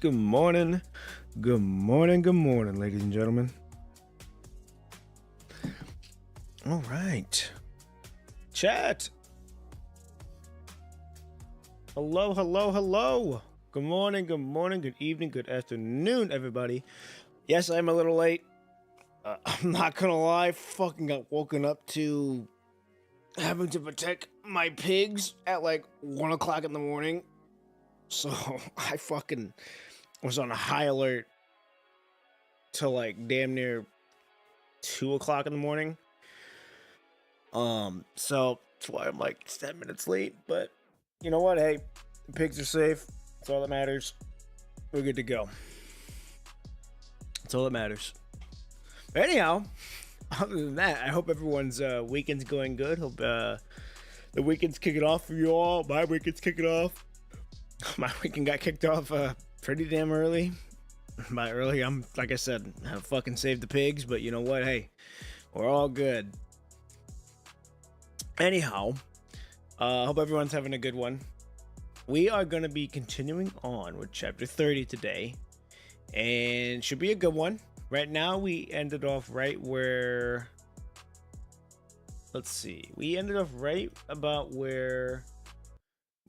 Good morning. Good morning. Good morning, ladies and gentlemen. All right. Chat. Hello, hello, hello. Good morning, good morning, good evening, good afternoon, everybody. Yes, I'm a little late. I'm not gonna lie, fucking got woken up to having to protect my pigs at like 1 o'clock in the morning. So I fucking was on a high alert till like damn near 2 o'clock in the morning. So that's why I'm like 10 minutes late, but you know what? Hey, the pigs are safe. That's all that matters. We're good to go. That's all that matters. But anyhow, other than that, I hope everyone's weekend's going good. Hope the weekend's kicking off for you all. My weekend's kicking off. My weekend got kicked off pretty damn early. By early, I'm like I said, I fucking saved the pigs, but you know what? Hey, we're all good. Anyhow, hope everyone's having a good one. We are going to be continuing on with chapter 30 today, and should be a good one. Right now, we ended off right where... Let's see. We ended off right about where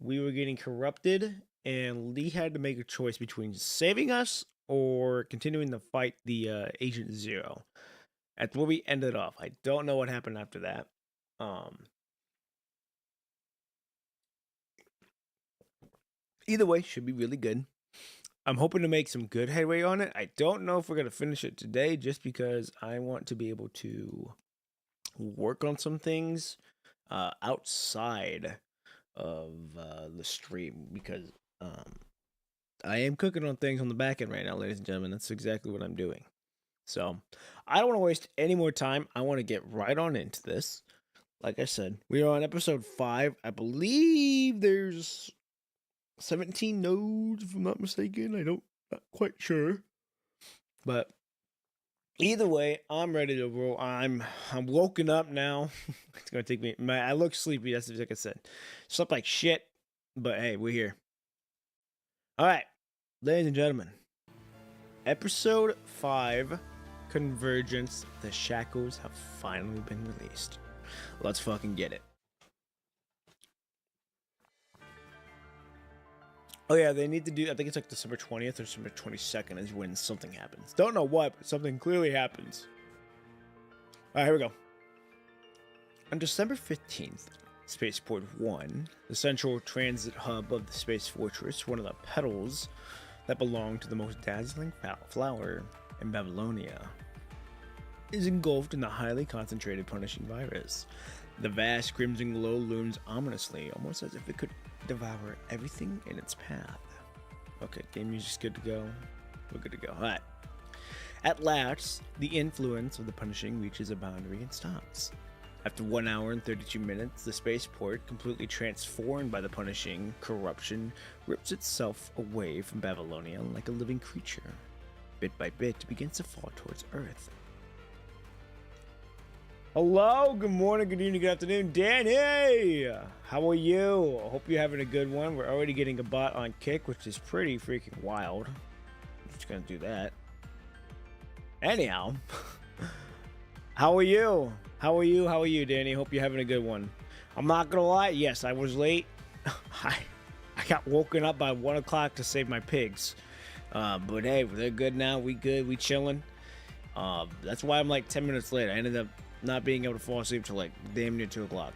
we were getting corrupted, and Lee had to make a choice between saving us or continuing to fight the Agent Zero. That's where we ended off. I don't know what happened after that. Either way, should be really good. I'm hoping to make some good headway on it. I don't know if we're going to finish it today just because I want to be able to work on some things outside of the stream because I am cooking on things on the back end right now, ladies and gentlemen. That's exactly what I'm doing. So I don't want to waste any more time. I want to get right on into this. Like I said, we are on episode 5. I believe there's 17 nodes, if I'm not mistaken. Not quite sure. But either way, I'm ready to roll. I'm woken up now. It's gonna take me. I look sleepy. That's like I said. Slept like shit. But hey, we're here. All right, ladies and gentlemen. Episode 5, Convergence. The shackles have finally been released. Let's fucking get it. Oh yeah, they need to do, I think it's like December 20th or December 22nd is when something happens. Don't know what, but something clearly happens. Alright, here we go. On December 15th, Spaceport 1, the central transit hub of the Space Fortress, one of the petals that belong to the most dazzling flower in Babylonia, is engulfed in the highly concentrated punishing virus. The vast crimson glow looms ominously, almost as if it could devour everything in its path. Okay, game music's good to go. We're good to go. Alright. At last, the influence of the punishing reaches a boundary and stops. After 1 hour and 32 minutes, the spaceport, completely transformed by the punishing corruption, rips itself away from Babylonia like a living creature. Bit by bit, it begins to fall towards Earth. Hello, good morning, good evening, good afternoon, Danny! How are you? I hope you're having a good one. We're already getting a bot on kick, which is pretty freaking wild. I'm just gonna do that. Anyhow, how are you? How are you, Danny? Hope you're having a good one. I'm not gonna lie, yes, I was late. I got woken up by 1 o'clock to save my pigs. But hey, they're good now, we good, we chilling. That's why I'm like 10 minutes late. I ended up not being able to fall asleep till like damn near 2 o'clock.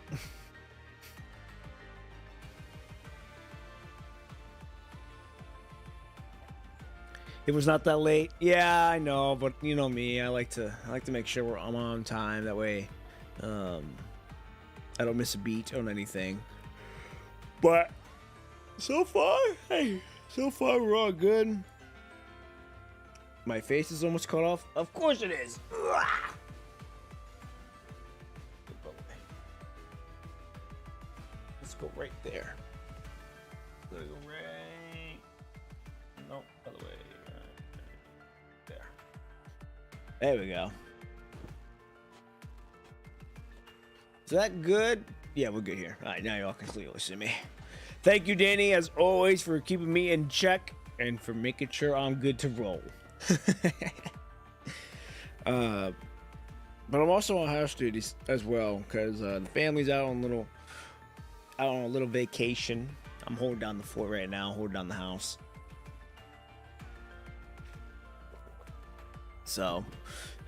It was not that late. Yeah, I know, but you know me. I like to make sure I'm on time. That way, I don't miss a beat on anything. But so far, we're all good. My face is almost cut off. Of course it is. Let's go right there. Let's go right. Nope, other way. There. There we go. Is that good? Yeah, we're good here. All right, now y'all can clearly see me. Thank you, Danny, as always, for keeping me in check and for making sure I'm good to roll. But I'm also on house duties as well because the family's out on a little vacation. I'm holding down the fort right now, holding down the house. So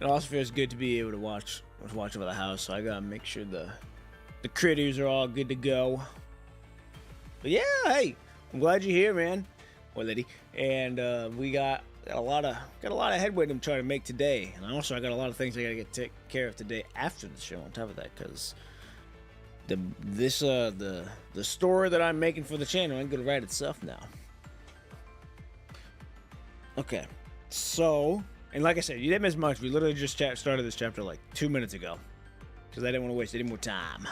it also feels good to be able to watch over the house. So I gotta make sure the critters are all good to go. But yeah, hey, I'm glad you're here, man, or lady. And we got a lot of headway I'm trying to make today, and I got a lot of things I gotta take care of today after the show. On top of that, because the story that I'm making for the channel ain't gonna write itself now. Okay, so, and like I said, you didn't miss much. We literally just started this chapter like 2 minutes ago because I didn't want to waste any more time.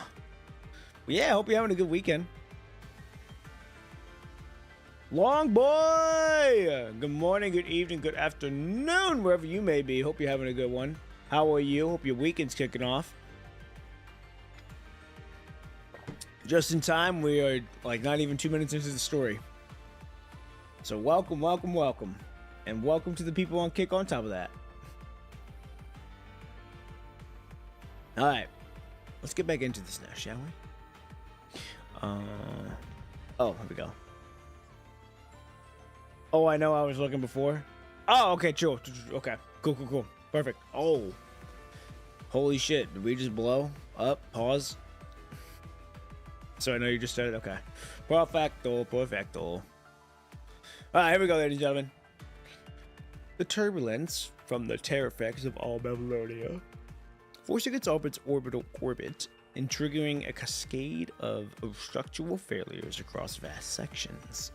But yeah, I hope you're having a good weekend. Long boy! Good morning, good evening, good afternoon, wherever you may be. Hope you're having a good one. How are you? Hope your weekend's kicking off. Just in time, we are like not even 2 minutes into the story. So welcome, welcome, welcome. And welcome to the people on Kick on top of that. Alright. Let's get back into this now, shall we? Oh, here we go. Oh, I know I was looking before. Oh, okay, chill. Okay, cool. Perfect. Oh. Holy shit. Did we just blow up? Pause. So I know you just started. Okay. Perfecto. Alright, here we go, ladies and gentlemen. The turbulence from the terror effects of all Babylonia, forcing its orbital orbit and triggering a cascade of structural failures across vast sections.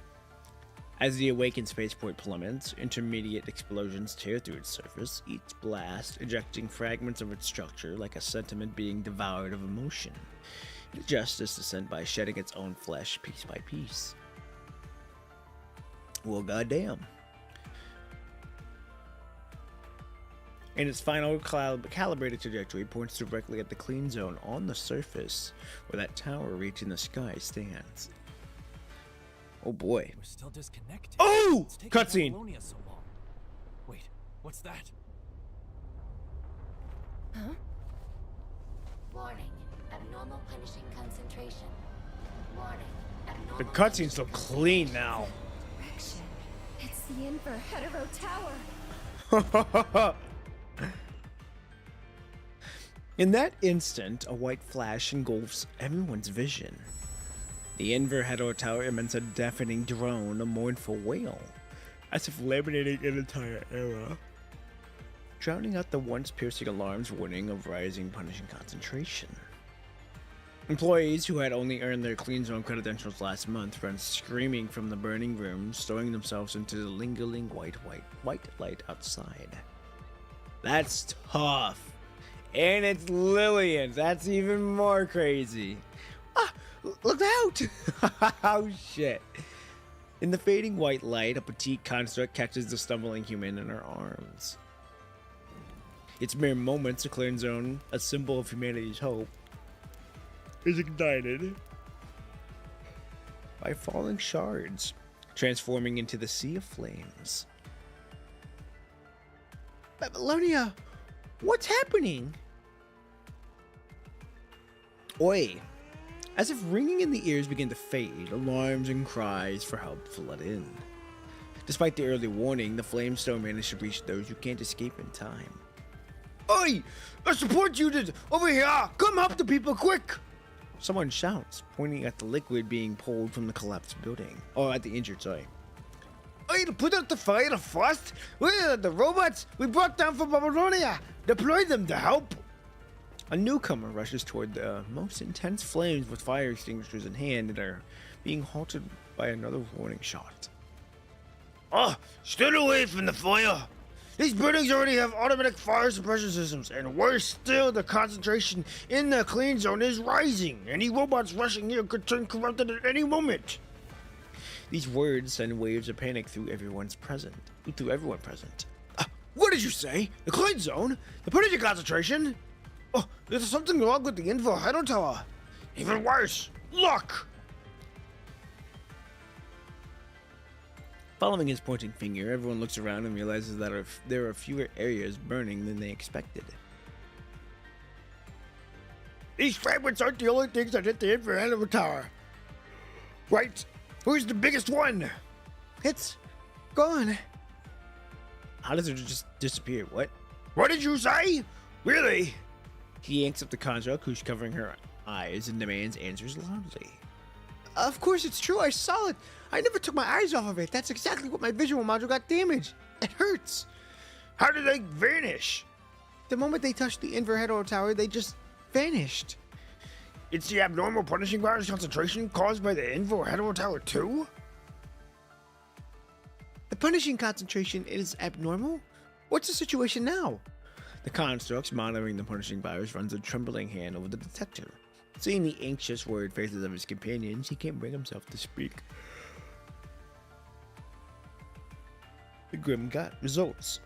As the awakened spaceport plummets, intermediate explosions tear through its surface, each blast ejecting fragments of its structure like a sentiment being devoured of emotion. It adjusts its descent by shedding its own flesh piece by piece. Well, goddamn. And its final calibrated trajectory points directly at the clean zone on the surface, where that tower reaching the sky stands. Oh boy. We're still disconnected. Oh! Cutscene! So long. Wait, what's that? Huh? Warning. Abnormal punishing concentration. Warning. Abnormal. The cutscenes look clean now. Direction. It's the Inver Hetero Tower. In that instant, a white flash engulfs everyone's vision. The Inver Hetero Tower emits a deafening drone, a mournful wail, as if laminating an entire era, drowning out the once piercing alarms warning of rising punishing concentration. Employees who had only earned their clean zone credentials last month run screaming from the burning rooms, throwing themselves into the lingering white light outside. That's tough. And it's Lillian. That's even more crazy. Ah, look out! Oh shit. In the fading white light, a petite construct catches the stumbling human in her arms. Its mere moments, a clean zone, a symbol of humanity's hope, is ignited by falling shards, transforming into the sea of flames. Babylonia, what's happening? Oi. As if ringing in the ears began to fade, alarms and cries for help flood in. Despite the early warning, the flames still managed to reach those who can't escape in time. Oi! A support unit! Over here! Come help the people quick! Someone shouts, pointing at the liquid being pulled from the collapsed building. Oh, at the injured, sorry. Oi, to put out the fire fast! Where are the robots we brought down from Babylonia? Deploy them to help! A newcomer rushes toward the most intense flames with fire extinguishers in hand and are being halted by another warning shot. Oh, stay away from the fire! These buildings already have automatic fire suppression systems, and worse still, the concentration in the clean zone is rising. Any robots rushing here could turn corrupted at any moment. These words send waves of panic through everyone present. What did you say? The clean zone? The punishing concentration? Oh, there's something wrong with the Inver Hetero Tower. Even worse, look! Following his pointing finger, everyone looks around and realizes that there are fewer areas burning than they expected. These fragments aren't the only things that hit the infrared tower. Right? Who's the biggest one? It's gone. How does it just disappear? What? What did you say? Really? He yanks up the construct, who's covering her eyes, and demands answers loudly. Of course it's true. I saw it. I never took my eyes off of it. That's exactly what my visual module got damaged. It hurts. How did they vanish? The moment they touched the infrared tower, they just vanished. It's the abnormal punishing virus concentration caused by the infrared tower too? The punishing concentration is abnormal? What's the situation now? The construct monitoring the punishing virus runs a trembling hand over the detector. Seeing the anxious, worried faces of his companions, he can't bring himself to speak. The grim gut results.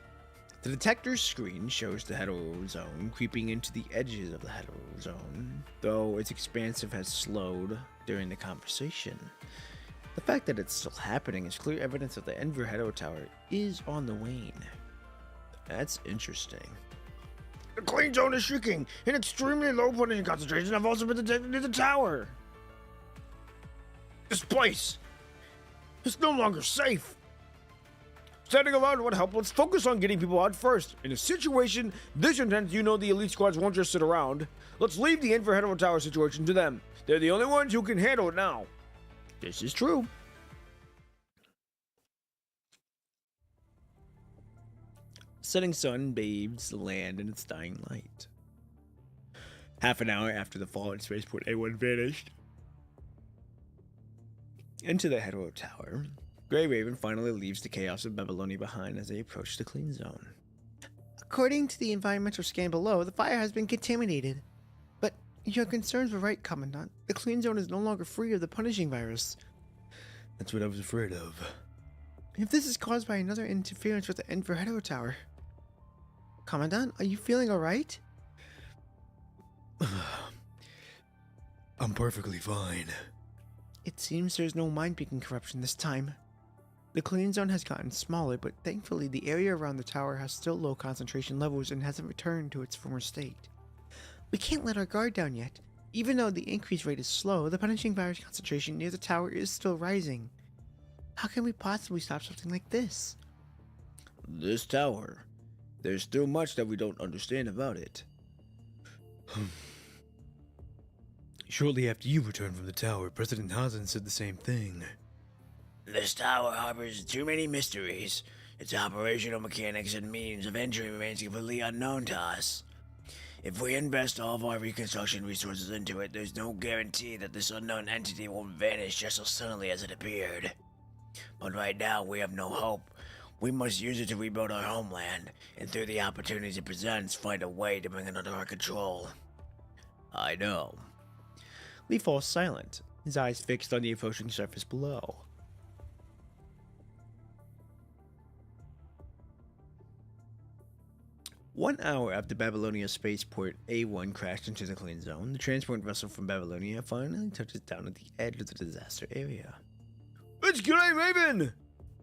The detector's screen shows the hetero zone creeping into the edges of the hetero zone, though its expansive has slowed during the conversation. The fact that it's still happening is clear evidence that the Enver hetero tower is on the wane. That's interesting. The clean zone is shrinking. An extremely low punishing concentration have also been detected near the tower. This place is no longer safe. Standing around won't help. Let's focus on getting people out first. In a situation this intense, you know the elite squads won't just sit around. Let's leave the infrared tower situation to them. They're the only ones who can handle it now. This is true. Setting sun bathes the land in its dying light. Half an hour after the fallen spaceport A1 vanished into the hetero tower, Grey Raven finally leaves the chaos of Babylonia behind as they approach the clean zone. According to the environmental scan below, the fire has been contaminated. But your concerns were right, Commandant. The clean zone is no longer free of the punishing virus. That's what I was afraid of. If this is caused by another interference with the infrared tower. Commandant, are you feeling alright? I'm perfectly fine. It seems there's no mind-picking corruption this time. The clean zone has gotten smaller, but thankfully the area around the tower has still low concentration levels and hasn't returned to its former state. We can't let our guard down yet. Even though the increase rate is slow, the punishing virus concentration near the tower is still rising. How can we possibly stop something like this? This tower. There's still much that we don't understand about it. Shortly after you returned from the tower, President Hazen said the same thing. This tower harbors too many mysteries. Its operational mechanics and means of entry remains completely unknown to us. If we invest all of our reconstruction resources into it, there's no guarantee that this unknown entity won't vanish just as suddenly as it appeared. But right now, we have no hope. We must use it to rebuild our homeland, and through the opportunities it presents, find a way to bring it under our control. I know. Lee falls silent, his eyes fixed on the approaching surface below. One hour after Babylonia spaceport A1 crashed into the clean zone, the transport vessel from Babylonia finally touches down at the edge of the disaster area. It's Grey Raven!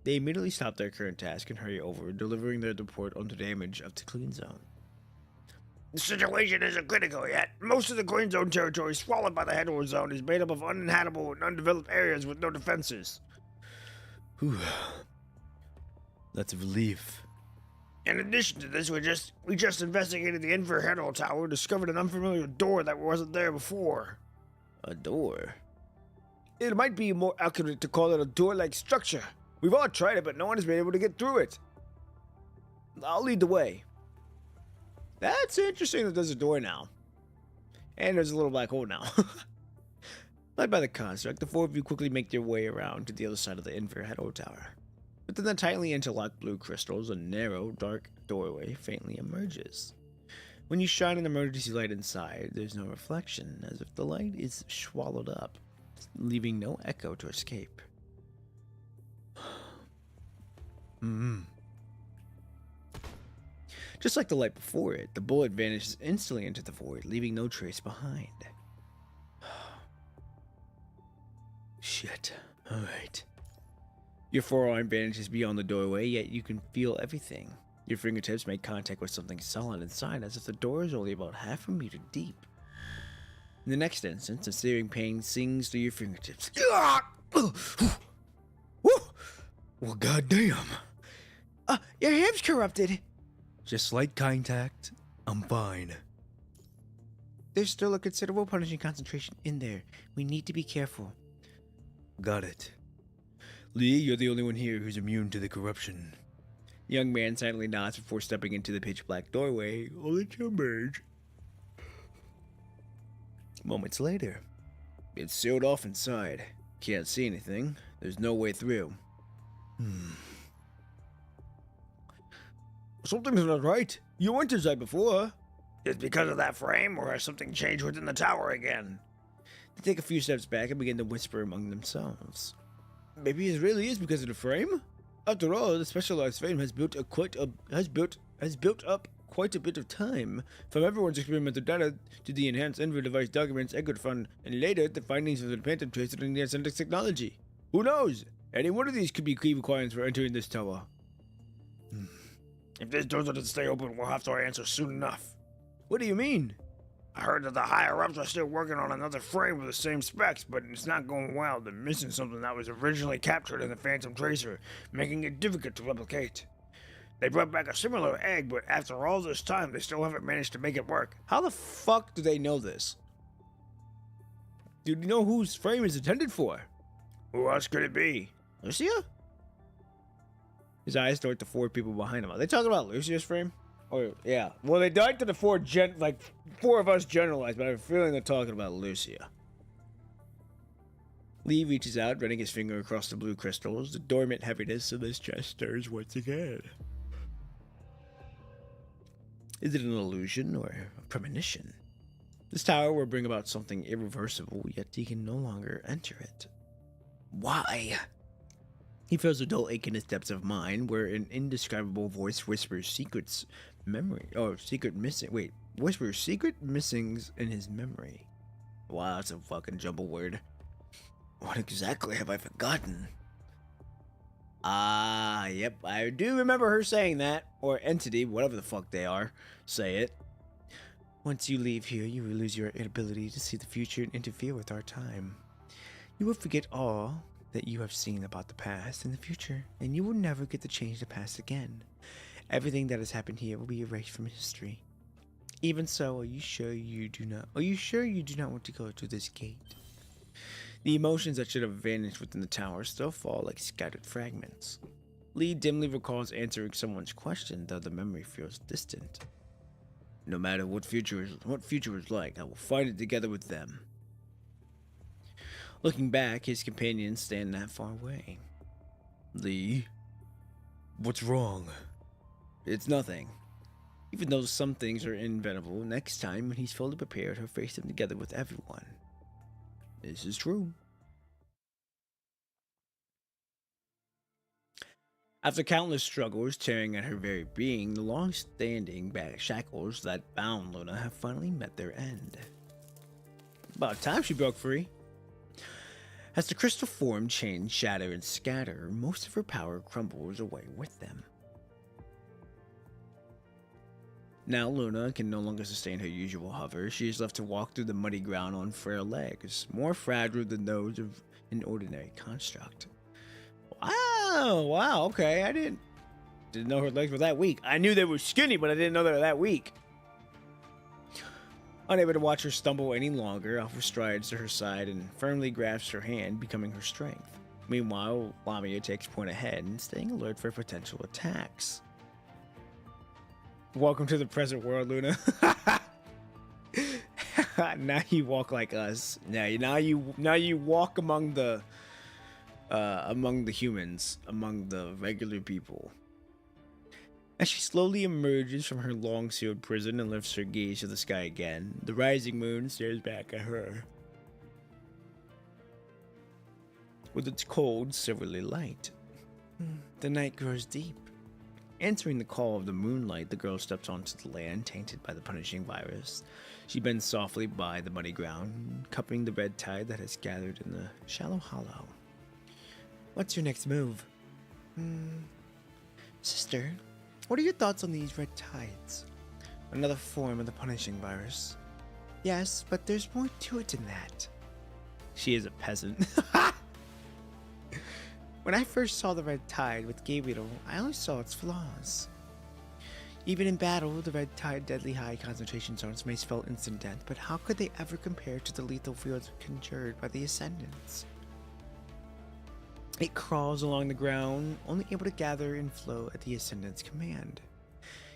They immediately stop their current task and hurry over, delivering their report on the damage of the clean zone. The situation isn't critical yet. Most of the clean zone territory swallowed by the hetero zone is made up of uninhabitable and undeveloped areas with no defenses. Whew. That's a relief. In addition to this, we just investigated the infrared tower and discovered an unfamiliar door that wasn't there before. A door? It might be more accurate to call it a door-like structure. We've all tried it, but no one has been able to get through it. I'll lead the way. That's interesting that there's a door now. And there's a little black hole now. Led by the construct, the four of you quickly make their way around to the other side of the infrared tower. Within the tightly interlocked blue crystals, a narrow, dark doorway faintly emerges. When you shine an emergency light inside, there's no reflection, as if the light is swallowed up, leaving no echo to escape. Just like the light before it, the bullet vanishes instantly into the void, leaving no trace behind. Shit. Alright. Your forearm vanishes beyond the doorway, yet you can feel everything. Your fingertips make contact with something solid inside, as if the door is only about half a meter deep. In the next instant, a searing pain sings through your fingertips. Well, goddamn. Your hand's corrupted. Just slight contact. I'm fine. There's still a considerable punishing concentration in there. We need to be careful. Got it. Lee, you're the only one here who's immune to the corruption. The young man silently nods before stepping into the pitch-black doorway. I'll let you emerge. Moments later, it's sealed off inside. Can't see anything. There's no way through. Something's not right. You went inside before. It's because of that frame, or has something changed within the tower again? They take a few steps back and begin to whisper among themselves. Maybe it really is because of the frame? After all, the specialized frame has built up quite a bit of time, from everyone's experimental data to the enhanced Enver device documents Edgar found, and later the findings of the phantom tracer in the Ensnared technology. Who knows? Any one of these could be key requirements for entering this tower. If this door doesn't stay open, we'll have to answer soon enough. What do you mean? I heard that the higher-ups are still working on another frame with the same specs, but it's not going well. They're missing something that was originally captured in the Phantom Tracer, making it difficult to replicate. They brought back a similar egg, but after all this time, they still haven't managed to make it work. How the fuck do they know this? Do you know whose frame is intended for? Who else could it be? Lucia? His eyes dart to four people behind him. Are they talking about Lucia's frame? Or, yeah. Well, they died to the four of us generalized, but I have a feeling they're talking about Lucia. Lee reaches out, running his finger across the blue crystals. The dormant heaviness of his chest stirs once again. Is it an illusion or a premonition? This tower will bring about something irreversible, yet he can no longer enter it. Why? He feels a dull ache in his depths of mind, where an indescribable voice whispers secret missings in his memory. Wow, that's a fucking jumble word. What exactly have I forgotten? Yep, I do remember her saying that, or entity, whatever the fuck they are, say it. Once you leave here, you will lose your ability to see the future and interfere with our time. You will forget all that you have seen about the past and the future, and you will never get to change the past again. Everything that has happened here will be erased from history. Even so, are you sure you do not want to go through this gate? The emotions that should have vanished within the tower still fall like scattered fragments. Lee dimly recalls answering someone's question, though the memory feels distant. No matter what future is like, I will find it together with them. Looking back, his companions stand not far away. Lee? What's wrong? It's nothing. Even though some things are inventable, next time when he's fully prepared, he'll face them together with everyone. This is true. After countless struggles tearing at her very being, the long-standing shackles that bound Luna have finally met their end. About time she broke free. As the crystal form chains shatter and scatter, most of her power crumbles away with them. Now Luna can no longer sustain her usual hover. She is left to walk through the muddy ground on frail legs, more fragile than those of an ordinary construct. Wow, okay, I didn't know her legs were that weak. I knew they were skinny, but I didn't know they were that weak. Unable to watch her stumble any longer, Alpha strides to her side and firmly grasps her hand, becoming her strength. Meanwhile, Lamia takes point ahead and staying alert for potential attacks. Welcome to the present world, Luna. Now you walk like us. Now you walk among the humans, among the regular people. As she slowly emerges from her long-sealed prison and lifts her gaze to the sky again, the rising moon stares back at her with its cold, silvery light. The night grows deep. Answering the call of the moonlight, the girl steps onto the land tainted by the punishing virus. She bends softly by the muddy ground, cupping the red tide that has gathered in the shallow hollow. What's your next move? Sister, what are your thoughts on these red tides? Another form of the punishing virus. Yes, but there's more to it than that. She is a peasant. When I first saw the red tide with Gabriel, I only saw its flaws. Even in battle, the red tide deadly high concentration zones may spell instant death, but how could they ever compare to the lethal fields conjured by the Ascendants? It crawls along the ground, only able to gather and flow at the Ascendant's command.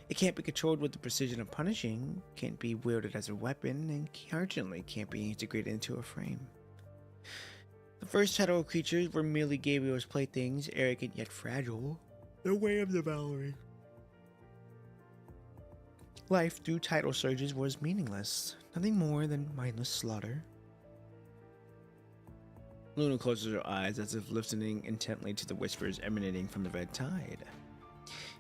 It can't be controlled with the precision of punishing, can't be wielded as a weapon, and urgently can't be integrated into a frame. The first shadow creatures were merely Gabriel's playthings, arrogant yet fragile. The way of the Valerie. Life through tidal surges was meaningless, nothing more than mindless slaughter. Luna closes her eyes as if listening intently to the whispers emanating from the red tide.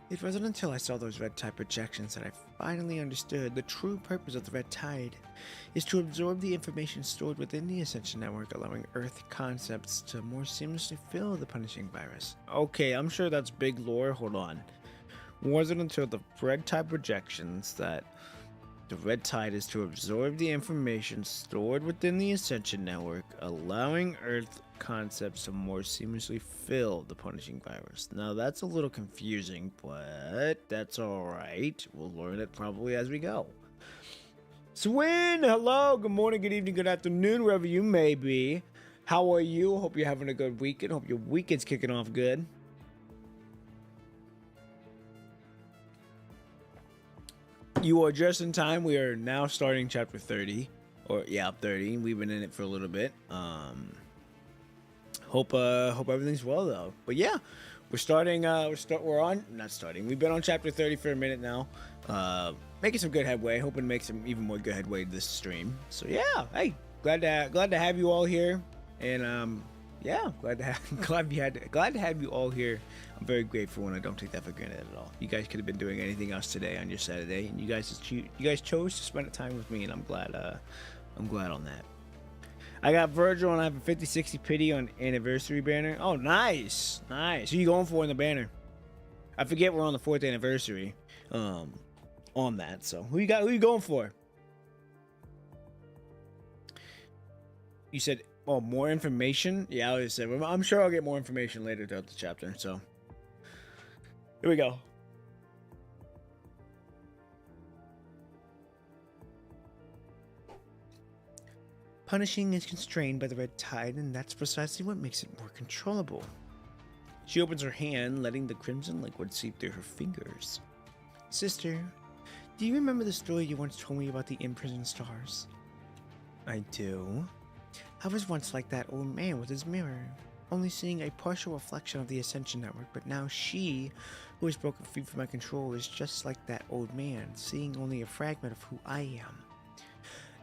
It wasn't until I saw those red tide projections that I finally understood the true purpose of the red tide is to absorb the information stored within the Ascension Network, allowing Earth concepts to more seamlessly fill the punishing virus. Okay, I'm sure that's big lore. Hold on. Wasn't until the red tide projections that the red tide is to absorb the information stored within the Ascension Network, allowing Earth concepts to more seamlessly fill the punishing virus. Now that's a little confusing, but that's alright. We'll learn it probably as we go. Swin, hello, good morning, good evening, good afternoon, wherever you may be. How are you? Hope you're having a good weekend. Hope your weekend's kicking off good. You are just in time. We are now starting chapter 30. Or, yeah, 30. We've been in it for a little bit. Hope everything's well, though. But, yeah, we're starting, we've been on chapter 30 for a minute now. Making some good headway. Hoping to make some even more good headway this stream. So, yeah, hey, glad to have you all here. And, yeah, glad to have you all here. I'm very grateful, and I don't take that for granted at all. You guys could have been doing anything else today on your Saturday, and you guys chose to spend time with me, and I'm glad on that. I got Virgil, and I have a 50-60 pity on anniversary banner. Oh, nice. Who you going for in the banner? I forget we're on the 4th anniversary on that, so who you going for? You said, oh, more information? Yeah, I always said, I'm sure I'll get more information later throughout the chapter, so. Here we go. Punishing is constrained by the red tide, and that's precisely what makes it more controllable. She opens her hand, letting the crimson liquid seep through her fingers. Sister, do you remember the story you once told me about the imprisoned stars? I do. I was once like that old man with his mirror, only seeing a partial reflection of the Ascension Network, but now she, who has broken free from my control, is just like that old man, seeing only a fragment of who I am.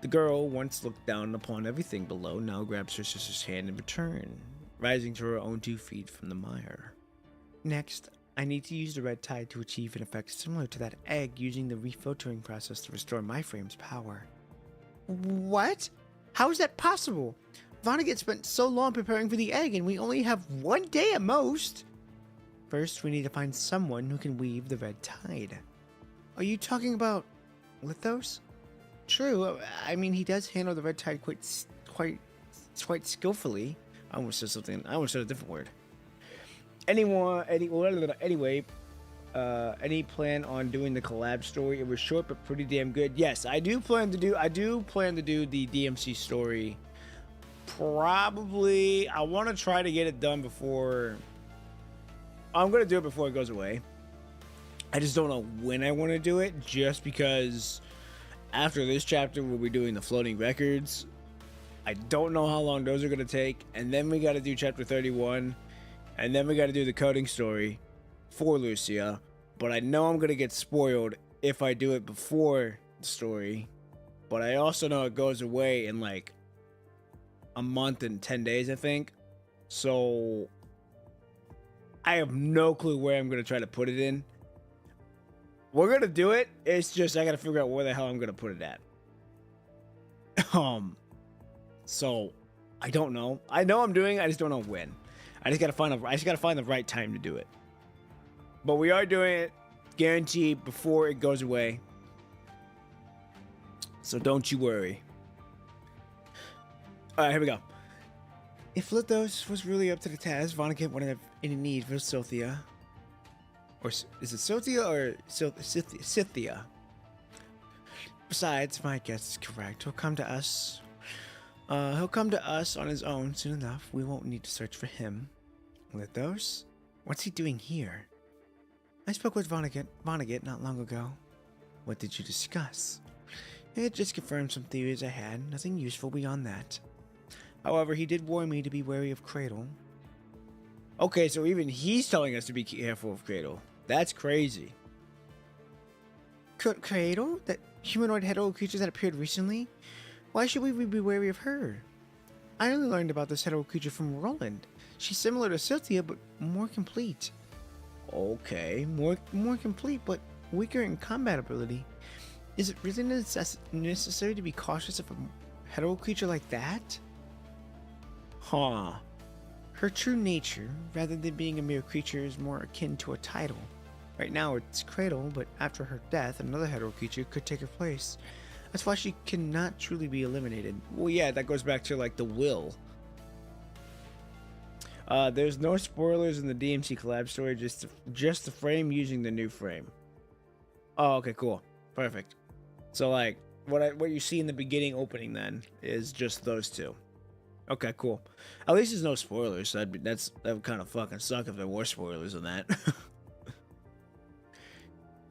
The girl, once looked down upon everything below, now grabs her sister's hand in return, rising to her own 2 feet from the mire. Next, I need to use the red tide to achieve an effect similar to that egg, using the refiltering process to restore my frame's power. What? How is that possible? Vonnegut spent so long preparing for the egg, and we only have 1 day at most. First, we need to find someone who can weave the red tide. Are you talking about Lithos? True. I mean, he does handle the red tide quite skillfully. I almost said a different word. Anyway, any plan on doing the collab story? It was short but pretty damn good. Yes, I do plan to do the DMC story. Probably, I want to try to get it done before. I'm gonna do it before it goes away. I just don't know when I want to do it, just because after this chapter we'll be doing the floating records. I don't know how long those are gonna take, and then we got to do chapter 31, and then we got to do the coding story for Lucia. But I know I'm gonna get spoiled if I do it before the story. But I also know it goes away in like a month and 10 days, I think. So I have no clue where I'm gonna try to put it in. We're gonna do it. It's just I gotta figure out where the hell I'm gonna put it at. So I don't know. I know I'm doing it, I just don't know when. I just gotta find the right time to do it. But we are doing it guaranteed before it goes away. So don't you worry. Alright, here we go. If Lithos was really up to the task, Vonnegut wouldn't have any need for Scythia. Or is it Scythia or Scythia? Besides, my guess is correct. He'll come to us. He'll come to us on his own soon enough. We won't need to search for him. Lithos? What's he doing here? I spoke with Vonnegut not long ago. What did you discuss? It just confirmed some theories I had. Nothing useful beyond that. However, he did warn me to be wary of Cradle. Okay, so even he's telling us to be careful of Cradle. That's crazy. Cradle? That humanoid hetero creature that appeared recently? Why should we be wary of her? I only learned about this hetero creature from Roland. She's similar to Scythia, but more complete. Okay, more complete, but weaker in combat ability. Is it really necessary to be cautious of a hetero creature like that? Huh. Her true nature, rather than being a mere creature, is more akin to a title. Right now it's Cradle, but after her death, another hetero creature could take her place. That's why she cannot truly be eliminated. Well, yeah, that goes back to, like, the will. There's no spoilers in the DMC collab story, just the frame using the new frame. Oh, okay, cool. Perfect. So, like, what you see in the beginning opening then is just those two. Okay, cool. At least there's no spoilers. So that would kind of fucking suck if there were spoilers on that.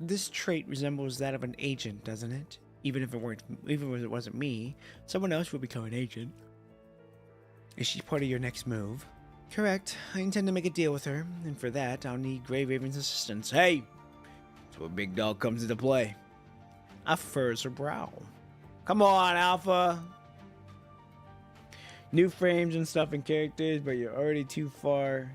This trait resembles that of an agent, doesn't it? Even if it wasn't me, someone else will become an agent. Is she part of your next move? Correct. I intend to make a deal with her, and for that, I'll need Grey Raven's assistance. Hey! That's where Big Dog comes into play. I furrows her brow. Come on, Alpha! New frames and stuff and characters, but you're already too far.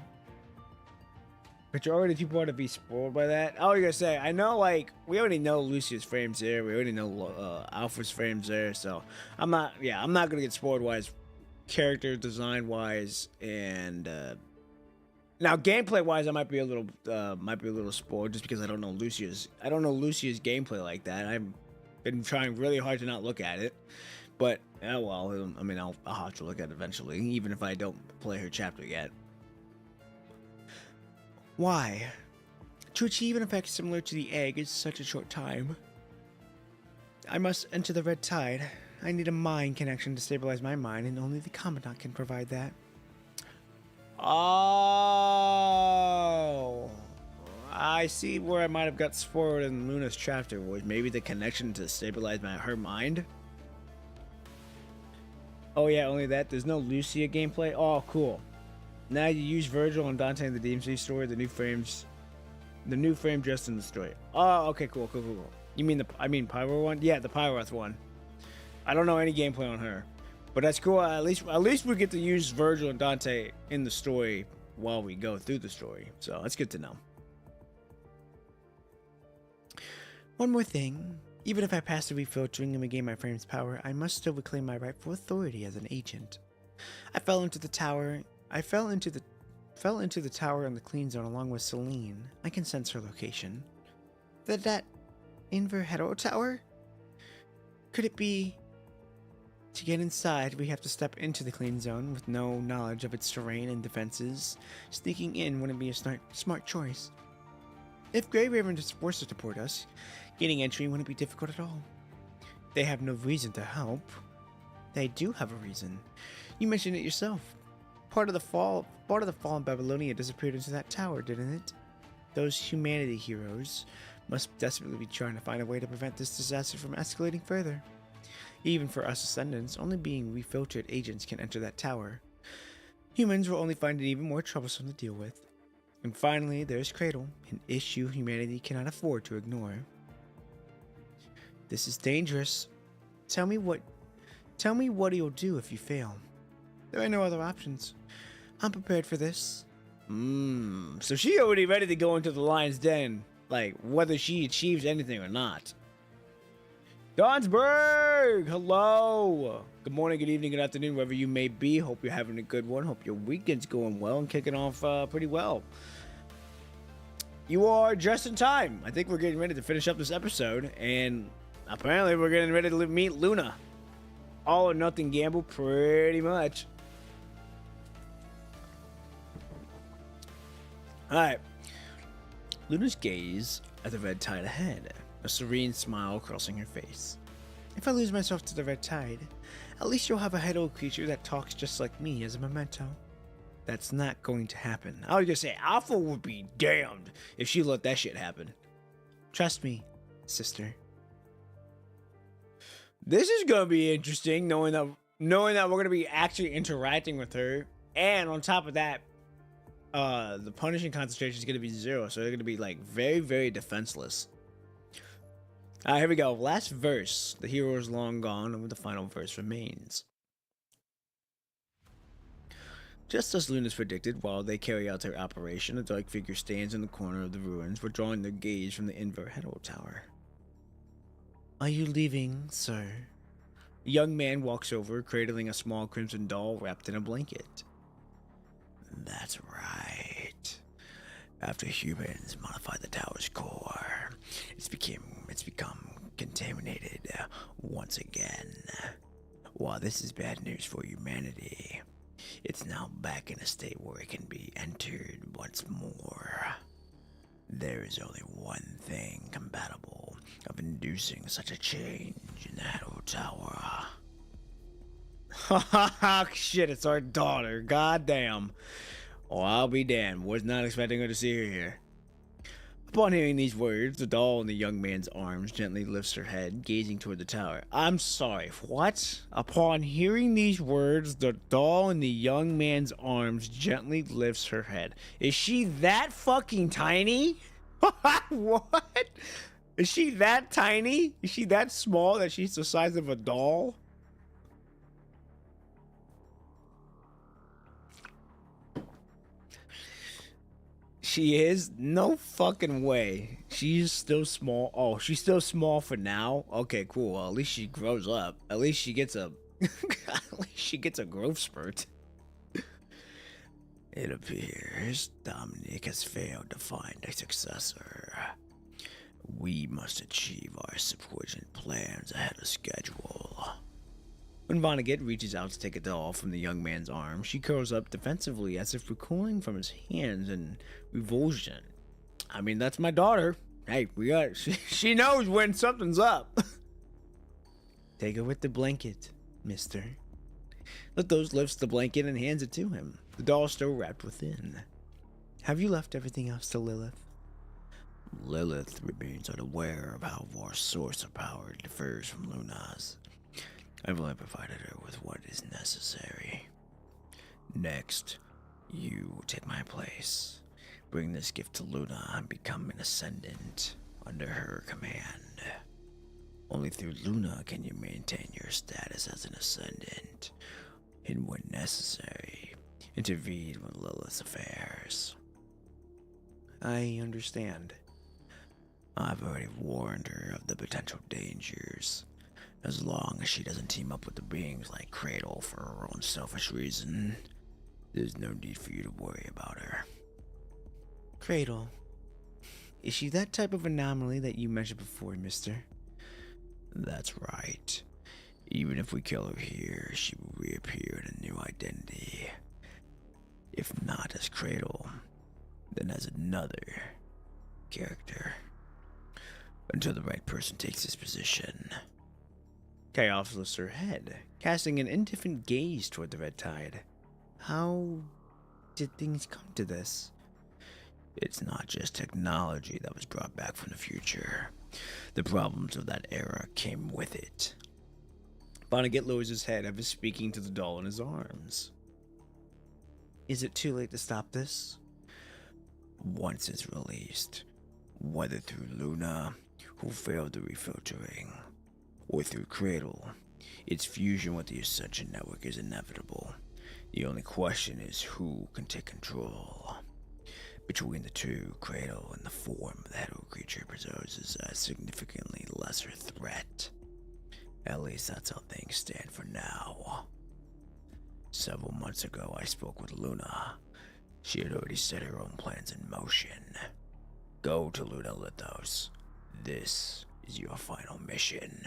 But you're already too far to be spoiled by that. Oh, you're gonna say, I know, like, we already know Lucia's frames there. We already know Alpha's frames there, so I'm not gonna get spoiled wise, character design wise, and now gameplay wise, I might be a little spoiled just because I don't know Lucia's gameplay like that. I've been trying really hard to not look at it, but oh well. I mean, I'll have to look at it eventually, even if I don't play her chapter yet. Why? To achieve an effect similar to the egg is such a short time. I must enter the red tide. I need a mind connection to stabilize my mind, and only the Commandant can provide that. Oh, I see where I might have got spoiled in Luna's chapter. Was maybe the connection to stabilize her mind? Oh yeah, only that. There's no Lucia gameplay. Oh, cool. Now you use Virgil and Dante in the DMC story. The new frame just in the story. Oh, okay, cool. You mean Pyro one? Yeah, the Pyroth one. I don't know any gameplay on her, but that's cool. At least we get to use Virgil and Dante in the story while we go through the story. So that's good to know. One more thing. Even if I pass the refiltering and regain my frame's power, I must still reclaim my rightful authority as an agent. I fell into the tower on the clean zone along with Celine. I can sense her location. That Inverhetto tower? Could it be? To get inside, we have to step into the clean zone with no knowledge of its terrain and defenses. Sneaking in wouldn't be a smart choice. If Grey Raven is forced to support us, getting entry wouldn't be difficult at all. They have no reason to help. They do have a reason. You mentioned it yourself. Part of the fall in Babylonia disappeared into that tower, didn't it? Those humanity heroes must desperately be trying to find a way to prevent this disaster from escalating further. Even for us Ascendants, only being refiltered agents can enter that tower. Humans will only find it even more troublesome to deal with. And finally, there's Cradle, an issue humanity cannot afford to ignore. This is dangerous. Tell me what he'll do if you fail. There are no other options. I'm prepared for this. So she already ready to go into the lion's den, like whether she achieves anything or not. Donsberg! Hello! Good morning, good evening, good afternoon, wherever you may be. Hope you're having a good one. Hope your weekend's going well and kicking off pretty well. you are just in time. I think we're getting ready to finish up this episode, and apparently we're getting ready to meet Luna. All or nothing gamble, pretty much. Alright. Luna's gaze at the red tide ahead, a serene smile crossing her face. If I lose myself to the red tide, at least you'll have a head old creature that talks just like me as a memento. That's not going to happen. I was gonna say, Alpha would be damned if she let that shit happen. Trust me, sister. This is gonna be interesting, knowing that we're gonna be actually interacting with her, and on top of that, the punishing concentration is gonna be 0, so they're gonna be like very, very defenseless. Alright, here we go. Last verse. The hero is long gone, and the final verse remains. Just as Luna's predicted, while they carry out their operation, a dark figure stands in the corner of the ruins, withdrawing their gaze from the Inverhedo Tower. Are you leaving, sir? A young man walks over, cradling a small crimson doll wrapped in a blanket. That's right. After humans modified the tower's core, it's become contaminated once again. While this is bad news for humanity, it's now back in a state where it can be entered once more. There is only one thing compatible of inducing such a change in the Shadow Tower. Ha shit, it's our daughter. Goddamn. Oh, I'll be damned. Was not expecting her to see her here. Upon hearing these words, the doll in the young man's arms gently lifts her head, gazing toward the tower. I'm sorry, what? Upon hearing these words, the doll in the young man's arms gently lifts her head. Is she that fucking tiny? What? Is she that tiny? Is she that small that she's the size of a doll? She is? No fucking way. She's still small. Oh, she's still small for now? Okay, cool. Well, at least she grows up. At least she gets a at least she gets a growth spurt. It appears Dominic has failed to find a successor. We must achieve our subsequent plans ahead of schedule. When Vonnegut reaches out to take a doll from the young man's arm, she curls up defensively as if recoiling from his hands in revulsion. I mean, that's my daughter. Hey, she knows when something's up. Take her with the blanket, mister. Lithos lifts the blanket and hands it to him. The doll is still wrapped within. Have you left everything else to Lilith? Lilith remains unaware of how our source of power differs from Luna's. I've only provided her with what is necessary. Next, you take my place. Bring this gift to Luna and become an Ascendant under her command. Only through Luna can you maintain your status as an Ascendant, and when necessary, intervene with Lilith's affairs. I understand. I've already warned her of the potential dangers. As long as she doesn't team up with the beings like Cradle for her own selfish reason, there's no need for you to worry about her. Cradle? Is she that type of anomaly that you mentioned before, mister? That's right. Even if we kill her here, she will reappear in a new identity. If not as Cradle, then as another character. Until the right person takes his position. Chaos lifts her head, casting an indifferent gaze toward the red tide. How did things come to this? It's not just technology that was brought back from the future. The problems of that era came with it. Vonnegut lowers his head after speaking to the doll in his arms. Is it too late to stop this? Once it's released, whether through Luna, who failed the refiltering, or through Cradle, its fusion with the Ascension Network is inevitable. The only question is who can take control. Between the two, Cradle in the form of the Hero creature poses a significantly lesser threat. At least that's how things stand for now. Several months ago, I spoke with Luna. She had already set her own plans in motion. Go to Luna Lithos. This is your final mission.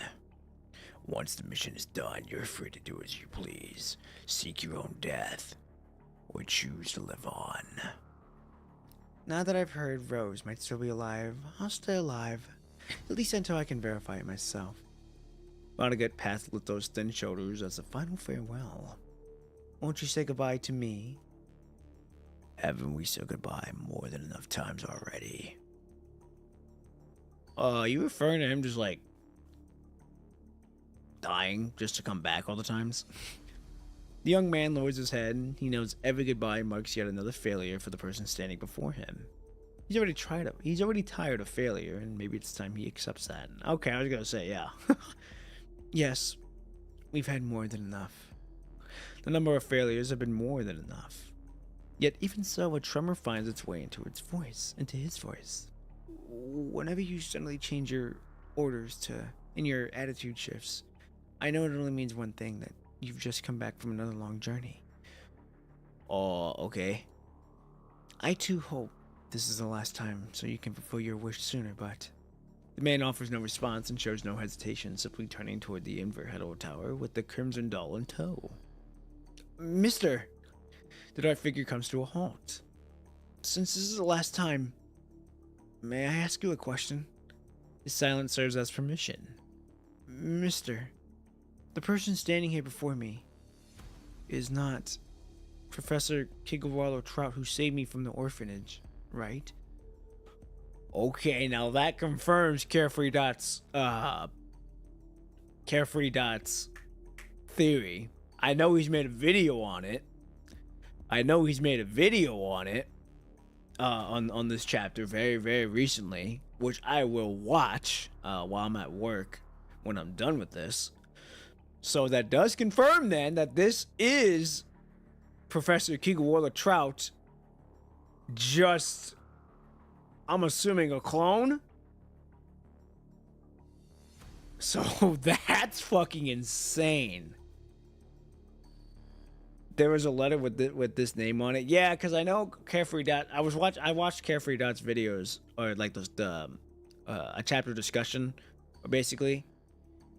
Once the mission is done, you're free to do as you please. Seek your own death, or choose to live on. Now that I've heard Rose might still be alive, I'll stay alive. At least until I can verify it myself. Vonnegut passed Lithos' thin shoulders as a final farewell. Won't you say goodbye to me? Haven't we said goodbye more than enough times already? You referring to him just like dying just to come back all the times? The young man lowers his head. He knows every goodbye marks yet another failure for the person standing before him. He's already tired of failure, and maybe it's time he accepts that. Okay, I was gonna say, yeah. Yes, we've had more than enough. The number of failures have been more than enough. Yet even so, a tremor finds its way into his voice. Whenever you suddenly change your orders and your attitude shifts, I know it only means one thing, that you've just come back from another long journey. Oh, okay. I too hope this is the last time so you can fulfill your wish sooner, but... The man offers no response and shows no hesitation, simply turning toward the Inverhead Tower with the Crimson Doll in tow. Mister! The dark figure comes to a halt. Since this is the last time, may I ask you a question? His silence serves as permission. Mister, the person standing here before me is not Professor Kigawalo Trout who saved me from the orphanage, right? Okay, now that confirms Carefree Dot's theory. I know he's made a video on it. On this chapter very, very recently, which I will watch while I'm at work when I'm done with this. So that does confirm then that this is Professor Kigawala Trout, just, I'm assuming, a clone. So that's fucking insane. There was a letter with this name on it. Yeah, because I know Carefree Dot. I watched Carefree Dot's videos, or like a chapter discussion, basically.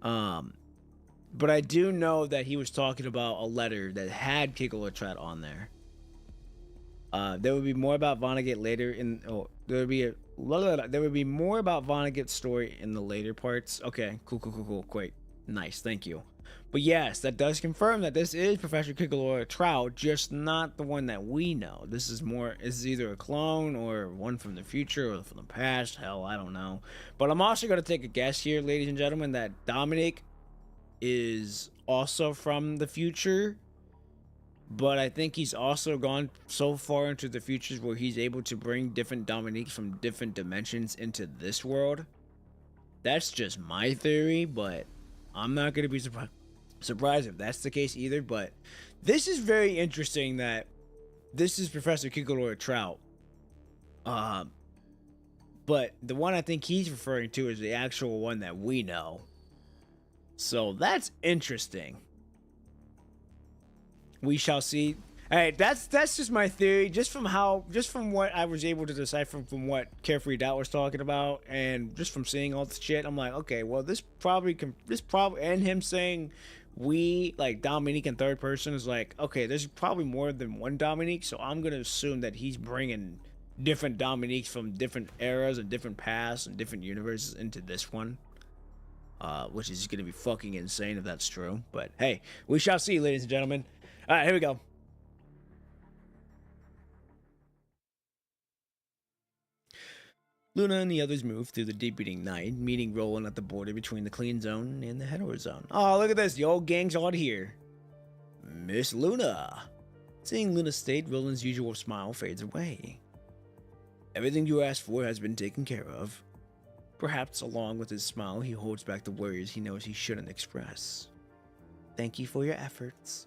But I do know that he was talking about a letter that had Kigawala on there. There would be more about Vonnegut later there would be more about Vonnegut's story in the later parts. Okay, cool. Great. Nice, thank you. But yes, that does confirm that this is Professor Kigawala Trout, just not the one that we know. This is either a clone or one from the future or from the past. Hell, I don't know. But I'm also going to take a guess here, ladies and gentlemen, that Dominic is also from the future. But I think he's also gone so far into the futures where he's able to bring different Dominiques from different dimensions into this world. That's just my theory, but I'm not going to be surprised if that's the case either. But this is very interesting that this is Professor Kigawala Trout. But the one I think he's referring to is the actual one that we know. So that's interesting. We shall see. Hey, that's just my theory, just from what I was able to decipher from what Carefree Dot was talking about, and just from seeing all the shit. I'm like, okay, well, this probably, and him saying we, like Dominique in third person, is like, okay, there's probably more than one Dominique, so I'm gonna assume that he's bringing different Dominiques from different eras and different paths and different universes into this one. Which is gonna be fucking insane if that's true. But hey, we shall see, ladies and gentlemen. All right, here we go. Luna and the others move through the deepening night, meeting Roland at the border between the clean zone and the hetero zone. Oh, look at this. The old gang's all here. Miss Luna. Seeing Luna's state, Roland's usual smile fades away. Everything you asked for has been taken care of. Perhaps along with his smile, he holds back the worries he knows he shouldn't express. Thank you for your efforts.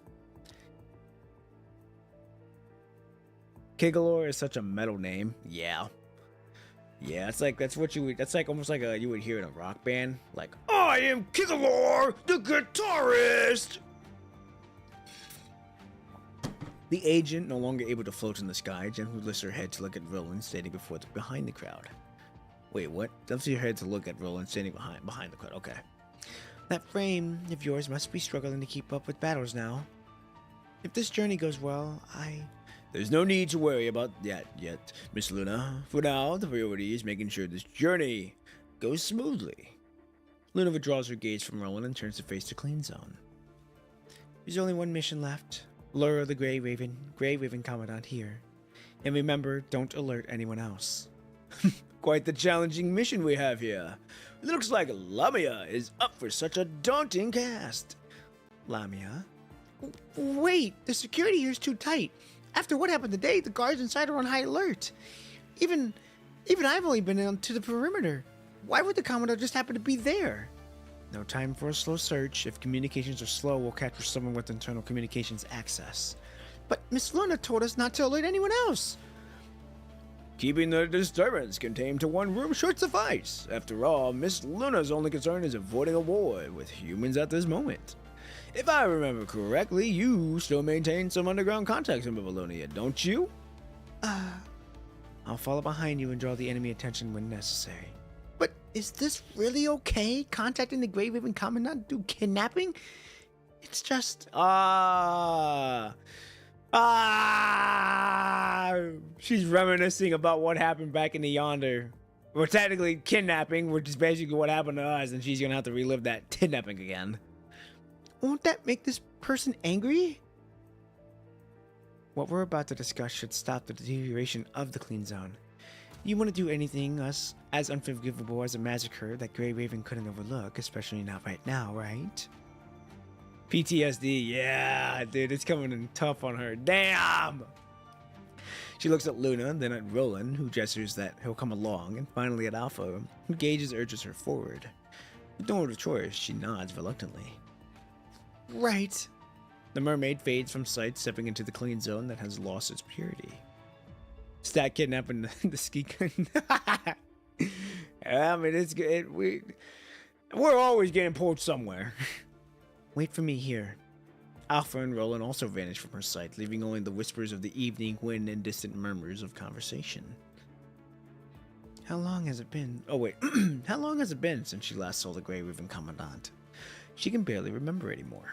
Kigalor is such a metal name. Yeah, it's like that's like almost like you would hear in a rock band. Like, I am Kigalor, the guitarist. The agent, no longer able to float in the sky, gently lifts her head to look at Roland standing behind the crowd. Wait, what? Lifts your head to look at Roland standing behind the crowd. Okay. That frame of yours must be struggling to keep up with battles now. If this journey goes well, There's no need to worry about that yet, Miss Luna. For now, the priority is making sure this journey goes smoothly. Luna withdraws her gaze from Roland and turns to face the clean zone. There's only one mission left. Lure the Grey Raven Commandant here. And remember, don't alert anyone else. Quite the challenging mission we have here. It looks like Lamia is up for such a daunting task. Lamia? Wait, the security here is too tight. After what happened today, the guards inside are on high alert. Even I've only been on to the perimeter. Why would the Commodore just happen to be there? No time for a slow search. If communications are slow, we'll capture someone with internal communications access. But Miss Luna told us not to alert anyone else. Keeping the disturbance contained to one room should suffice. After all, Miss Luna's only concern is avoiding a war with humans at this moment. If I remember correctly, you still maintain some underground contacts in Babylonia, don't you? I'll follow behind you and draw the enemy attention when necessary. But is this really okay? Contacting the Grey Raven Commandant do kidnapping? It's just... She's reminiscing about what happened back in the Yonder. We're technically kidnapping, which is basically what happened to us, and she's gonna have to relive that kidnapping again. Won't that make this person angry? What we're about to discuss should stop the deterioration of the clean zone. You want to do anything as unforgivable as a massacre that Grey Raven couldn't overlook, especially not right now, right? PTSD, yeah, dude, it's coming in tough on her. Damn! She looks at Luna, then at Roland, who gestures that he'll come along, and finally at Alpha, who urges her forward. With no other choice, she nods reluctantly. Right. The mermaid fades from sight, stepping into the clean zone that has lost its purity. Stat kidnapping the ski gun. I mean, it's good. We're always getting pulled somewhere. Wait for me here. Alpha and Roland also vanish from her sight, leaving only the whispers of the evening wind and distant murmurs of conversation. How long has it been? Oh wait, how long has it been since she last saw the Grey Raven Commandant? She can barely remember anymore.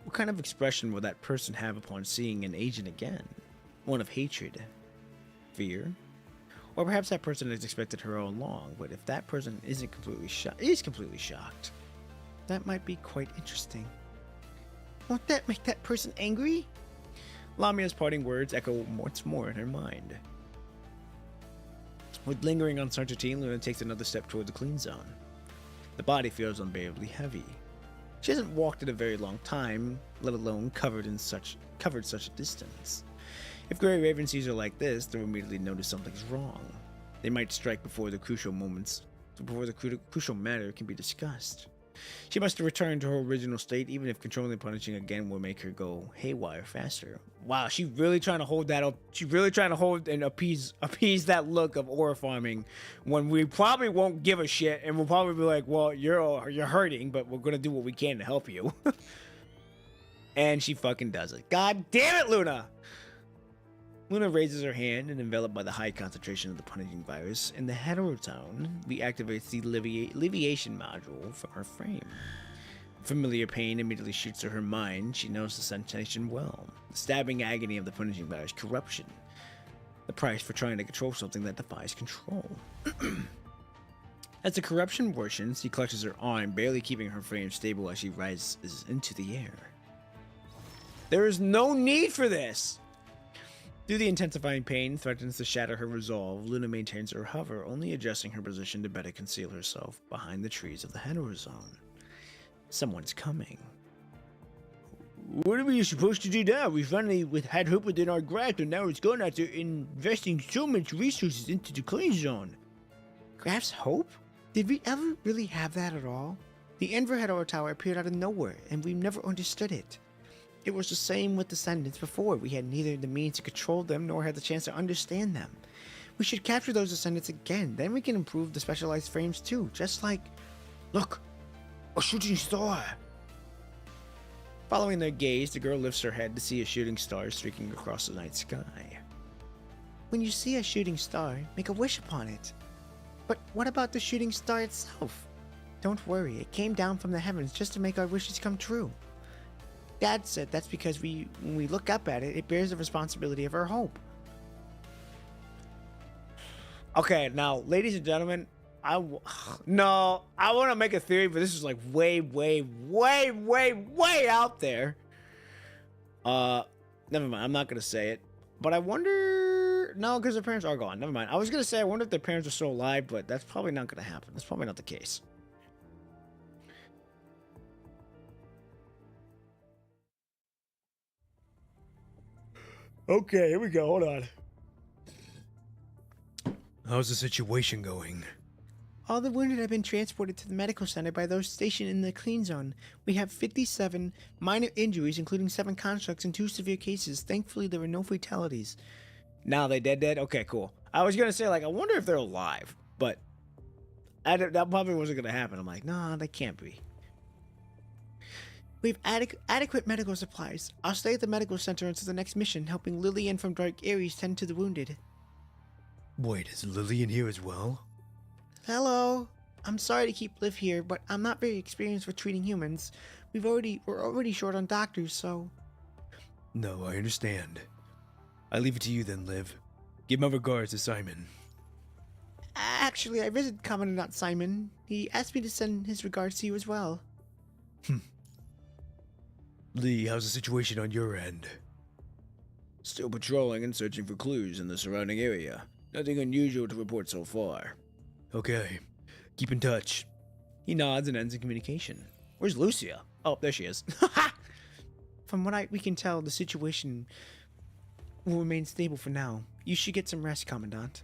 What kind of expression will that person have upon seeing an agent again? One of hatred? Fear? Or perhaps that person has expected her all along, but if that person is completely shocked, that might be quite interesting. Won't that make that person angry? Lamia's parting words echo once more in her mind. With lingering uncertainty, Luna takes another step toward the clean zone. The body feels unbearably heavy. She hasn't walked in a very long time, let alone covered such a distance. If Grey Raven sees her like this, they'll immediately notice something's wrong. They might strike before the crucial matter can be discussed. She must return to her original state, even if controlling and punishing again will make her go haywire faster. Wow, she's really trying to hold that up. She's really trying to hold and appease that look of aura farming, when we probably won't give a shit, and we'll probably be like, well, you're hurting, but we're gonna do what we can to help you. And she fucking does it. God damn it, Luna! Luna raises her hand, and enveloped by the high concentration of the punishing virus, in the heterotone, reactivates the alleviation module from her frame. Familiar pain immediately shoots through her mind. She knows the sensation well. The stabbing agony of the punishing virus, corruption. The price for trying to control something that defies control. As the corruption worsens, he clutches her arm, barely keeping her frame stable as she rises into the air. There is no need for this! Through the intensifying pain threatens to shatter her resolve, Luna maintains her hover, only adjusting her position to better conceal herself behind the trees of the heterozone. Someone's coming. What are we supposed to do now? We finally had hope within our grasp, and now it's gone after investing so much resources into the clean zone. Grasp hope? Did we ever really have that at all? The Ensnared Tower appeared out of nowhere, and we never understood it. It was the same with descendants before. We had neither the means to control them nor had the chance to understand them. We should capture those descendants again. Then we can improve the specialized frames too. Just like... Look! A shooting star! Following their gaze, the girl lifts her head to see a shooting star streaking across the night sky. When you see a shooting star, make a wish upon it. But what about the shooting star itself? Don't worry, it came down from the heavens just to make our wishes come true. Dad said that's because when we look up at it, it bears the responsibility of our hope. Okay, now, ladies and gentlemen, I want to make a theory, but this is like way out there. Never mind, I'm not going to say it. But I wonder... No, because their parents are gone. Never mind. I was going to say, I wonder if their parents are still alive, but that's probably not going to happen. That's probably not the case. Okay, here we go. Hold on. How's the situation going? All the wounded have been transported to the medical center by those stationed in the clean zone. We have 57 minor injuries, including 7 constructs and 2 severe cases. Thankfully, there were no fatalities. Now they dead? Okay, cool. I was going to say, like, I wonder if they're alive, but that probably wasn't going to happen. I'm like, nah, they can't be. We have adequate medical supplies. I'll stay at the medical center until the next mission, helping Lillian from Dark Ares tend to the wounded. Wait, is Lillian here as well? Hello. I'm sorry to keep Liv here, but I'm not very experienced with treating humans. We're already short on doctors, so... No, I understand. I leave it to you then, Liv. Give my regards to Simon. Actually, I visited Commandant Simon. He asked me to send his regards to you as well. Lee, how's the situation on your end? Still patrolling and searching for clues in the surrounding area. Nothing unusual to report so far. Okay. Keep in touch. He nods and ends in communication. Where's Lucia? Oh, there she is. From what we can tell, the situation will remain stable for now. You should get some rest, Commandant.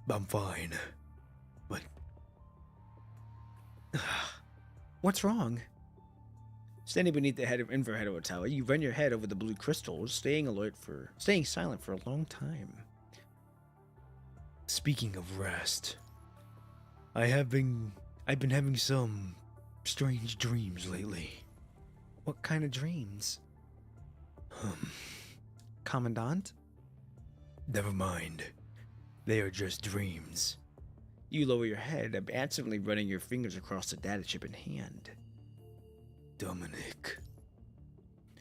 I'm fine. But... What's wrong? Standing beneath the head of Inverhead Tower, you run your head over the blue crystals, staying silent for a long time. Speaking of rest, I've been having some strange dreams lately. What kind of dreams? Commandant? Never mind. They are just dreams. You lower your head, absently running your fingers across the data chip in hand. Dominic.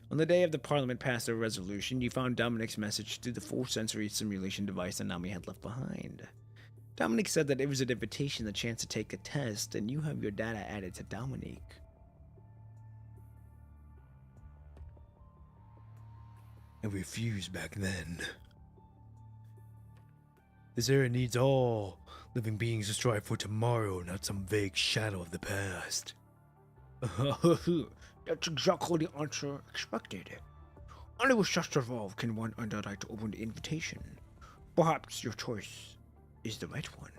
On the day of the Parliament passed a resolution, you found Dominic's message through the full sensory simulation device that Nami had left behind. Dominic said that it was an invitation, the chance to take a test, and you have your data added to Dominic. I refused back then. This era needs all living beings to strive for tomorrow, not some vague shadow of the past. That's exactly the answer expected. Only with such resolve can one undertake to open the invitation. Perhaps your choice is the right one.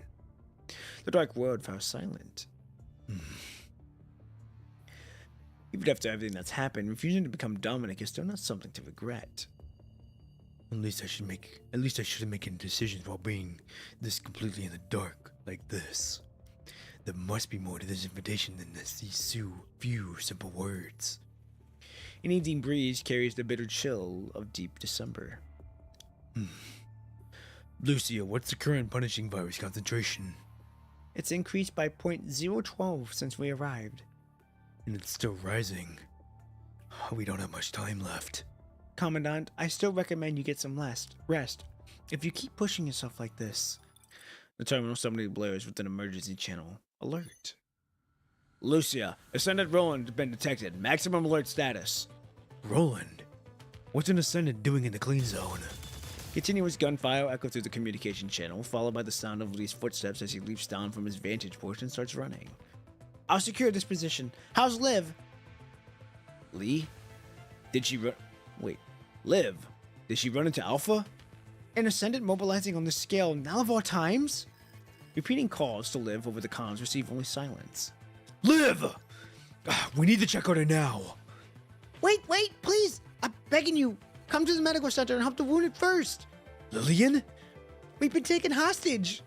The dark world fell silent. Even after everything that's happened, refusing to become Dominic is still not something to regret. At least I shouldn't make any decisions while being this completely in the dark like this. There must be more to this invitation than these few simple words. An evening breeze carries the bitter chill of deep December. Lucia, what's the current punishing virus concentration? It's increased by 0.012 since we arrived. And it's still rising. We don't have much time left. Commandant, I still recommend you get some rest. If you keep pushing yourself like this... The terminal suddenly blares with an emergency channel. Alert. Lucia, Ascendant Roland has been detected. Maximum alert status. Roland? What's an Ascendant doing in the clean zone? Continuous gunfire echo through the communication channel, followed by the sound of Lee's footsteps as he leaps down from his vantage point and starts running. I'll secure this position. How's Liv? Lee? Did she run... Wait. Liv? Did she run into Alpha? An Ascendant mobilizing on this scale now of all times? Repeating calls to Liv over the comms receive only silence. Liv! We need to check on her now. Wait, please! I'm begging you. Come to the medical center and help the wounded first. Lillian? We've been taken hostage.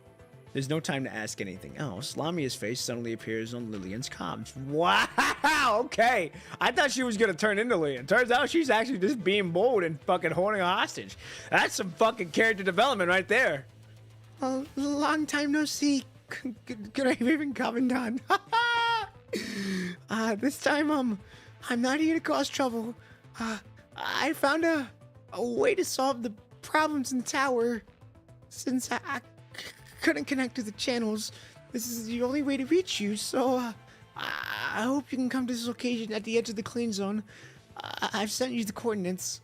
There's no time to ask anything else. Lamia's face suddenly appears on Lillian's comms. Wow, okay. I thought she was gonna turn into Lillian. Turns out she's actually just being bold and fucking holding a hostage. That's some fucking character development right there. Long time no see. Good evening, Commandant. This time, I'm not here to cause trouble. I found a way to solve the problems in the tower. Since I couldn't connect to the channels, this is the only way to reach you, so, I hope you can come to this location at the edge of the clean zone. I've sent you the coordinates.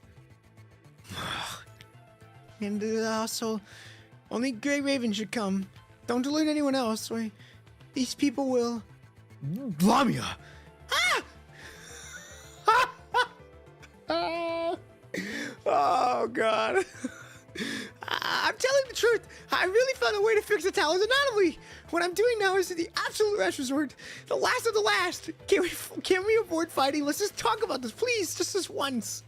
And also, only Grey Raven should come. Don't alert anyone else, or these people will... Lamia! Ah! Oh, God. I'm telling the truth. I really found a way to fix the tower's anomaly. What I'm doing now is the absolute last resort. The last of the last. Can we avoid fighting? Let's just talk about this, please. Just this once.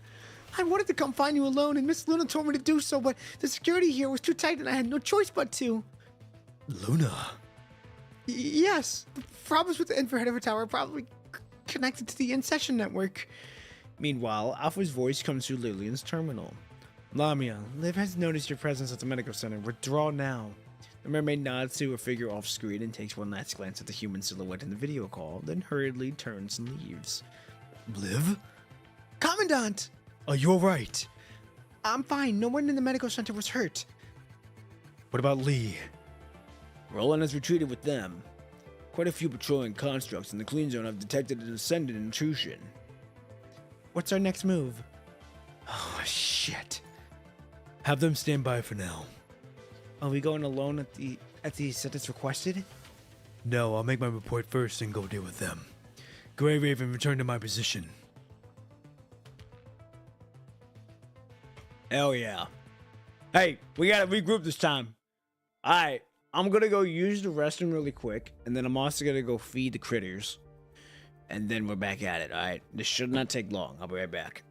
I wanted to come find you alone, and Miss Luna told me to do so, but the security here was too tight, and I had no choice but to. Luna? Yes. The problems with the infrared of a tower are probably connected to the in-session network. Meanwhile, Alpha's voice comes through Lillian's terminal. Lamia, Liv has noticed your presence at the medical center. Withdraw now. The mermaid nods to a figure off screen and takes one last glance at the human silhouette in the video call, then hurriedly turns and leaves. Liv? Commandant! Are you alright? I'm fine. No one in the medical center was hurt. What about Lee? Roland has retreated with them. Quite a few patrolling constructs in the clean zone have detected an ascendant intrusion. What's our next move? Oh, shit. Have them stand by for now. Are we going alone at the sentence requested? No, I'll make my report first and go deal with them. Grey Raven, return to my position. Hell yeah. Hey, we gotta regroup this time. Alright, I'm gonna go use the restroom really quick, and then I'm also gonna go feed the critters. And then we're back at it, alright? This should not take long. I'll be right back.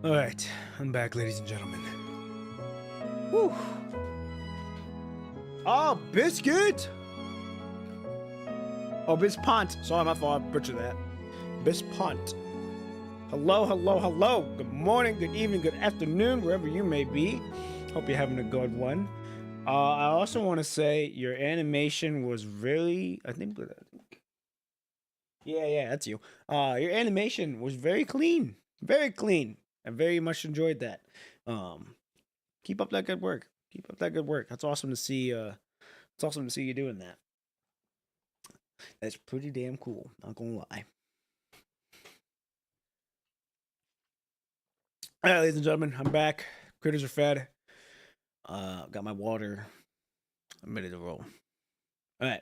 All right, I'm back, ladies and gentlemen. Whew. Oh, biscuit! Oh, Bispont. Sorry, my fault. I butchered that. Bispont. Hello, hello, hello. Good morning, good evening, good afternoon, wherever you may be. Hope you're having a good one. I also want to say your animation was really, yeah, that's you. Your animation was very clean, very clean. I very much enjoyed that. Keep up that good work. Keep up that good work. That's awesome to see. It's awesome to see you doing that. That's pretty damn cool. Not gonna lie. All right, ladies and gentlemen, I'm back. Critters are fed. Got my water. I'm ready to roll. All right.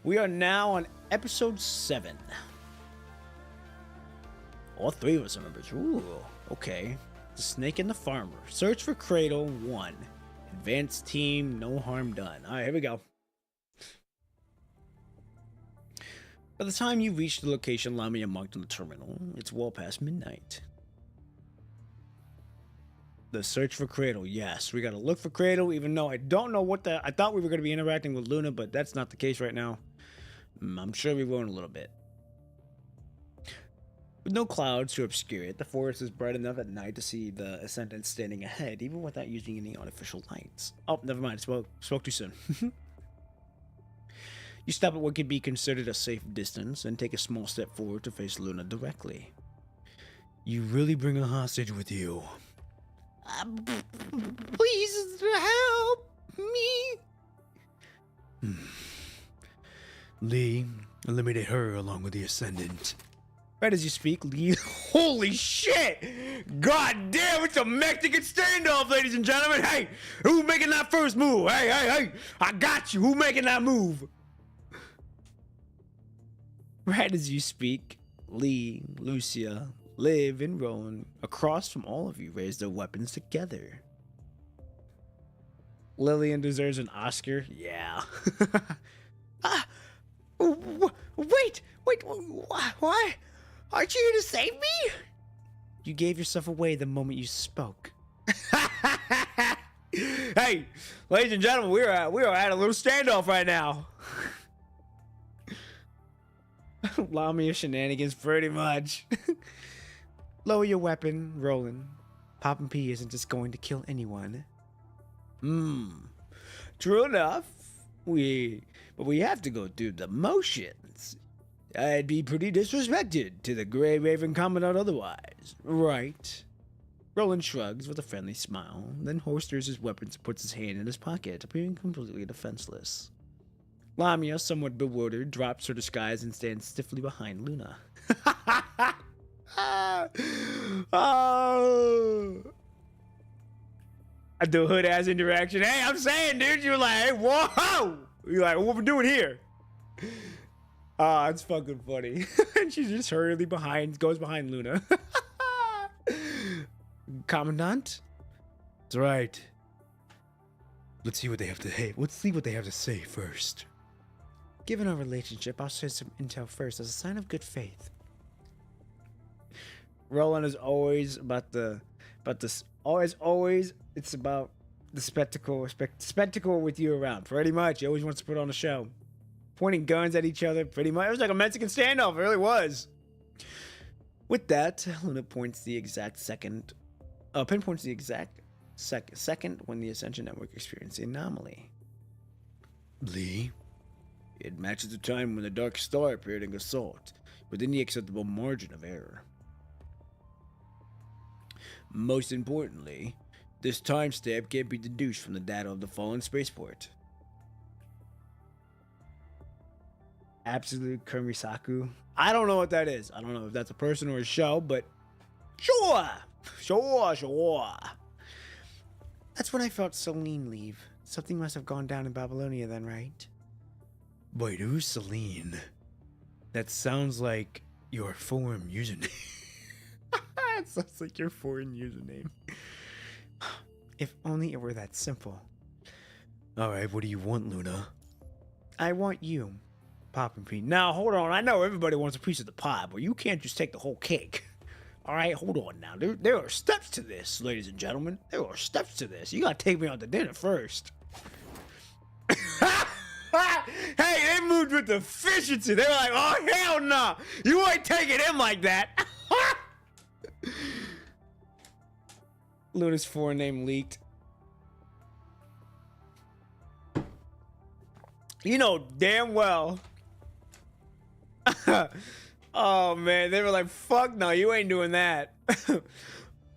We are now on episode 7. All 3 of us are members. Ooh, okay. The Snake and the Farmer. Search for Cradle 1. Advanced team, no harm done. All right, here we go. By the time you reach the location Lamia marked on the terminal, it's well past midnight. The search for Cradle. Yes, we gotta look for Cradle, even though I don't know what the... I thought we were gonna be interacting with Luna, but that's not the case right now. I'm sure we will in a little bit. With no clouds to obscure it, the forest is bright enough at night to see the Ascendant standing ahead, even without using any artificial lights. Oh, never mind. Spoke too soon. You stop at what could be considered a safe distance and take a small step forward to face Luna directly. You really bring a hostage with you. Please help me. Lee, eliminate her along with the Ascendant. Right as you speak, Lee. Holy shit! God damn, it's a Mexican standoff, ladies and gentlemen. Hey, who making that first move? Hey, I got you. Who making that move? Right as you speak, Lee, Lucia, Liv, and Rowan, across from all of you, raise their weapons together. Lillian deserves an Oscar. Yeah. Wait, why? Aren't you here to save me? You gave yourself away the moment you spoke. Hey, ladies and gentlemen, we are at a little standoff right now. Lamia shenanigans, pretty much. Lower your weapon, Roland. Poppin' P isn't just going to kill anyone. True enough. But we have to go through the motions. I'd be pretty disrespected to the Grey Raven Commandant otherwise, right? Roland shrugs with a friendly smile, then holsters his weapons and puts his hand in his pocket, appearing completely defenseless. Lamia, somewhat bewildered, drops her disguise and stands stiffly behind Luna. Oh. I do a hood-ass interaction. Hey, I'm saying, dude, you're like, hey, whoa! You're like, what we doing here? It's fucking funny. And she just hurriedly goes behind Luna. Commandant? That's right. Let's see what they have to say first. Given our relationship, I'll share some intel first as a sign of good faith. Roland is always about always it's about the spectacle with you around. Pretty much, he always wants to put on a show. Pointing guns at each other, pretty much. It was like a Mexican standoff, it really was. With that, Luna pinpoints the exact second when the Ascension Network experienced the anomaly. Lee? It matches the time when the Dark Star appeared in Gasalt, within the acceptable margin of error. Most importantly, this timestamp can't be deduced from the data of the fallen spaceport. Absolute Kurisaku. I don't know what that is. I don't know if that's a person or a show, but sure. That's when I felt Celine leave. Something must have gone down in Babylonia then, right? Wait, who's Celine? That sounds like your foreign username. It sounds like your foreign username. If only it were that simple. Alright, what do you want, Luna? I want you, Poppin' P. Now, hold on. I know everybody wants a piece of the pie, but you can't just take the whole cake. All right, hold on now. There are steps to this, ladies and gentlemen. There are steps to this. You gotta take me out to dinner first. Hey, they moved with efficiency. They were like, oh, hell no. You ain't taking him like that. Luna's foreign name leaked. You know damn well. Oh, man. They were like, fuck no, you ain't doing that.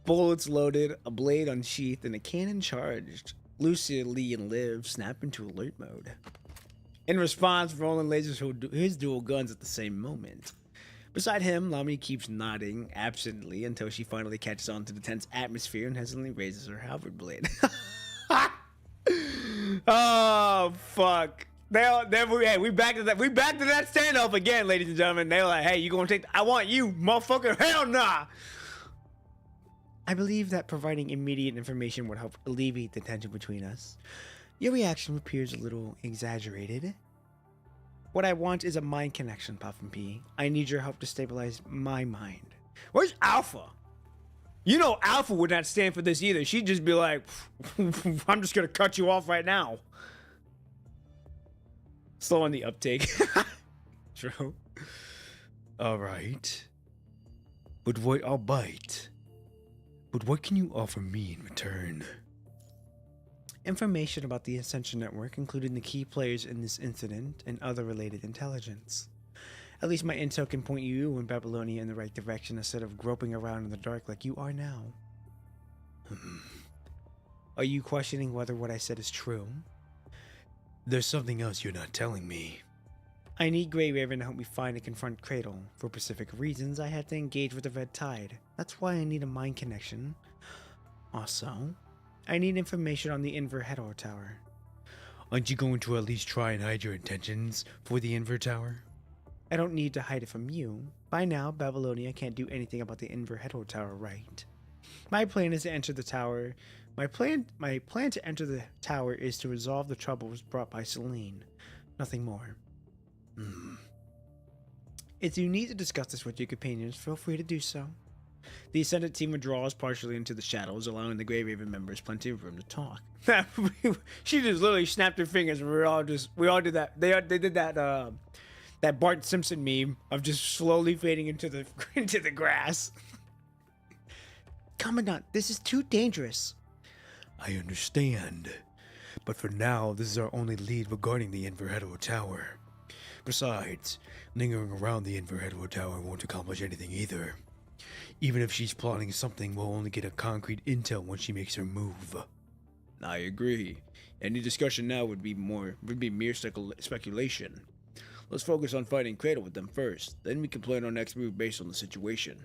Bullets loaded, a blade unsheathed, and a cannon charged. Lucia, Lee, and Liv snap into alert mode. In response, Roland lasers his dual guns at the same moment. Beside him, Lamy keeps nodding absently until she finally catches on to the tense atmosphere and hesitantly raises her halberd blade. Oh, fuck. Hey, we back to that standoff again, ladies and gentlemen. They were like, hey, you gonna take... I want you, motherfucker. Hell nah. I believe that providing immediate information would help alleviate the tension between us. Your reaction appears a little exaggerated. What I want is a mind connection, Puffin P. I need your help to stabilize my mind. Where's Alpha? You know Alpha would not stand for this either. She'd just be like, I'm just gonna cut you off right now. Slow on the uptake. True. All right. But what I'll bite. But what can you offer me in return? Information about the Ascension Network, including the key players in this incident and other related intelligence. At least my intel can point you and Babylonia in the right direction instead of groping around in the dark like you are now. Are you questioning whether what I said is true? There's something else you're not telling me. I need Grey Raven to help me find and confront Cradle. For specific reasons, I have to engage with the Red Tide. That's why I need a mind connection. Also, I need information on the Inver Hedor Tower. Aren't you going to at least try and hide your intentions for the Inver Tower? I don't need to hide it from you. By now, Babylonia can't do anything about the Inver Hedor Tower, right? My plan is to enter the tower. My plan to enter the tower is to resolve the troubles brought by Selene. Nothing more. If you need to discuss this with your companions, feel free to do so. The Ascendant team withdraws partially into the shadows, allowing the Grey Raven members plenty of room to talk. She just literally snapped her fingers, and we all did that. They did that that Bart Simpson meme of just slowly fading into the grass. Commandant, this is too dangerous. I understand. But for now, this is our only lead regarding the Inver Hedor Tower. Besides, lingering around the Inver Hedor Tower won't accomplish anything either. Even if she's plotting something, we'll only get a concrete intel once she makes her move. I agree. Any discussion now would be mere speculation. Let's focus on fighting Cradle with them first. Then we can plan our next move based on the situation.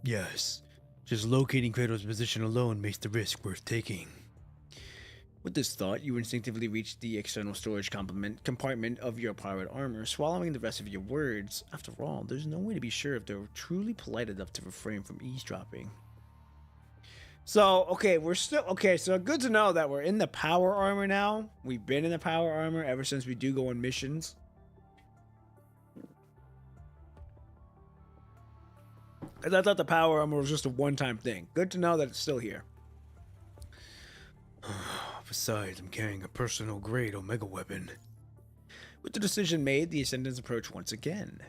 Yes. Just locating Cradle's position alone makes the risk worth taking. With this thought, you instinctively reach the external storage compartment of your pirate armor, swallowing the rest of your words. After all, there's no way to be sure if they're truly polite enough to refrain from eavesdropping. So, so good to know that we're in the power armor now. We've been in the power armor ever since we do go on missions. Because I thought the power armor was just a one-time thing. Good to know that it's still here. Besides, I'm carrying a personal grade Omega weapon. With the decision made, the Ascendants approach once again.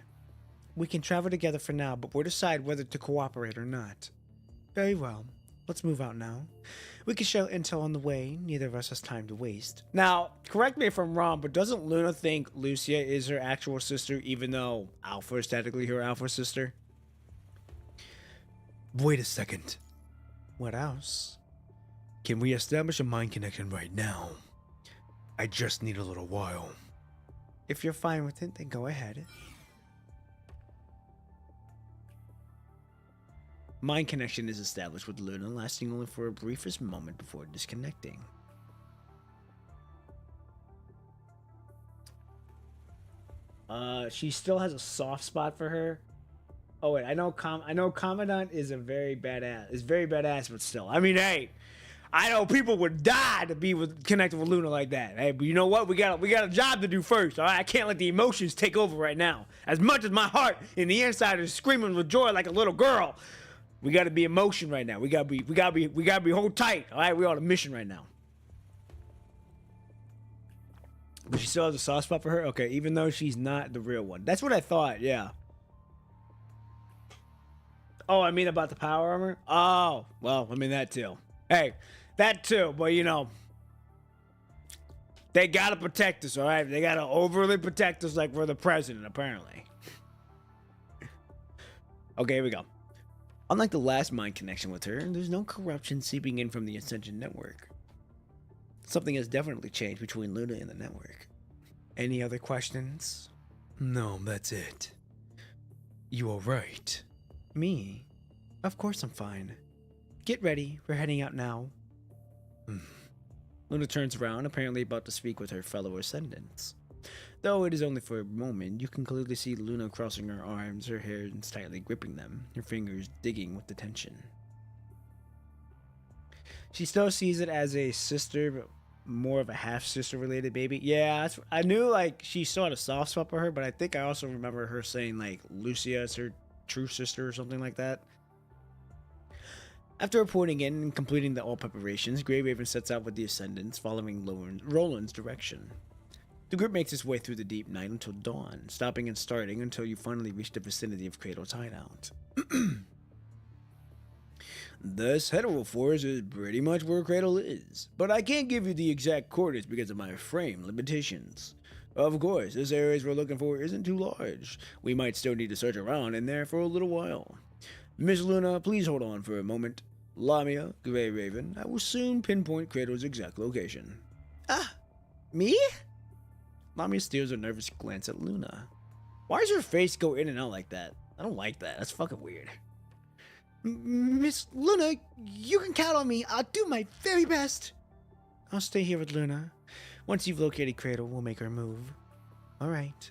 We can travel together for now, but we'll decide whether to cooperate or not. Very well. Let's move out now. We can share intel on the way. Neither of us has time to waste. Now, correct me if I'm wrong, but doesn't Luna think Lucia is her actual sister, even though Alpha is technically her alpha sister? Wait a second. What else? Can we establish a mind connection right now? I just need a little while. If you're fine with it, then go ahead. Mind connection is established with Luna, lasting only for a briefest moment before disconnecting. She still has a soft spot for her. Oh wait, I know Commandant is very badass, but still. I mean, hey, I know people would die to be connected with Luna like that. Hey, but you know what? We got a job to do first. All right, I can't let the emotions take over right now. As much as my heart in the inside is screaming with joy like a little girl, we got to be emotion right now. We gotta be hold tight. All right, we on a mission right now. But she still has a soft spot for her. Okay, even though she's not the real one. That's what I thought. Yeah. Oh, I mean about the power armor. Oh, well, I mean that too. Hey, that too. But you know, they gotta protect us. All right, they gotta overly protect us like we're the president, apparently. Okay, here we go. Unlike the last mind connection with her, there's no corruption seeping in from the Ascension network. Something has definitely changed between Luna and the network. Any other questions? No, that's it. You all right? Me? Of course I'm fine. Get ready, we're heading out now. Luna turns around, apparently about to speak with her fellow Ascendants. Though it is only for a moment, you can clearly see Luna crossing her arms, her hands tightly gripping them, her fingers digging with the tension. She still sees it as a sister, but more of a half-sister related baby. Yeah, I knew like she still had a soft spot for her, but I think I also remember her saying like Lucia is her true sister or something like that. After reporting in and completing all preparations, Grey Raven sets out with the Ascendants, following Roland's direction. The group makes its way through the deep night until dawn, stopping and starting until you finally reach the vicinity of Cradle's hideout. This Hetero Forest is pretty much where Cradle is, but I can't give you the exact coordinates because of my frame limitations. Of course, this area we're looking for isn't too large. We might still need to search around in there for a little while. Miss Luna, please hold on for a moment. Lamia, Grey Raven, I will soon pinpoint Cradle's exact location. Ah, me? Lamia steals a nervous glance at Luna. Why does her face go in and out like that? I don't like that. That's fucking weird. Miss Luna, you can count on me. I'll do my very best. I'll stay here with Luna. Once you've located Cradle, we'll make our move. Alright.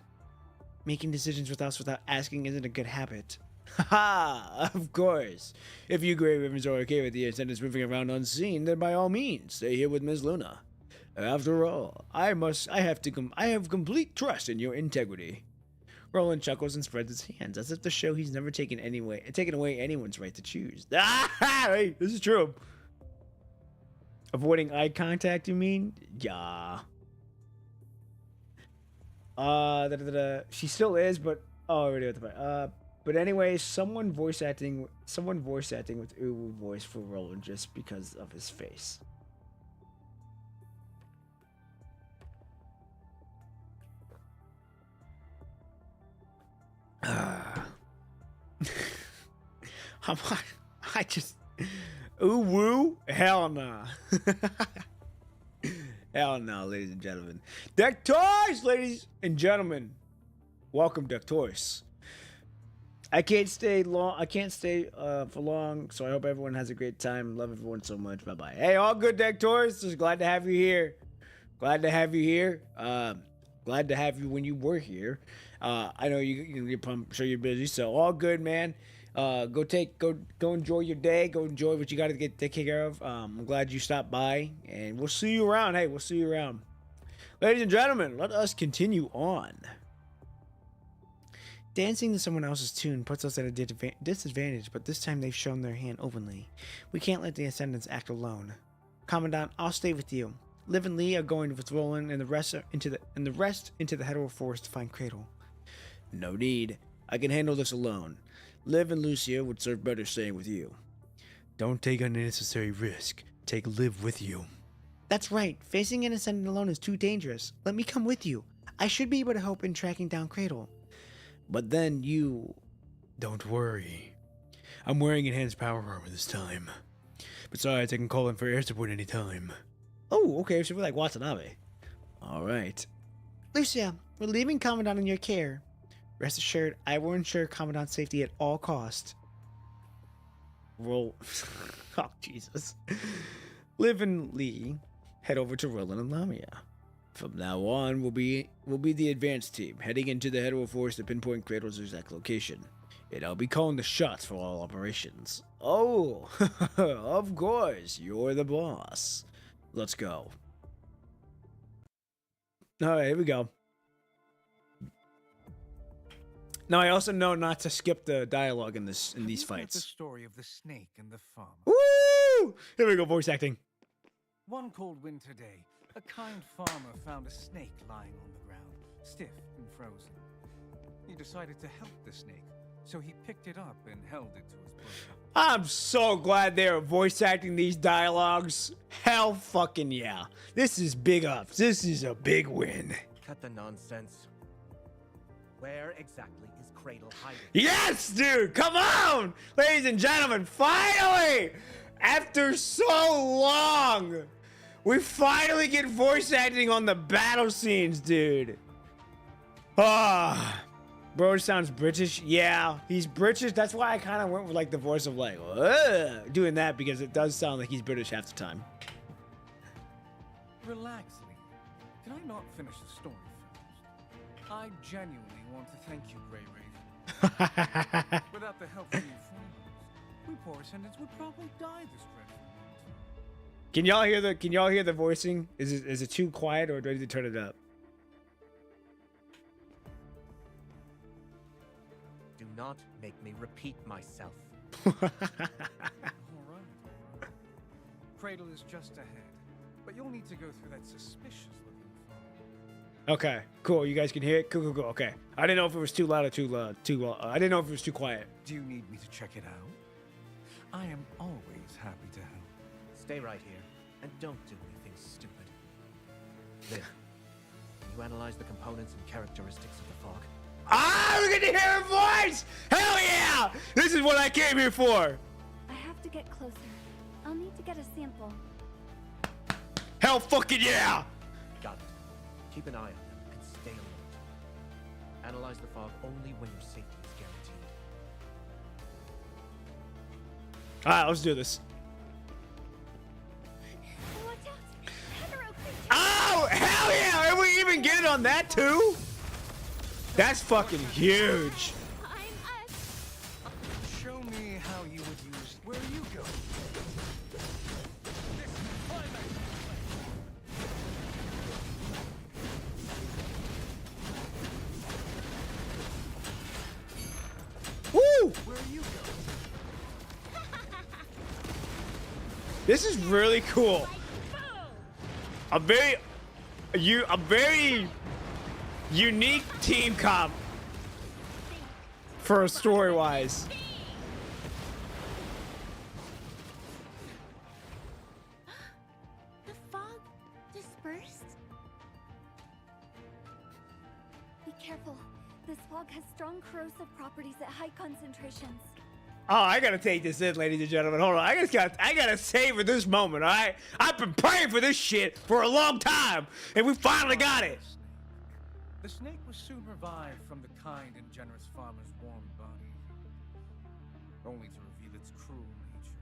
Making decisions with us without asking isn't a good habit. Haha, of course. If you Grey Ravens are okay with the Ascendants moving around unseen, then by all means, stay here with Miss Luna. After all, I have complete trust in your integrity. Roland chuckles and spreads his hands, as if to show he's never taken away anyone's right to choose. Hey, this is true. Avoiding eye contact, you mean? Yeah. She still is, but already at the but anyway, someone voice acting with ooh voice for Roland just because of his face. I just ooh woo, hell nah. Hell no, ladies and gentlemen. Deck Toys, ladies and gentlemen. Welcome, Deck Toys. I can't stay for long, so I hope everyone has a great time. Love everyone so much. Bye bye. Hey, all good, Deck Toys. Just glad to have you here. Glad to have you here. Glad to have you when you were here. I know I'm sure you're busy, so all good, man. Go enjoy your day. Go enjoy what you got to take care of. I'm glad you stopped by, and we'll see you around. Hey, we'll see you around. Ladies and gentlemen, let us continue on. Dancing to someone else's tune puts us at a disadvantage, but this time they've shown their hand openly. We can't let the Ascendants act alone. Commandant, I'll stay with you. Liv and Lee are going with Roland, and the rest into the Hetero Forest to find Cradle. No need. I can handle this alone. Liv and Lucia would serve better staying with you. Don't take unnecessary risk. Take Liv with you. That's right. Facing an Ascendant alone is too dangerous. Let me come with you. I should be able to help in tracking down Cradle. But then you... Don't worry. I'm wearing enhanced power armor this time. Besides, I can call in for air support anytime. Oh, okay, so we're like Watanabe. Alright. Lucia, we're leaving Commandant in your care. Rest assured, I will ensure Commandant's safety at all costs. Oh, Jesus. Liv and Lee head over to Roland and Lamia. From now on, we'll be the advanced team, heading into the Hetero Forest to pinpoint Cradle's exact location. And I'll be calling the shots for all operations. Oh, of course, you're the boss. Let's go. All right, here we go. Now, I also know not to skip the dialogue in these Have you heard fights. the story of the snake and the farmer. Woo! Here we go, voice acting. One cold winter day, a kind farmer found a snake lying on the ground, stiff and frozen. He decided to help the snake, so he picked it up and held it to his bosom. I'm so glad they're voice acting these dialogues. Hell fucking yeah. This is big ups. This is a big win. Cut the nonsense. Where exactly is Cradle hiding? Yes, dude! Come on! Ladies and gentlemen, finally! After so long, we finally get voice acting on the battle scenes, dude. Ah. Bro sounds British. Yeah, he's British. That's why I kind of went with like the voice of like, doing that, because it does sound like he's British half the time. Relax, Lee. Can I not finish the story first? I genuinely want to thank you, Grey Raven. Without the help of you farmers, we poor ascendants would probably die this dreadful winter. Can y'all hear the voicing? Is it too quiet, or do I need to turn it up? Do not make me repeat myself. All right. Cradle is just ahead, but you'll need to go through that suspicious-looking farm. Okay, cool. You guys can hear it? Cool. Okay. I didn't know if it was too loud or too I didn't know if it was too quiet. Do you need me to check it out? I am always happy to help. Stay right here, and don't do anything stupid. Liv, can you analyze the components and characteristics of the fog? Ah, we're gonna hear her voice! Hell yeah! This is what I came here for! I have to get closer. I'll need to get a sample. Hell fucking yeah! Got it. Keep an eye on them and stay alert. Analyze the fog only when your safety is guaranteed. Alright, let's do this. Watch out! Hetero creature! Oh, hell yeah! Are we even getting on that too? That's fucking huge. I'm us! Show me how you would use. Where are you going? Woo! Where are you going? This is really cool. A very unique team comp for story wise. The fog dispersed? Be careful. This fog has strong corrosive properties at high concentrations. Oh, I gotta take this in, ladies and gentlemen. Hold on, I gotta savor this moment. All right, I've been praying for this shit for a long time, and we finally got it. The snake was soon revived from the kind and generous farmer's warm body, only to reveal its cruel nature,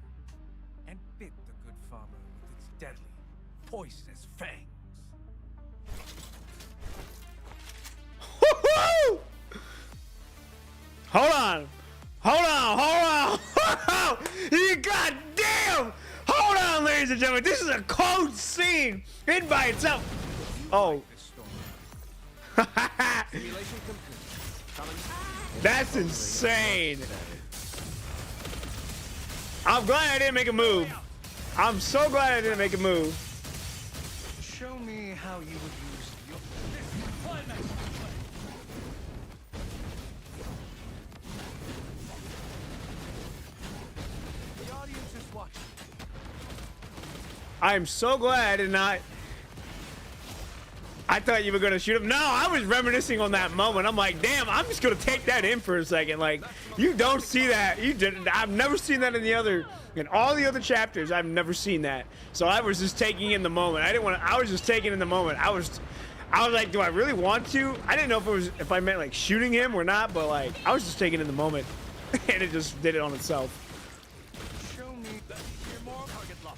and bit the good farmer with its deadly, poisonous fangs. Woo-hoo! Hold on. You goddamn! Hold on, ladies and gentlemen. This is a cold scene in by itself. Oh. This story. Simulation complete. That's insane. I'm glad I didn't make a move. I'm so glad I didn't make a move. Show me how you would use your. The audience is watching. I'm so glad I did not. I thought you were gonna shoot him. No, I was reminiscing on that moment. I'm like, damn, I'm just gonna take that in for a second. Like, you don't see that. You didn't. I've never seen that in all the other chapters. I've never seen that. So I was just taking in the moment. I didn't want to. I was just taking in the moment. I was like, do I really want to? I didn't know if I meant like shooting him or not, but like, I was just taking in the moment, and it just did it on itself. Show me that you're more target lock.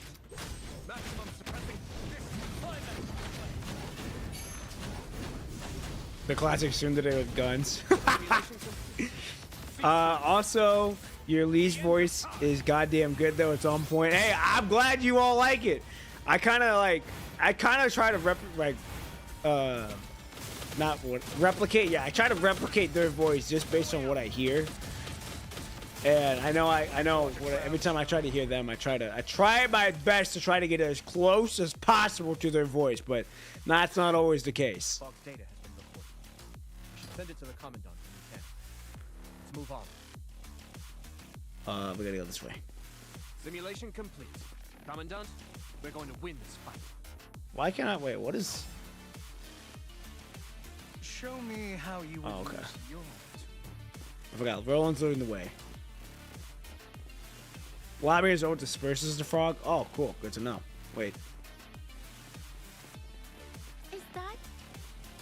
Maximum suppressing. The classic tsundere with guns. Also, your Lee's voice is goddamn good though. It's on point. Hey, I'm glad you all like it. I kind of try to replicate. Yeah, I try to replicate their voice just based on what I hear. And I know every time I try to hear them, I try my best to try to get as close as possible to their voice, but that's not always the case. Log data has been reported. You should send it to the commandant when you can. Let's move on. We gotta go this way. Simulation complete. Commandant, we're going to win this fight. Why can't I wait? What is? Show me how you would okay. use yours. I forgot. Roland's leading the way. Vladimir's own disperses the frog. Oh, cool. Good to know. Wait. Is that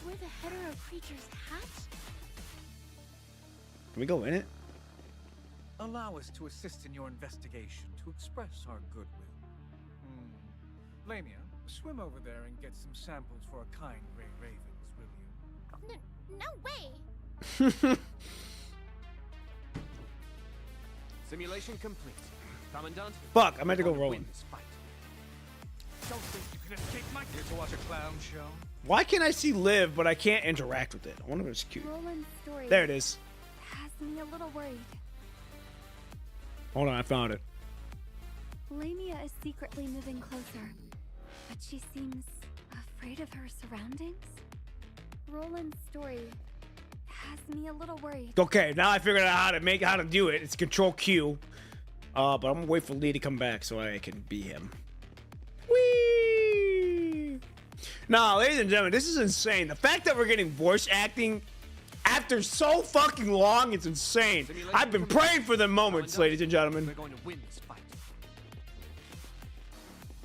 where the hetero creatures hatch? Can we go in it? Allow us to assist in your investigation to express our goodwill. Lamia, swim over there and get some samples for our kind gray ravens, will you? No way! Simulation complete. Commandant, Fuck, I meant to go we're going Roland. win this fight. Don't think you can escape my here to watch a clown show. Why can I see Liv, but I can't interact with it? I wonder if it's cute. Roland's story There it is. has me a little worried. Hold on, I found it. Lamia is secretly moving closer, but she seems afraid of her surroundings. Roland's story has me a little worried. Okay, now I figured out how to do it. It's Control Q. But I'm gonna wait for Lee to come back so I can be him. Whee! Nah, ladies and gentlemen, this is insane. The fact that we're getting voice acting after so fucking long, it's insane. I've been praying for the moments, ladies and gentlemen. We're going to win this fight.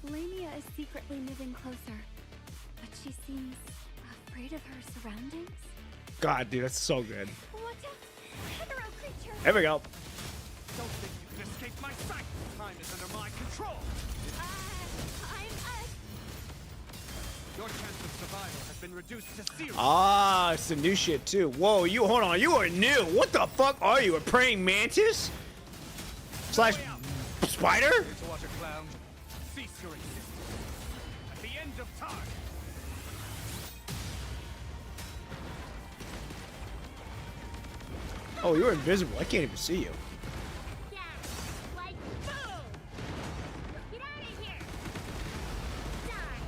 Lamia is secretly moving closer, but she seems afraid of her surroundings. God, dude, that's so good. What a hetero creature! There we go. Don't think you can escape my sight. Time is under my control. Your chance of survival has been reduced to 0. Ah, it's the new shit too. Whoa, hold on, you are new. What the fuck are you? A praying mantis? Slash spider? Here to watch a clown. Cease your existence. At the end of time. Oh, you're invisible. I can't even see you. Yeah, like boom! Get out of here! Die!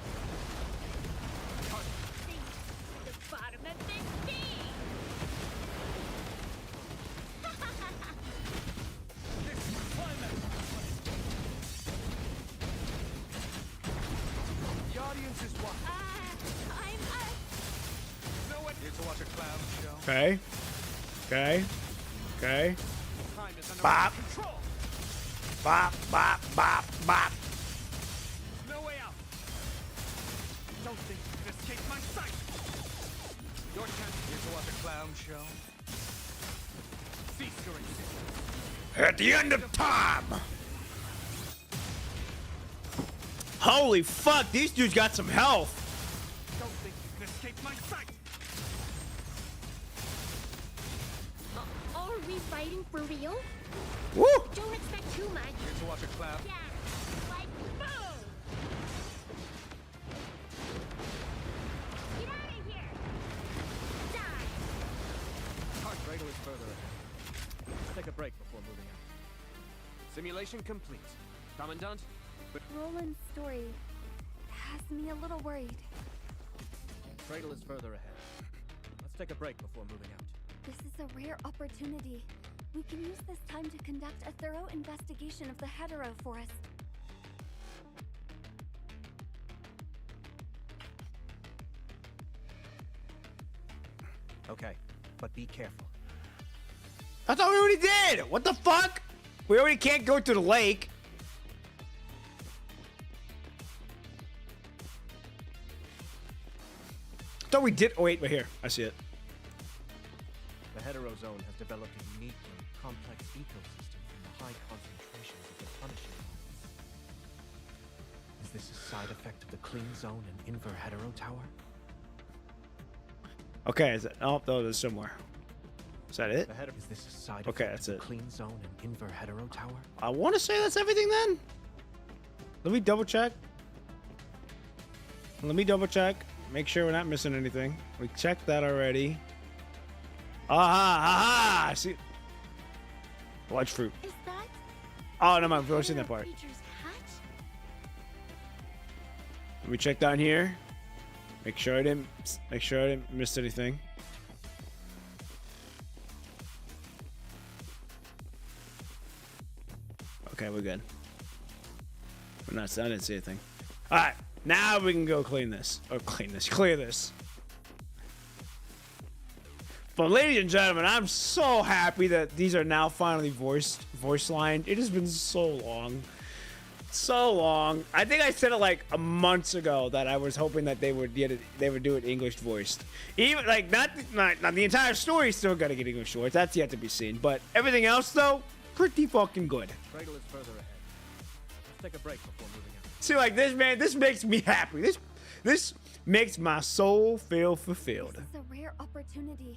Sink to the bottom of this sea! This is climax. The audience is watching. I'm No one here to watch a clown show. Okay. Okay. Okay. Time is under Bop. my control. Bop, bop, bop, bop. No way out. Don't think you can escape my sight. Your chance here to watch a clown show. Cease your existence. At the end of time. Holy fuck, these dudes got some health. Don't think you can escape my sight. Are we fighting for real? Woo! Don't expect too much. Here to watch a clown. Yeah, like boom! Get out of here! Die! Heart Cradle is further ahead. Let's take a break before moving out. Simulation complete. Commandant, Roland's story has me a little worried. Cradle is further ahead. Let's take a break before moving out. This is a rare opportunity. We can use this time to conduct a thorough investigation of the hetero forest. Okay, but be careful. I thought we already did. What the fuck? We already can't go to the lake. I thought we did. Oh, wait, right here. I see it. The hetero zone has developed a unique and complex ecosystem from the high concentrations of the punishing elements. Is this a side effect of the clean zone and Inver hetero tower? Okay, is it? Oh, no, there's somewhere. Is that it? The header. Is this a side Okay, effect that's of the it. clean zone and Inver hetero tower? I want to say that's everything then. Let me double check. Make sure we're not missing anything. We checked that already. Aha! Aha! See? Watch fruit. Is that? Oh, no, I've already seen that part. Creature's hatch? Let me check down here. Make sure I didn't miss anything. Okay, we're good. We're not. I didn't see anything. All right, now we can go clear this. But ladies and gentlemen, I'm so happy that these are now finally voice lined. It has been so long. I think I said it like a month ago that I was hoping that they would get it. They would do it English voiced. Even like not the entire story still got to get English voiced. That's yet to be seen. But everything else though, pretty fucking good. Cradle is further ahead. Let's take a break before moving out. See, like this, man, this makes me happy. This makes my soul feel fulfilled. This is a rare opportunity.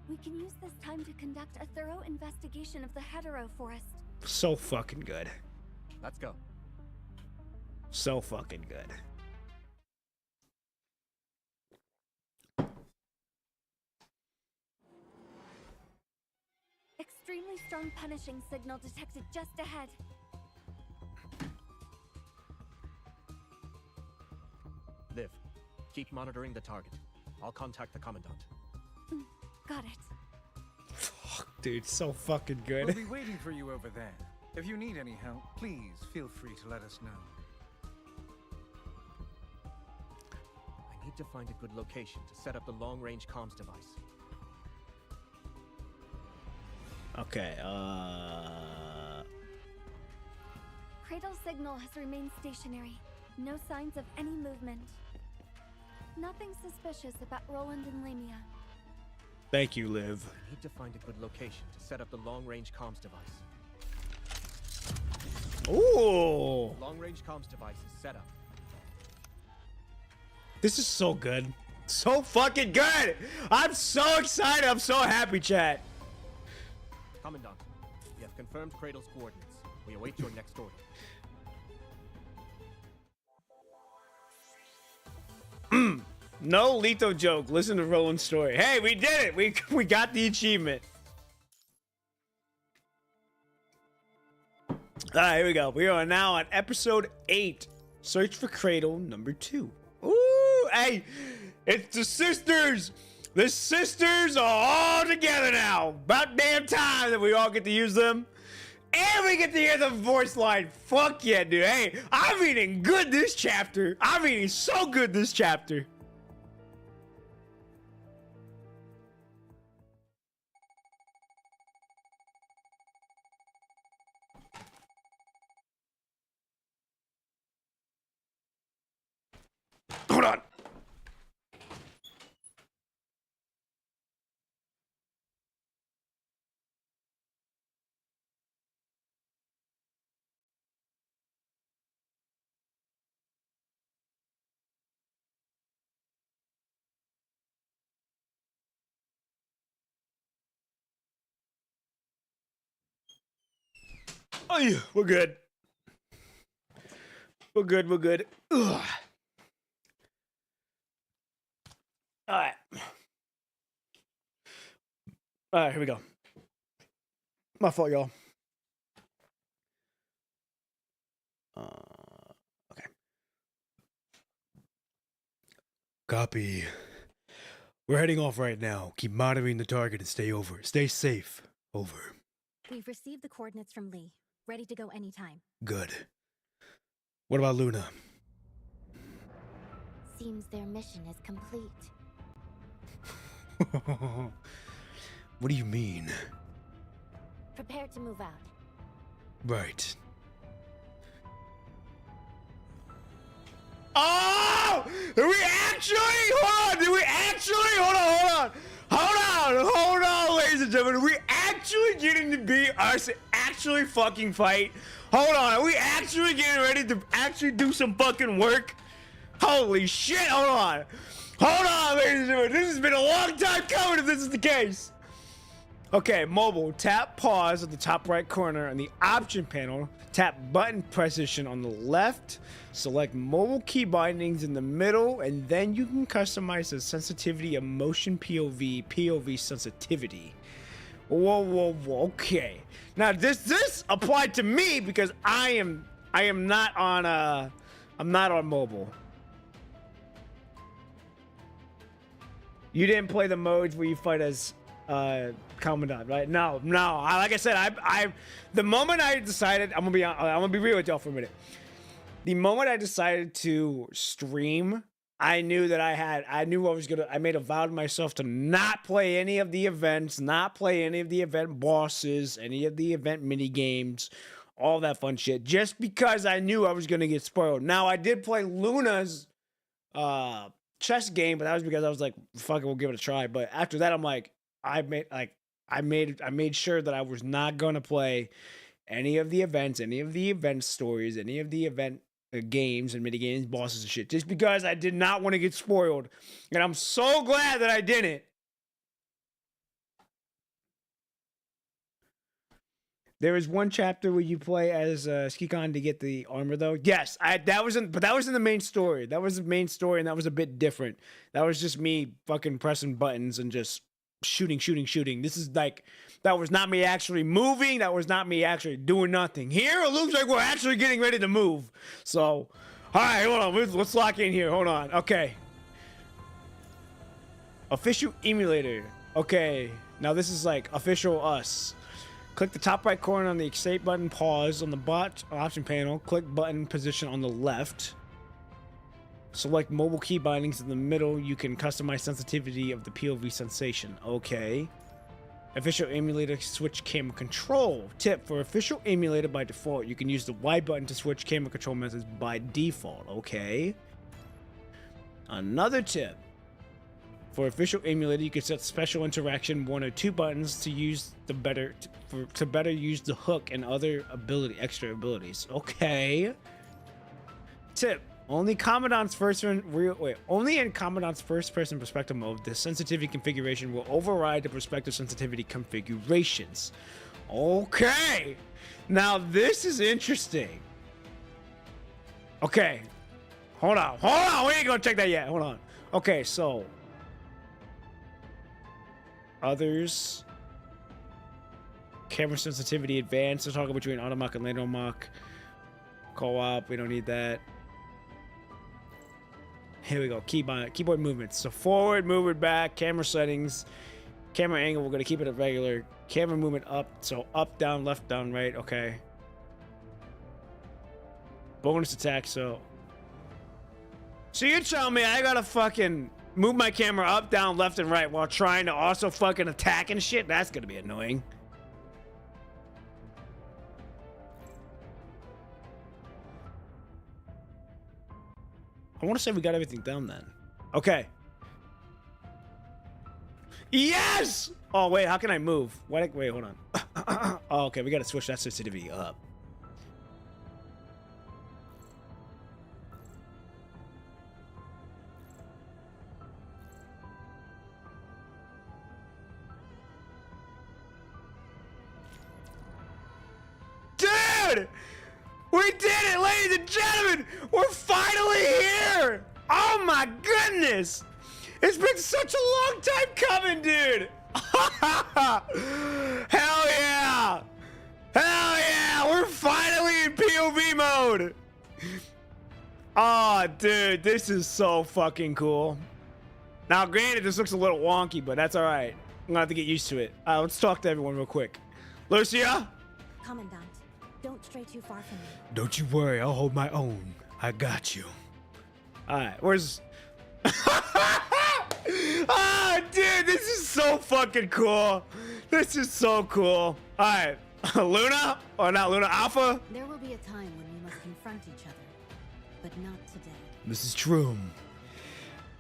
We can use this time to conduct a thorough investigation of the hetero forest. So fucking good. Let's go. So fucking good. Extremely strong punishing signal detected just ahead. Liv, keep monitoring the target. I'll contact the commandant. Got it. Fuck, dude, so fucking We'll good. be waiting for you over there. If you need any help, please feel free to let us know. I need to find a good location to set up the long-range comms device. Okay, Cradle signal has remained stationary. No signs of any movement. Nothing suspicious about Roland and Lamia. thank you, Liv. I need to find a good location to set up the long-range comms device. Ooh, Long-range comms device is set up. this is so good. So fucking good. I'm so excited. I'm so happy, chat. Commandant, we have confirmed Cradle's coordinates. We await your next order. No lethal joke. Listen to Roland's story. Hey, we did it. We got the achievement. All right, here we go. We are now on episode 8. Search for Cradle number 2. Ooh, hey, it's the sisters. The sisters are all together now. About damn time that we all get to use them. And we get to hear the voice line. Fuck yeah, dude. Hey, I'm eating good this chapter. I'm eating so good this chapter. Hold on. Oh yeah, we're good. We're good. Ugh. Alright, here we go. My fault, y'all. Okay. Copy. We're heading off right now. Keep monitoring the target and stay safe. Over. We've received the coordinates from Lee. Ready to go anytime. Good. What about Luna? Seems their mission is complete. What do you mean? Prepare to move out. Right. Oh! Did we actually? Hold on! Did we actually? Hold on, ladies and gentlemen. Are we actually getting to be us actually fucking fight? Hold on, are we actually getting ready to actually do some fucking work? Holy shit, hold on, ladies and gentlemen. This has been a long time coming if this is the case. Okay, mobile. Tap pause at the top right corner on the option panel. Tap button position on the left. Select mobile key bindings in the middle, and then you can customize the sensitivity of motion POV sensitivity. Whoa. Okay. Now this applied to me because I am not on I'm not on mobile. You didn't play the modes where you fight as Commandant, right? No. Like I said, I the moment I decided, I'm gonna be real with y'all for a minute. The moment I decided to stream, I knew that I made a vow to myself to not play any of the events, not play any of the event bosses, any of the event mini games, all that fun shit, just because I knew I was gonna get spoiled. Now I did play Luna's chess game, but that was because I was like, fuck it, we'll give it a try. But after that, I'm like, I made sure that I was not gonna play any of the events, any of the event stories, any of the event games and mini games, bosses and shit, just because I did not want to get spoiled. And I'm so glad that I didn't. There is one chapter where you play as Skikon to get the armor, though. Yes, that was in the main story. That was the main story, and that was a bit different. That was just me fucking pressing buttons and just shooting. This is like, that was not me actually moving. That was not me actually doing nothing. Here, it looks like we're actually getting ready to move. So, all right, hold on. Let's lock in here. Hold on. Okay. Official emulator. Okay. Now this is like official us. Click the top right corner on the escape button, pause on the option panel, click button position on the left. Select mobile key bindings in the middle. You can customize sensitivity of the POV sensation. Okay. Official emulator switch camera control. Tip, for official emulator by default, you can use the Y button to switch camera control methods by default. Okay. Another tip. For official emulator, you can set special interaction 1 or 2 buttons to use the better use the hook and other extra abilities. Okay. Tip: only in Commandant's first-person perspective mode, the sensitivity configuration will override the perspective sensitivity configurations. Okay. Now this is interesting. Okay. Hold on. We ain't gonna check that yet. Hold on. Okay, so others, camera sensitivity advanced. Let's talk between automach and landomach. Co-op, we don't need that. Here we go. Keyboard movements. So forward, movement back, camera settings, camera angle. We're gonna keep it at regular. Camera movement up. So up, down, left, down, right. Okay. Bonus attack. So you're telling me I gotta fucking move my camera up, down, left, and right while trying to also fucking attack and shit? That's gonna be annoying. I want to say we got everything down then. Okay. Yes! Oh, wait, how can I move? Wait, hold on. Oh, okay, we gotta switch that sensitivity up. Dude! We did it, ladies and gentlemen! We're finally here! Oh my goodness! It's been such a long time coming, dude! Hell yeah! Hell yeah! We're finally in POV mode! Oh, dude, this is so fucking cool. Now, granted, this looks a little wonky, but that's alright. I'm gonna have to get used to it. Let's talk to everyone real quick. Lucia? Commandant, don't stray too far from me. Don't you worry, I'll hold my own. I got you. Alright, where's... Ah, dude, this is so fucking cool. This is so cool. Alright, Luna? Or not Luna, Alpha? There will be a time when we must confront each other, but not today. Mrs. Trum.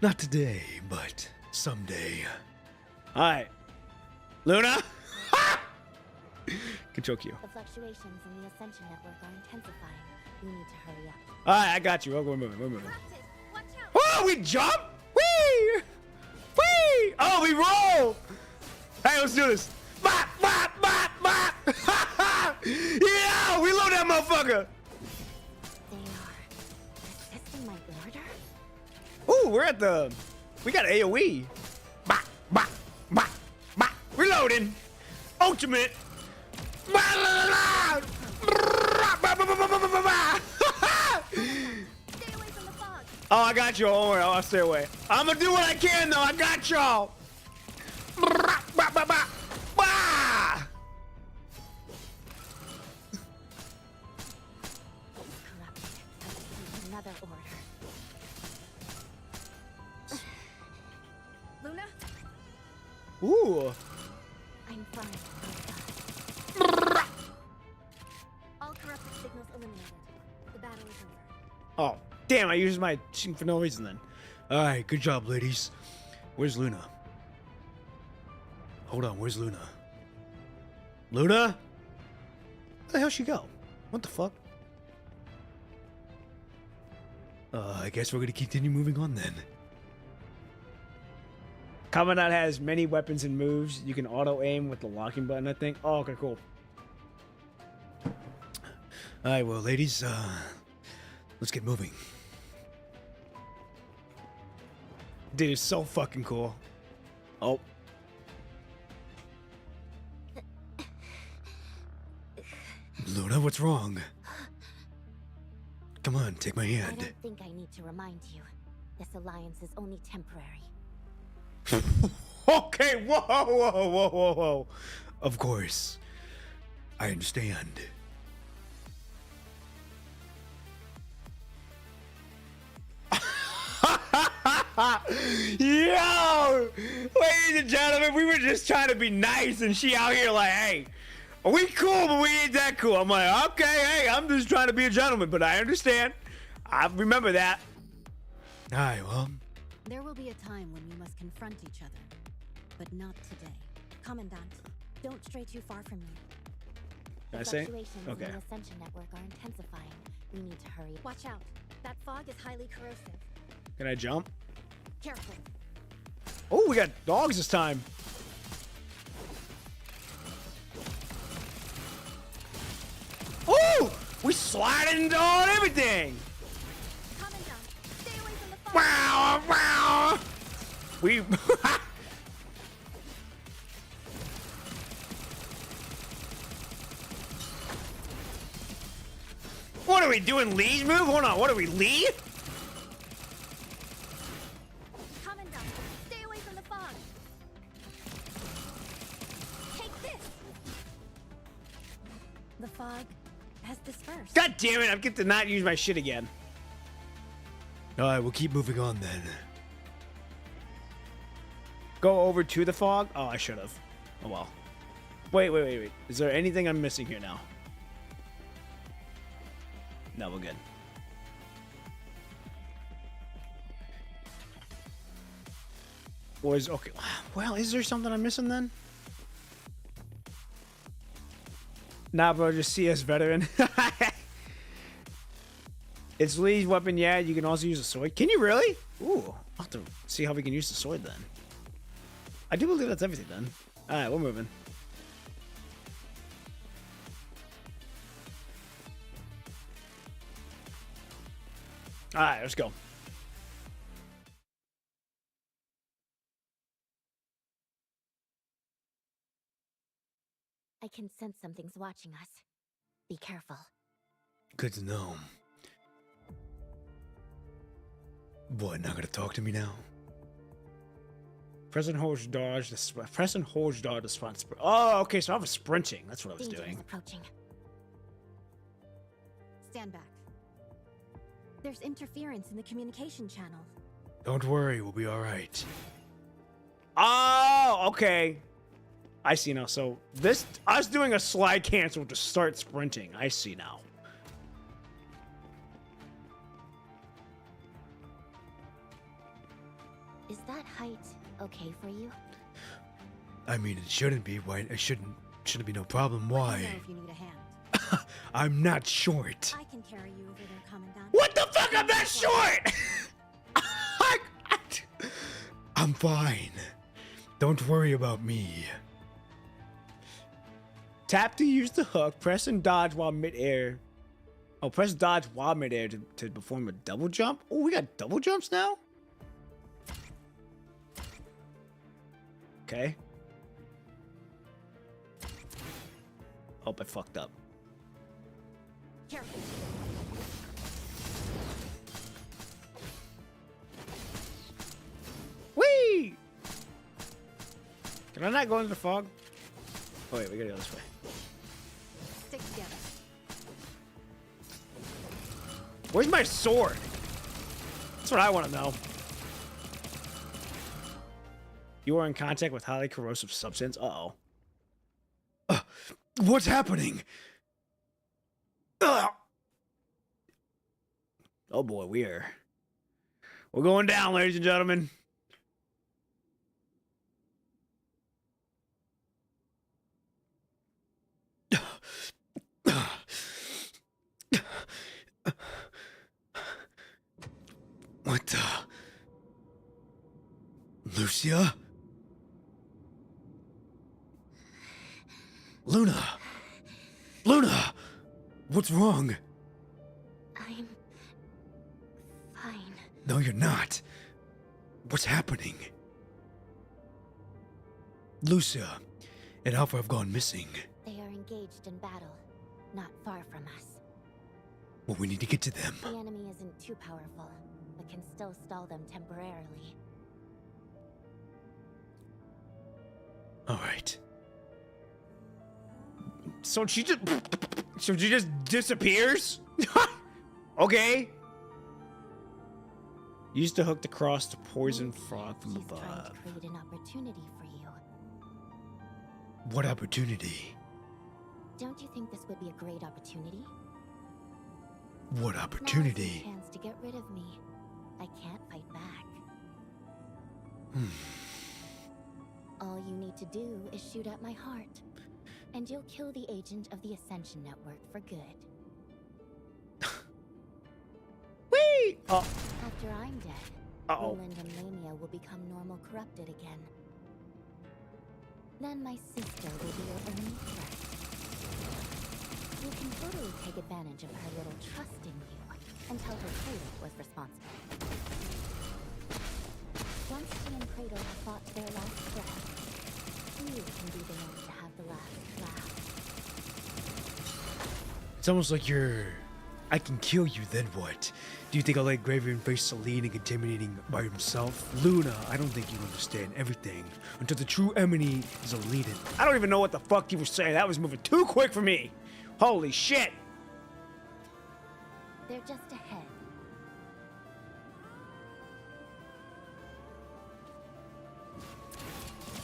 Not today, but someday. Alright. Luna? Can choke you. The fluctuations in the Ascension network are intensifying. We need to hurry up. Alright, I got you. We're moving. Watch out! Oh, we jump! Whee! Whee! Oh, we roll! Hey, let's do this. Bop, bop, bop, bop. Yeah, reload that motherfucker. They are resisting my order? Ooh, we got AoE. Bop, bop, bop, bop. Reloading. Ultimate. Ba, la, la, la. Ba, ba, ba, ba, ba, ba, ba. Stay away from the fog. Oh, I got you. Don't worry, I'll stay away. I'm gonna do what I can, though. I got y'all. Ba, ba, ba, ba. Ba. Corrupted. Execute another order. Luna? Ooh. I'm fine. All corrupted signals eliminated. The battle is over. Oh, damn, I used my shooting for no reason then. Alright, good job, ladies. Where's Luna? Hold on, where's Luna? Luna? Where the hell she go? What the fuck? I guess we're gonna continue moving on then. Commandant has many weapons and moves. You can auto aim with the locking button, I think. Oh, okay, cool. Alright, well, ladies, let's get moving. Dude, it's so fucking cool. Oh. Luna, what's wrong? Come on, take my I hand. don't think I need to remind you. This alliance is only temporary. Okay, whoa, whoa, whoa, whoa, whoa. Of course. I understand. Yo! Ladies and gentlemen, we were just trying to be nice, and she out here like, hey, we cool, but we ain't that cool. I'm like, okay, hey, I'm just trying to be a gentleman, but I understand. I remember that. Alright, well, There will be a time when you must confront each other, but not today. Commandant, don't stray too far from me. Can I The say? fluctuations Okay. in the Ascension network are intensifying. We need to hurry. Watch out. That fog is highly corrosive. Can I jump? Careful. Oh, we got dogs this time. Ooh! We sliding on everything! Commandant, stay away from the fog. Wow, wow! We... What are we doing, Lee's move? Hold on, what are we, Lee? Commandant, stay away from the fog. Take this. The fog has dispersed. God damn it, I get to not use my shit again. alright, we'll keep moving on then. Go over to the fog? Oh, I should have. Oh well. Wait. Is there anything I'm missing here now? No, we're good. Okay. Well, is there something I'm missing then? Nah, bro, just CS veteran. It's Lee's weapon, yeah. You can also use a sword. Can you really? Ooh, I'll have to see how we can use the sword then. I do believe that's everything then. Alright, we're moving. Alright, let's go. I can sense something's watching us. Be careful. Good to know. What, not gonna talk to me now? Press and hold dodge. Press and hold dodge to spawn. Oh, okay. So I was sprinting. That's what I was Danger doing. is approaching. Stand back. There's interference in the communication channel. Don't worry, we'll be alright. Oh, okay. I see now. So this us doing a slide cancel to start sprinting. I see now. Is that height okay for you? I mean, it shouldn't be. Why? It shouldn't be no problem. Let me Why? know if you need a hand. I'm not short. I can carry you over there, Commandant. What the fuck? I'm that short. I'm fine. Don't worry about me. Tap to use the hook. Press and dodge while midair. Oh, press dodge while midair to perform a double jump. Oh, we got double jumps now? Okay. Oh, I fucked up. Careful. Whee! Can I not go into the fog? Oh, wait, we gotta go this way. Stick together. Where's my sword? That's what I want to know. You are in contact with highly corrosive substance. Uh-oh. What's happening? Oh boy, we're going down, ladies and gentlemen. What the? Lucia? Luna! Luna! What's wrong? I'm fine. No, you're not. What's happening? Lucia and Alpha have gone missing. They are engaged in battle, not far from us. Well, we need to get to them. The enemy isn't too powerful, but can still stall them temporarily. All right. So she just disappears? Okay. Use the hook to cross the poison frog from She's trying above. to create an opportunity for you. What opportunity? Don't you think this would be a great opportunity? What Now's your opportunity? chance to get rid of me. I can't fight back. All you need to do is shoot at my heart, and you'll kill the agent of the Ascension Network for good. Whee! Oh, After I'm dead, uh-oh. Roland and Lamia will become normal corrupted again. Then my sister will be your only threat. You can totally take advantage of her little trust in you and tell her Kratos was responsible. Once she and Kratos have fought to their last breath, you can be the one to have the last laugh. It's almost like you're... I can kill you, then what? Do you think I'll let Gravian face Celine and contaminating by himself? Luna, I don't think you understand everything until the true enemy is eluded. I don't even know what the fuck you were saying. That was moving too quick for me. Holy shit. They're just ahead.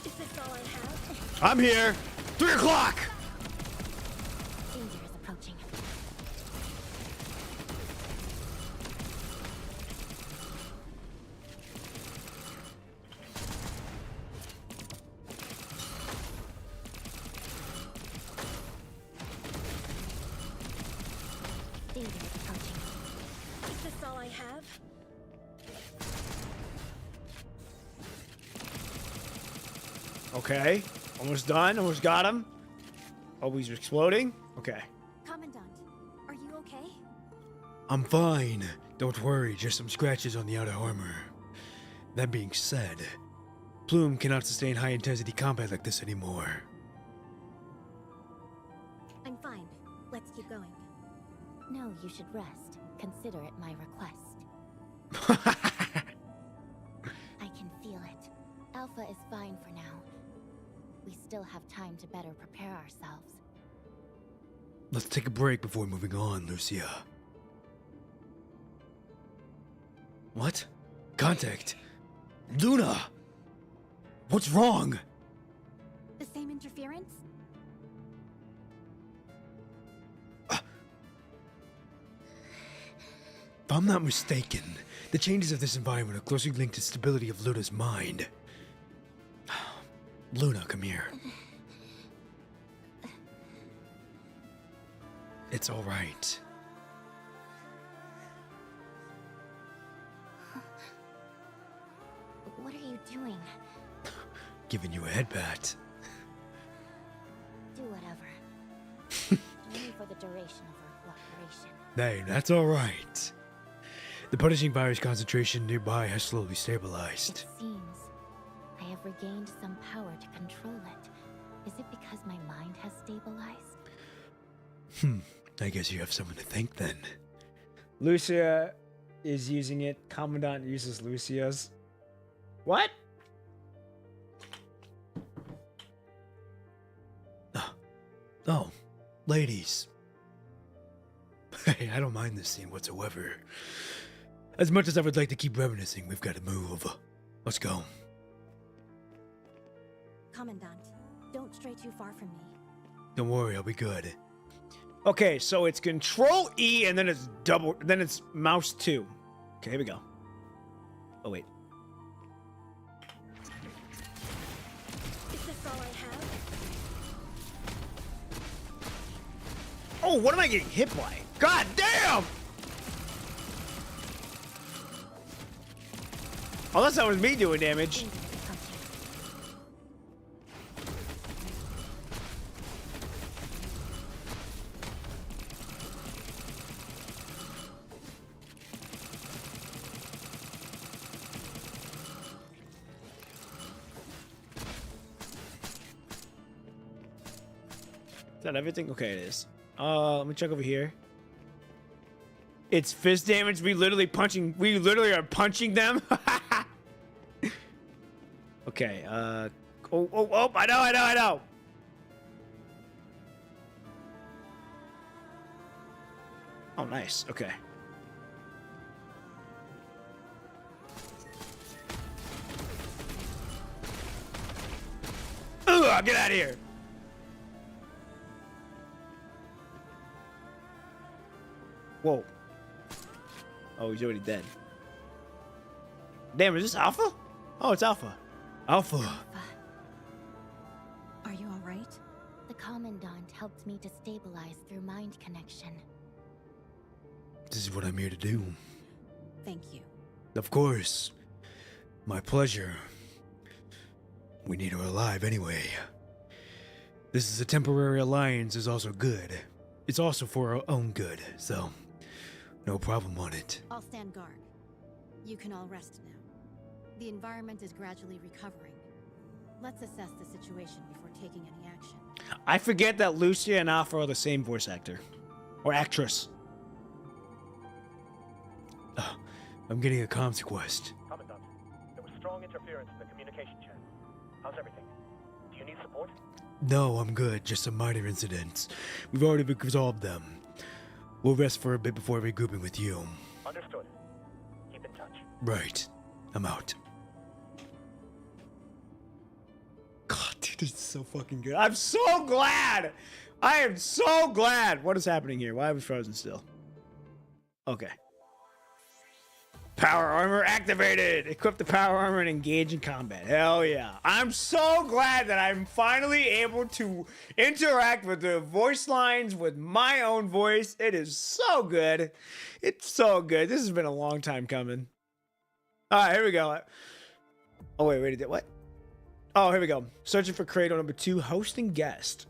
Is this all I have? I'm here. 3 o'clock. Danger is approaching. Danger is approaching. Is this all I have? Okay. Almost done. Almost got him. Oh, he's exploding. Okay. Commandant, are you okay? I'm fine. Don't worry, just some scratches on the outer armor. That being said, Plume cannot sustain high-intensity combat like this anymore. I'm fine. Let's keep going. No, you should rest. Consider it my request. I can feel it. Alpha is fine for now. We still have time to better prepare ourselves. Let's take a break before moving on, Lucia. What? Contact? Luna! What's wrong? The same interference? If I'm not mistaken, the changes of this environment are closely linked to stability of Luna's mind. Luna, come here. It's all right. What are you doing? Giving you a headbat. Do whatever. the duration of our cooperation. Hey, that's alright. The punishing virus concentration nearby has slowly stabilized. It seems I have regained some power to control it. Is it because my mind has stabilized? I guess you have someone to thank then. Lucia is using it. Commandant uses Lucia's. What? Oh, ladies. Hey, I don't mind this scene whatsoever. As much as I would like to keep reminiscing, we've got to move. Let's go. Commandant, don't stray too far from me. Don't worry, I'll be good. Okay, so it's Control E and then it's then it's mouse 2. Okay, here we go. Oh wait. Is this all I have? Oh, what am I getting hit by? God damn! Unless that was me doing damage. Is that everything? Okay, it is. Let me check over here. It's fist damage. We literally are punching them. Okay, oh, I know. Oh, nice. Okay. Ugh, get out of here. Whoa. Oh, he's already dead. Damn, is this Alpha? Oh, it's Alpha. Alpha. Are you all right? The Commandant helped me to stabilize through mind connection. This is what I'm here to do. Thank you. Of course. My pleasure. We need her alive anyway. This is a temporary alliance is also good. It's also for our own good, so no problem on it. I'll stand guard. You can all rest now. The environment is gradually recovering. Let's assess the situation before taking any action. I forget that Lucia and Alpha are the same voice actor. Or actress. I'm getting a comms request. Commandant, there was strong interference in the communication channel. How's everything? Do you need support? No, I'm good. Just some minor incidents. We've already resolved them. We'll rest for a bit before regrouping with you. Understood. Keep in touch. Right. I'm out. God, dude, this is so fucking good. I'm so glad. I am so glad. What is happening here? Why are we frozen still? Okay. Power armor activated. Equip the power armor and engage in combat. Hell yeah. I'm so glad that I'm finally able to interact with the voice lines with my own voice. It is so good. It's so good. This has been a long time coming. All right, here we go. Oh, wait, what? Oh, here we go. Searching for Cradle number 2, host and guest.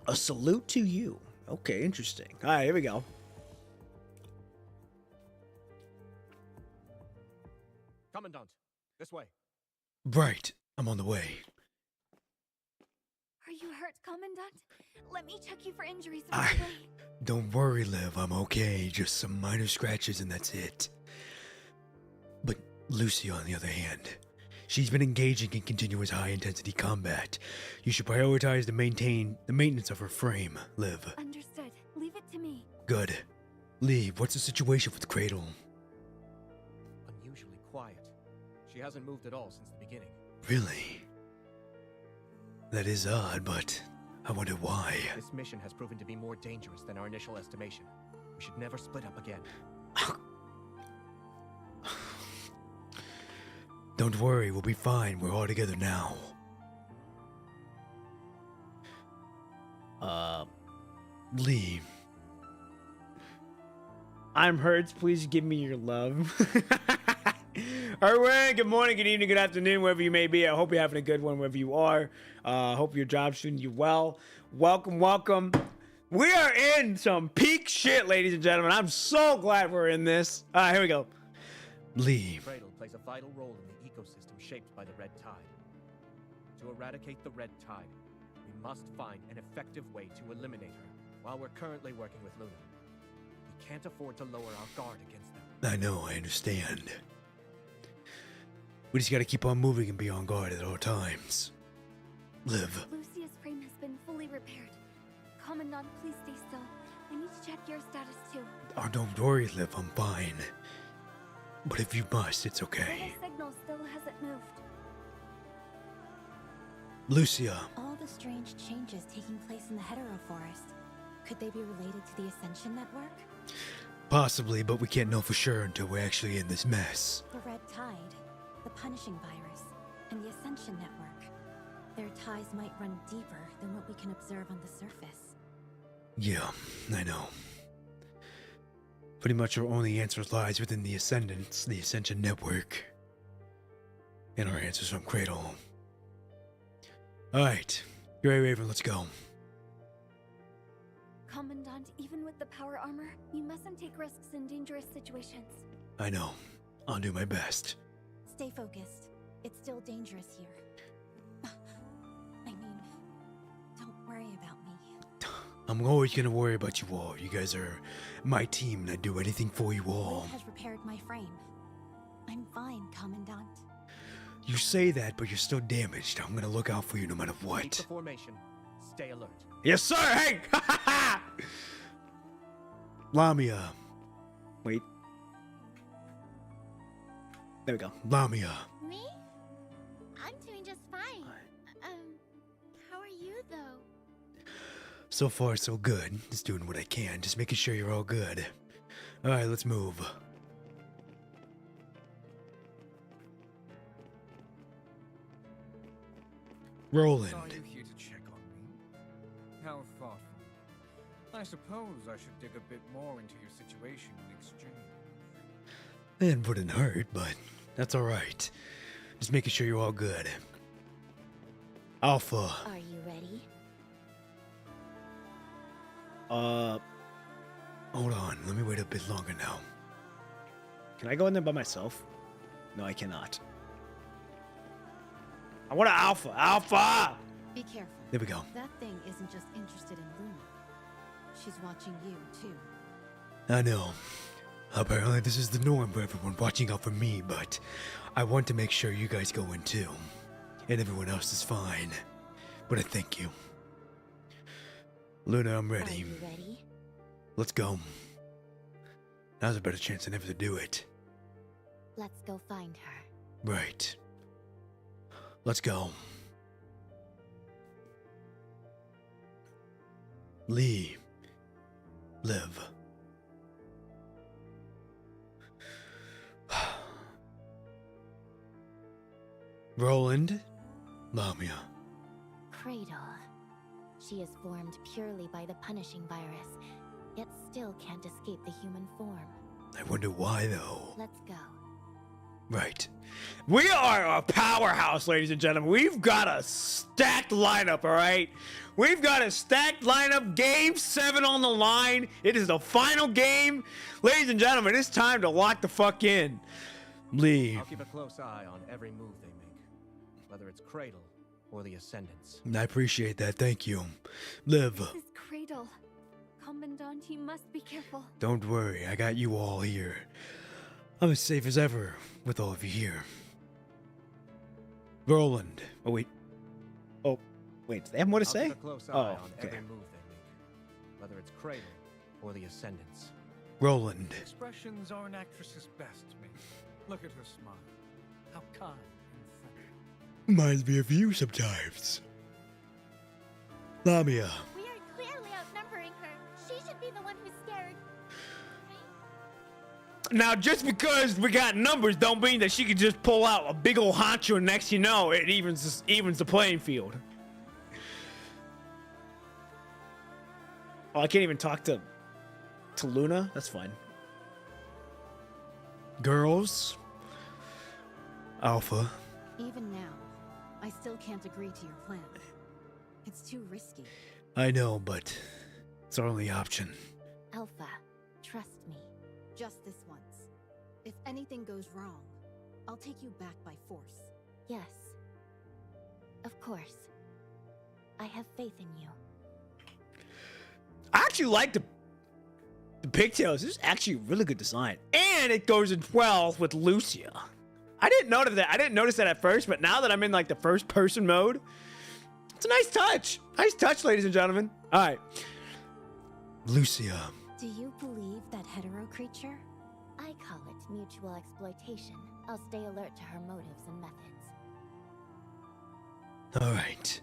A salute to you. Okay, interesting. All right, here we go. Commandant, this way. Right. I'm on the way. Are you hurt, Commandant? Let me check you for injuries I- right away. Don't worry, Liv. I'm okay. Just some minor scratches and that's it. But Lucy, on the other hand, she's been engaging in continuous high-intensity combat. You should prioritize the maintenance of her frame, Liv. Understood. Leave it to me. Good. Liv, what's the situation with Cradle? Unusually quiet. She hasn't moved at all since the beginning. Really? That is odd, but I wonder why. This mission has proven to be more dangerous than our initial estimation. We should never split up again. Don't worry, we'll be fine. We're all together now. Lee. I'm Hertz. Please give me your love. Erwin, good morning, good evening, good afternoon, wherever you may be. I hope you're having a good one wherever you are. Hope your job's treating you well. Welcome, welcome. We are in some peak shit, ladies and gentlemen. I'm so glad we're in this. All right, here we go. Leave. Cradle plays a vital role in the ecosystem shaped by the red tide. To eradicate the red tide, we must find an effective way to eliminate her while we're currently working with Luna. We can't afford to lower our guard against them. I know, I understand. We just gotta keep on moving and be on guard at all times. Liv. Lucia's frame has been fully repaired. Commandant, please stay still. I need to check your status too. Oh, don't worry, Liv, I'm fine. But if you must, it's okay. The signal still hasn't moved. Lucia. All the strange changes taking place in the Hetero Forest. Could they be related to the Ascension Network? Possibly, but we can't know for sure until we're actually in this mess. The Red Tide, the Punishing Virus, and the Ascension Network. Their ties might run deeper than what we can observe on the surface. Yeah, I know. Pretty much our only answer lies within the Ascendants, the Ascension Network. And our answers from Cradle. Alright, Grey Raven, let's go. Commandant, even with the power armor, you mustn't take risks in dangerous situations. I know. I'll do my best. Stay focused. It's still dangerous here. I mean, don't worry about me. I'm always gonna worry about you all. You guys are my team and I'd do anything for you all. Liv has repaired my frame. I'm fine, Commandant. You say that, but you're still damaged. I'm gonna look out for you no matter Keep the what. formation. Stay alert. Yes, sir. Hey. Lamia. Wait. There we go. Lamia. Me? I'm doing just fine. How are you though? So far, so good. Just doing what I can. Just making sure you're all good. Alright, let's move. Roland. Are you here to check on me? How thoughtful. I suppose I should dig a bit more into your situation in exchange. It wouldn't hurt, but that's alright. Just making sure you're all good. Alpha. Are you ready? Hold on, let me wait a bit longer now. Can I go in there by myself? No, I cannot. I want an alpha. Alpha! Be careful. There we go. That thing isn't just interested in Luna. She's watching you, too. I know. Apparently this is the norm for everyone watching out for me, but I want to make sure you guys go in too. And everyone else is fine. But I thank you. Luna, I'm Are ready. you ready? Let's go. Now's a better chance than ever to do it. Let's go find her. Right. Let's go. Lee. Live. Roland. Lamia. Cradle. She is formed purely by the punishing virus, yet still can't escape the human form. I wonder why though. Let's go. Right. We are a powerhouse, ladies and gentlemen. We've got a stacked lineup, all right? We've got a stacked lineup. Game 7 on the line. It is the final game. Ladies and gentlemen, it's time to lock the fuck in. Lee. I'll keep a close eye on every move they make, whether it's Cradle or the Ascendants. I appreciate that. Thank you. Liv. This is Cradle. Commandant, you must be careful. Don't worry. I got you all here. I'm as safe as ever with all of you here. Roland. Oh, wait. Oh, wait. Do they have more to I'll say? keep a close eye Oh, on okay. every move they make, whether it's Cradle or the Ascendants. Roland. Expressions are an actress's best, Ming. Look at her smile. How kind and friendly. Reminds me of you sometimes. Lamia. We are clearly outnumbering her. She should be the one who's scared. Now, just because we got numbers don't mean that she could just pull out a big old honcho and next you know, it evens the playing field. Oh, I can't even talk to Luna? That's fine. Girls. Alpha. Even now, I still can't agree to your plan. It's too risky. I know, but it's our only option. Alpha, trust me. Just this once. If anything goes wrong, I'll take you back by force. Yes. Of course. I have faith in you. I actually like the pigtails. This is actually a really good design. And it goes in 12 with Lucia. I didn't notice that. I didn't notice that at first, but now that I'm in like the first person mode, it's a nice touch. Nice touch, ladies and gentlemen. All right. Lucia. Do you believe that hetero creature? I call it mutual exploitation. I'll stay alert to her motives and methods. All right.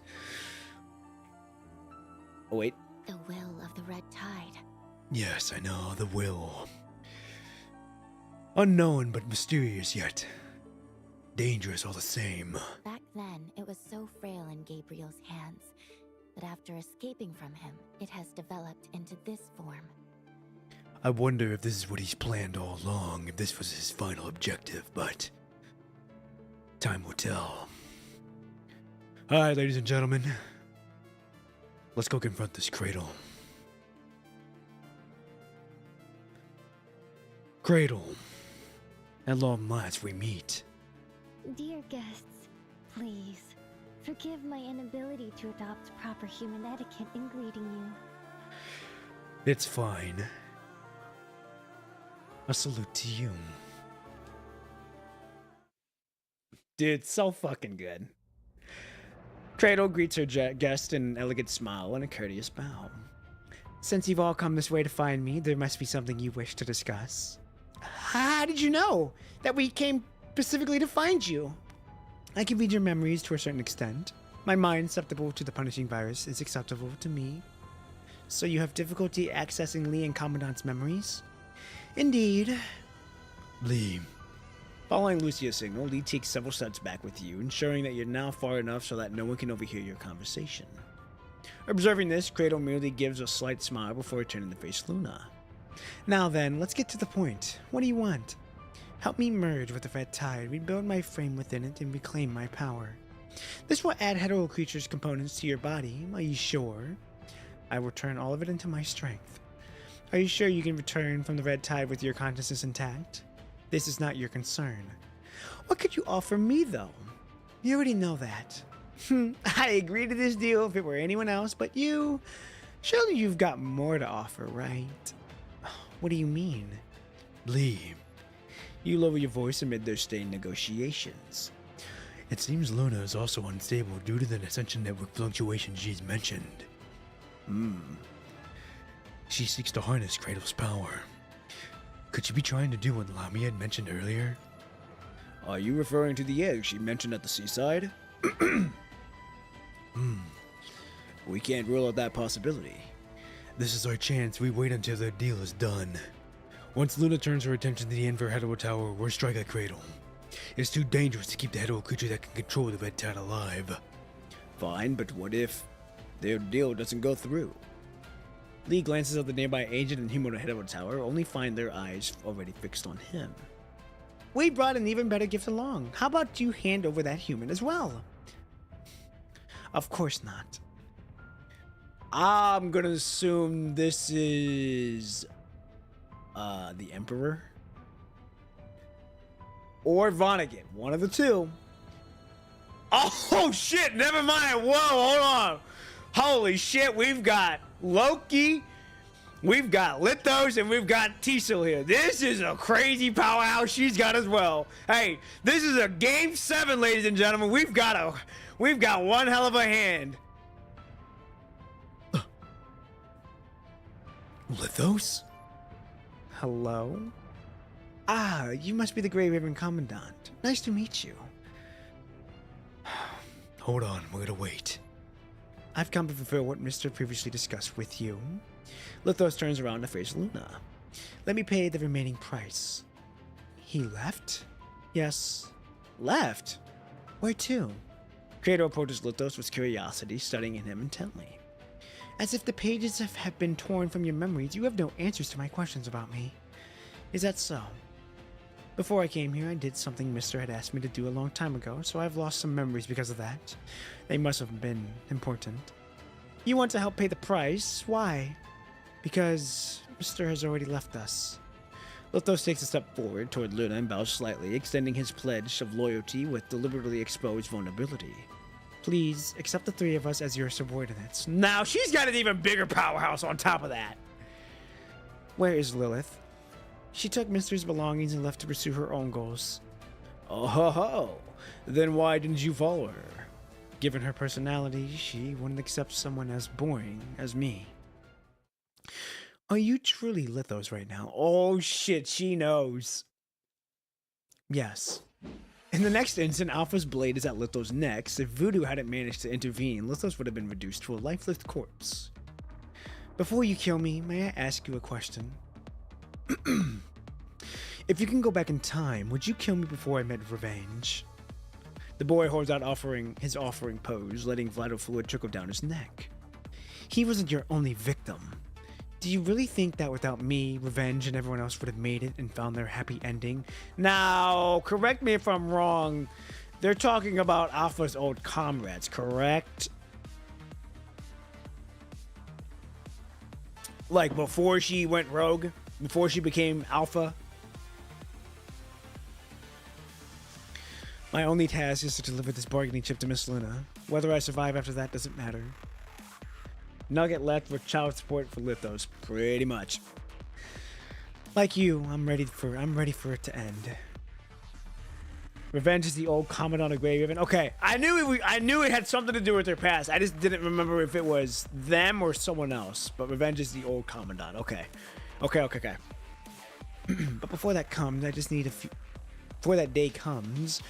Oh, wait. The will of the Red Tide. Yes, I know, the will. Unknown but mysterious yet. Dangerous all the same. Back then, it was so frail in Gabriel's hands, but after escaping from him, it has developed into this form. I wonder if this is what he's planned all along, if this was his final objective, but time will tell. Alright, ladies and gentlemen. Let's go confront this cradle. Cradle. At long last we meet. Dear guests, please, forgive my inability to adopt proper human etiquette in greeting you. It's fine. A salute to you. Dude, so fucking good. Cradle greets her guest in an elegant smile and a courteous bow. Since you've all come this way to find me, there must be something you wish to discuss. How did you know that we came specifically to find you? I can read your memories to a certain extent. My mind, susceptible to the punishing virus, is acceptable to me. So you have difficulty accessing Lee and Commandant's memories? Indeed. Lee. Following Lucia's signal, Lee takes several steps back with you, ensuring that you're now far enough so that no one can overhear your conversation. Observing this, Cradle merely gives a slight smile before turning to face Luna. Now then, let's get to the point. What do you want? Help me merge with the Red Tide, rebuild my frame within it, and reclaim my power. This will add hetero creatures' components to your body. Are you sure? I will turn all of it into my strength. Are you sure you can return from the Red Tide with your consciousness intact? This is not your concern. What could you offer me, though? You already know that. I agree to this deal if it were anyone else but you. Surely you've got more to offer, right? What do you mean? Lee. You lower your voice amid their staying negotiations. It seems Luna is also unstable due to the Ascension Network fluctuations she's mentioned. She seeks to harness Cradle's power. Could she be trying to do what Lami had mentioned earlier? Are you referring to the egg she mentioned at the seaside? We can't rule out that possibility. This is our chance. We wait until the deal is done. Once Luna turns her attention to the Enver Hetero Tower, we'll strike at Cradle. It's too dangerous to keep the hetero creature that can control the Red Tide alive. Fine, but what if their deal doesn't go through? Lee glances at the nearby agent and Himono Hetero Tower, only find their eyes already fixed on him. We brought an even better gift along. How about you hand over that human as well? Of course not. I'm gonna assume this is the Emperor or Vonnegut, one of the two. Oh shit, never mind. Whoa, hold on. Holy shit, we've got Loki, we've got Lithos, and we've got Teasel here. This is a crazy powerhouse she's got as well. Hey, this is a game 7, ladies and gentlemen. We've got one hell of a hand. Lithos? Hello? Ah, you must be the Grey Raven Commandant. Nice to meet you. Hold on, we're gonna wait. I've come to fulfill what Mr. previously discussed with you. Lithos turns around to face Luna. Let me pay the remaining price. He left? Yes. Left? Where to? Cradle approaches Lithos with curiosity, studying him intently. As if the pages have been torn from your memories, you have no answers to my questions about me. Is that so? Before I came here, I did something Mister had asked me to do a long time ago, so I've lost some memories because of that. They must have been important. You want to help pay the price? Why? Because Mister has already left us. Lithos takes a step forward toward Luna and bows slightly, extending his pledge of loyalty with deliberately exposed vulnerability. Please, accept the three of us as your subordinates. Now she's got an even bigger powerhouse on top of that! Where is Lilith? She took Mister's belongings and left to pursue her own goals. Oh ho ho! Then why didn't you follow her? Given her personality, she wouldn't accept someone as boring as me. Are you truly Lithos right now? Oh shit, she knows. Yes. In the next instant, Alpha's blade is at Lithos' neck. If Voodoo hadn't managed to intervene, Lithos would have been reduced to a lifeless corpse. Before you kill me, may I ask you a question? If you can go back in time, would you kill me before I met revenge? The boy holds out his offering pose, letting vital fluid trickle down his neck. He wasn't your only victim. Do you really think that without me, Revenge and everyone else would have made it and found their happy ending? Now, correct me if I'm wrong. They're talking about Alpha's old comrades, correct? Like before she went rogue? Before she became Alpha? My only task is to deliver this bargaining chip to Miss Luna. Whether I survive after that doesn't matter. Nugget left for child support for Lithos, pretty much. Like you, I'm ready for it to end. Revenge is the old Commandant of Grey Raven. Okay, I knew it had something to do with their past. I just didn't remember if it was them or someone else. But Revenge is the old Commandant. Okay. But before that comes, before that day comes,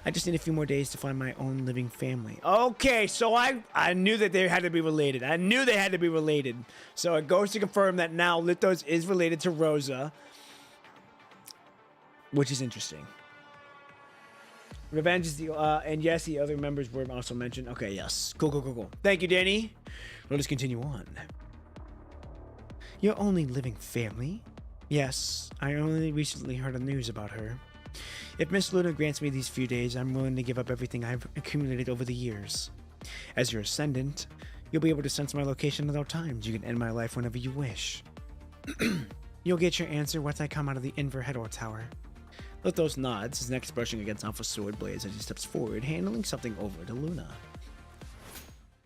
I just need a few more days to find my own living family. Okay, so I knew that they had to be related. I knew they had to be related. So it goes to confirm that now Lithos is related to Rosa, which is interesting. Revenge is the and yes, the other members were also mentioned. Okay, yes, cool. Thank you, Danny. Let us continue on. Your only living family? Yes, I only recently heard the news about her. If Miss Luna grants me these few days, I'm willing to give up everything I've accumulated over the years. As your ascendant, you'll be able to sense my location at all times. You can end my life whenever you wish. You'll get your answer once I come out of the Inverheador Tower. Lithos nods, his neck brushing against Alpha's sword blades as he steps forward, handling something over to Luna.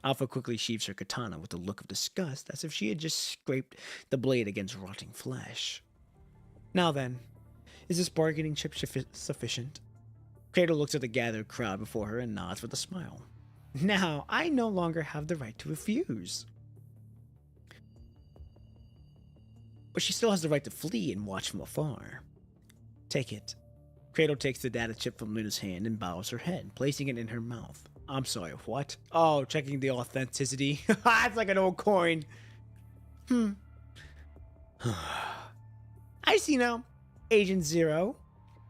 Alpha quickly sheaves her katana with a look of disgust, as if she had just scraped the blade against rotting flesh. Now then, is this bargaining chip sufficient? Cradle looks at the gathered crowd before her and nods with a smile. Now, I no longer have the right to refuse. But she still has the right to flee and watch from afar. Take it. Cradle takes the data chip from Luna's hand and bows her head, placing it in her mouth. I'm sorry, what? Oh, checking the authenticity. It's like an old coin. I see now. Agent Zero.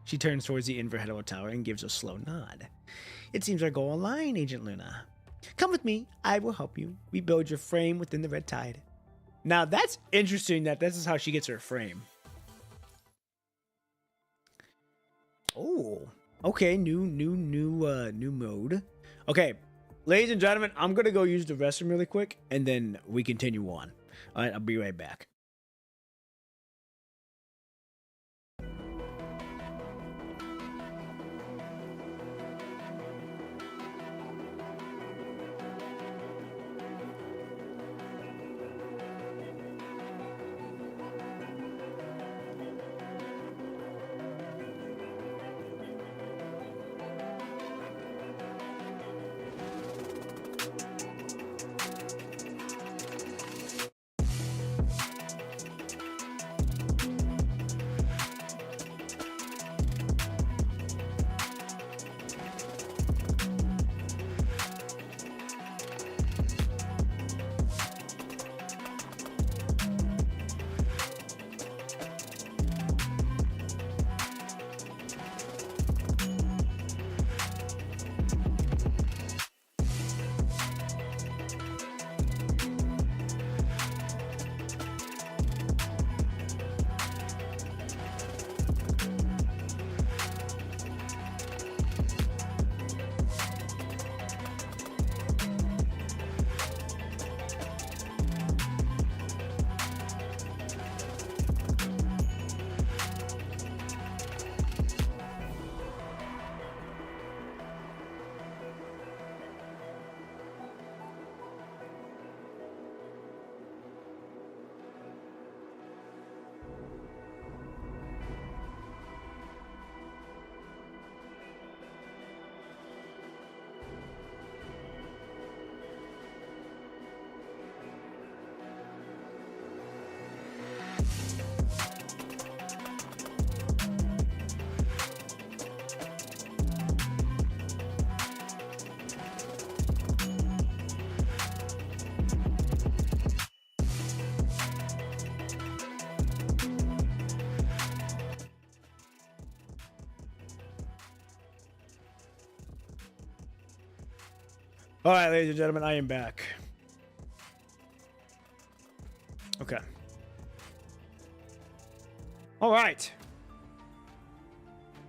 She turns towards the Inverheador Tower and gives a slow nod. It seems our goal aligned, Agent Luna. Come with me. I will help you rebuild your frame within the Red Tide. Now that's interesting that this is how she gets her frame. Oh, okay, new mode. Okay, ladies and gentlemen, I'm gonna go use the restroom really quick, and then we continue on. All right, I'll be right back. All right, ladies and gentlemen, I am back. Okay. All right.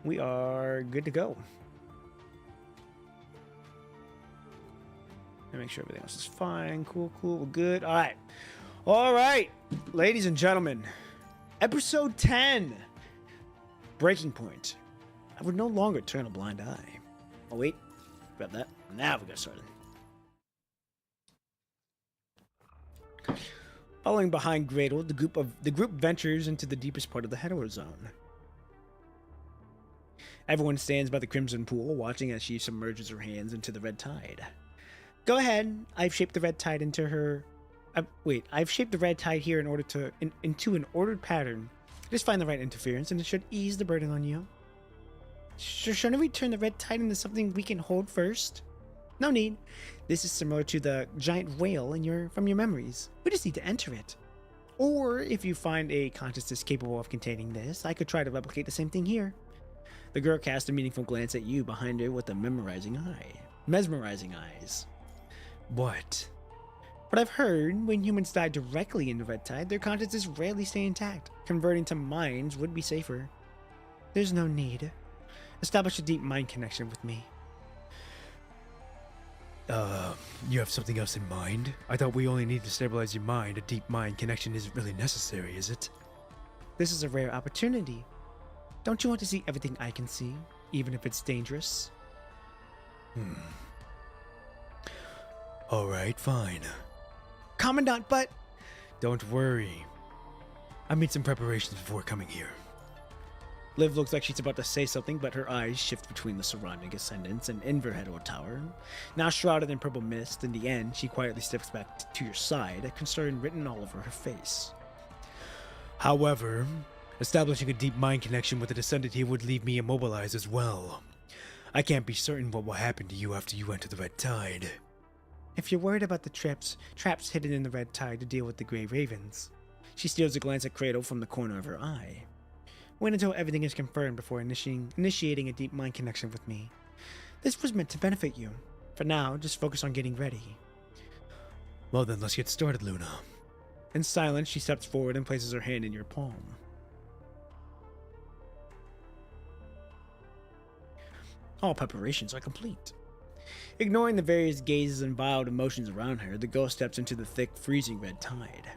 We are good to go. Let me make sure everything else is fine. Cool, cool. We're good. All right. All right. Ladies and gentlemen, episode 10. Breaking point. I would no longer turn a blind eye. Oh, wait. Grab that. Now we got started. Following behind Gradle, the group ventures into the deepest part of the hetero zone. Everyone stands by the crimson pool, watching as she submerges her hands into the red tide. Go ahead. I've shaped the red tide into her. I've shaped the red tide here into an ordered pattern. Just find the right interference, and it should ease the burden on you. Shouldn't we turn the red tide into something we can hold first? No need. This is similar to the giant whale from your memories. We just need to enter it. Or if you find a consciousness capable of containing this, I could try to replicate the same thing here. The girl cast a meaningful glance at you behind her with a mesmerizing eyes. What? But I've heard when humans die directly in the red tide, their consciousness rarely stay intact. Converting to minds would be safer. There's no need. Establish a deep mind connection with me. You have something else in mind? I thought we only need to stabilize your mind. A deep mind connection isn't really necessary, is it? This is a rare opportunity. Don't you want to see everything I can see, even if it's dangerous? Alright, fine. Commandant, but... Don't worry. I made some preparations before coming here. Liv looks like she's about to say something, but her eyes shift between the surrounding ascendants and Inverhead Tower. Now shrouded in purple mist, in the end, she quietly steps back to your side, a concern written all over her face. However, establishing a deep mind connection with the descendant here would leave me immobilized as well. I can't be certain what will happen to you after you enter the red tide. If you're worried about the traps hidden in the red tide to deal with the gray ravens. She steals a glance at Cradle from the corner of her eye. Wait until everything is confirmed before initiating a deep mind connection with me. This was meant to benefit you. For now, just focus on getting ready. Well then, let's get started, Luna. In silence, she steps forward and places her hand in your palm. All preparations are complete. Ignoring the various gazes and wild emotions around her, the girl steps into the thick, freezing red tide.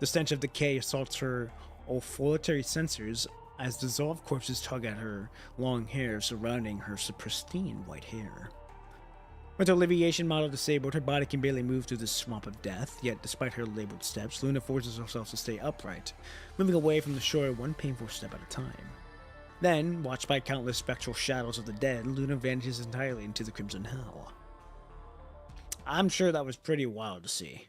The stench of decay assaults her olfactory sensors as dissolved corpses tug at her long hair surrounding her pristine white hair. With her alleviation model disabled, her body can barely move through this swamp of death, yet despite her labored steps, Luna forces herself to stay upright, moving away from the shore one painful step at a time. Then, watched by countless spectral shadows of the dead, Luna vanishes entirely into the Crimson Hell. I'm sure that was pretty wild to see.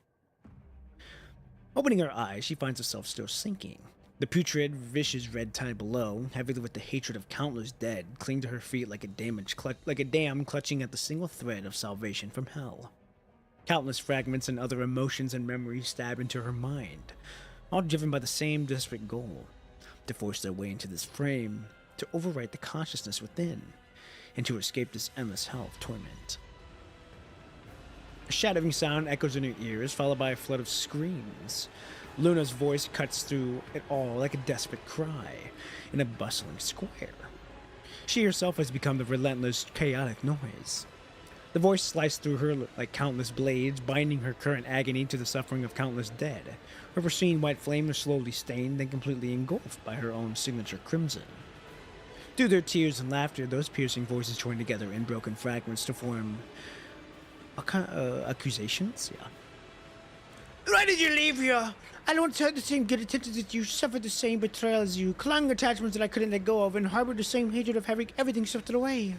Opening her eyes, she finds herself still sinking. The putrid, vicious red tide below, heavy with the hatred of countless dead, cling to her feet like a dam clutching at the single thread of salvation from hell. Countless fragments and other emotions and memories stab into her mind, all driven by the same desperate goal, to force their way into this frame, to overwrite the consciousness within, and to escape this endless hell of torment. A shattering sound echoes in her ears, followed by a flood of screams. Luna's voice cuts through it all like a desperate cry in a bustling square. She herself has become the relentless, chaotic noise. The voice sliced through her like countless blades, binding her current agony to the suffering of countless dead. Her foreseen white flame was slowly stained, then completely engulfed by her own signature crimson. Through their tears and laughter, those piercing voices joined together in broken fragments to form accusations? Yeah. Why did you leave here? I once had the same good intentions as you, suffered the same betrayal as you, clung attachments that I couldn't let go of, and harbored the same hatred of having everything sifted away.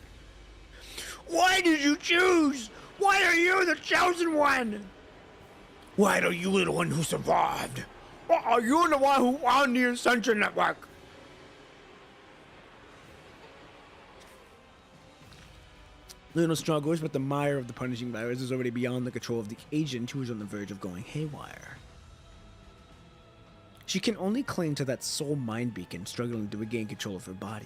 Why did you choose? Why are you the chosen one? Why are you the one who survived? Why are you the one who won the Ascension Network? Luna struggles, but the mire of the punishing virus is already beyond the control of the agent who is on the verge of going haywire. She can only cling to that soul mind beacon, struggling to regain control of her body.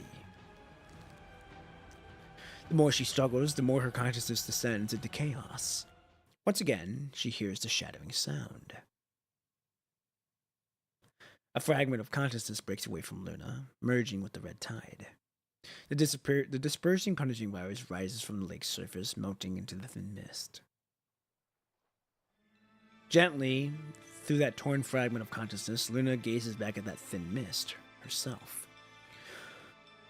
The more she struggles, the more her consciousness descends into chaos. Once again, she hears the shattering sound. A fragment of consciousness breaks away from Luna, merging with the red tide. The dispersing punishing virus rises from the lake's surface, melting into the thin mist. Gently, through that torn fragment of consciousness, Luna gazes back at that thin mist, herself.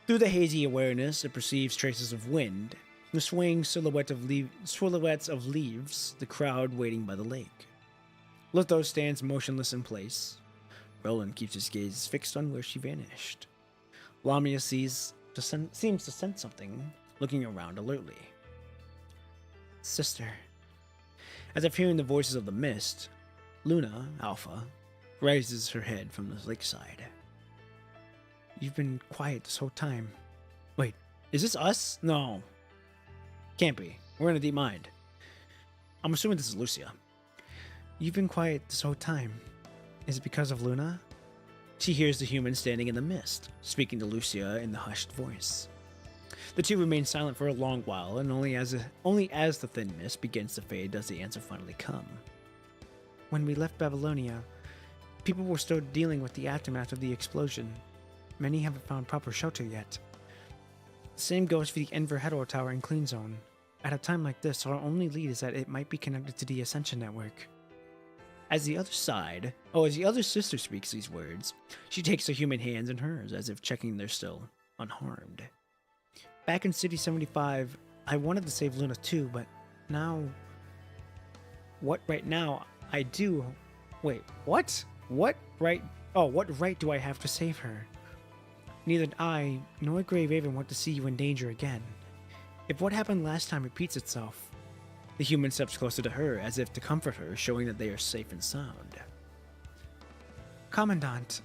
Through the hazy awareness, it perceives traces of wind, the swaying silhouettes of leaves, the crowd waiting by the lake. Litho stands motionless in place. Roland keeps his gaze fixed on where she vanished. Lamia seems to sense something, looking around alertly. Sister. As if hearing the voices of the mist, Luna, Alpha, raises her head from the lakeside. You've been quiet this whole time. Wait, is this us? No. Can't be. We're in a deep mind. I'm assuming this is Lucia. You've been quiet this whole time. Is it because of Luna? She hears the human standing in the mist, speaking to Lucia in the hushed voice. The two remain silent for a long while, and only as the thin mist begins to fade does the answer finally come. When we left Babylonia, people were still dealing with the aftermath of the explosion. Many haven't found proper shelter yet. The same goes for the Enver Hetero Tower in Clean Zone. At a time like this, our only lead is that it might be connected to the Ascension Network. As the other sister speaks these words, she takes the human hands in hers as if checking they're still unharmed. Back in City 75, I wanted to save Luna too, but now... What right do I have to save her? Neither I nor Grey Raven want to see you in danger again. If what happened last time repeats itself... The human steps closer to her, as if to comfort her, showing that they are safe and sound. Commandant.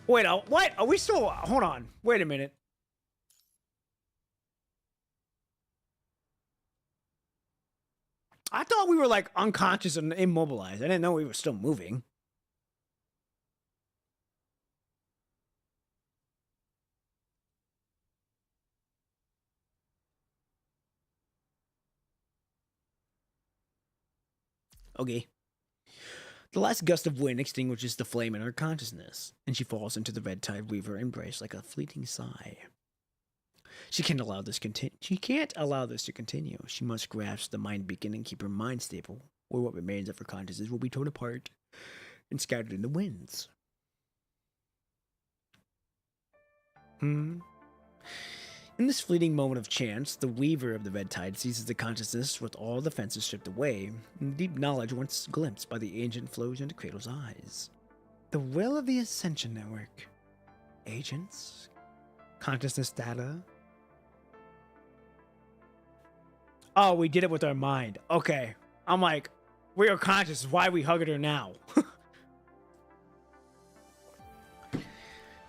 Wait, what? Are we still... Hold on. Wait a minute. I thought we were, like, unconscious and immobilized. I didn't know we were still moving. Okay. The last gust of wind extinguishes the flame in her consciousness, and she falls into the red tide weaver embrace like a fleeting sigh. She can't allow this to continue. She must grasp the mind beacon and keep her mind stable, or what remains of her consciousness will be torn apart and scattered in the winds. In this fleeting moment of chance, the weaver of the red tide seizes the consciousness with all the fences stripped away, and deep knowledge once glimpsed by the agent flows into Cradle's eyes. The will of the Ascension Network. Agents? Consciousness data? Oh, we did it with our mind. Okay. I'm like, we are conscious. Why are we hugging her now?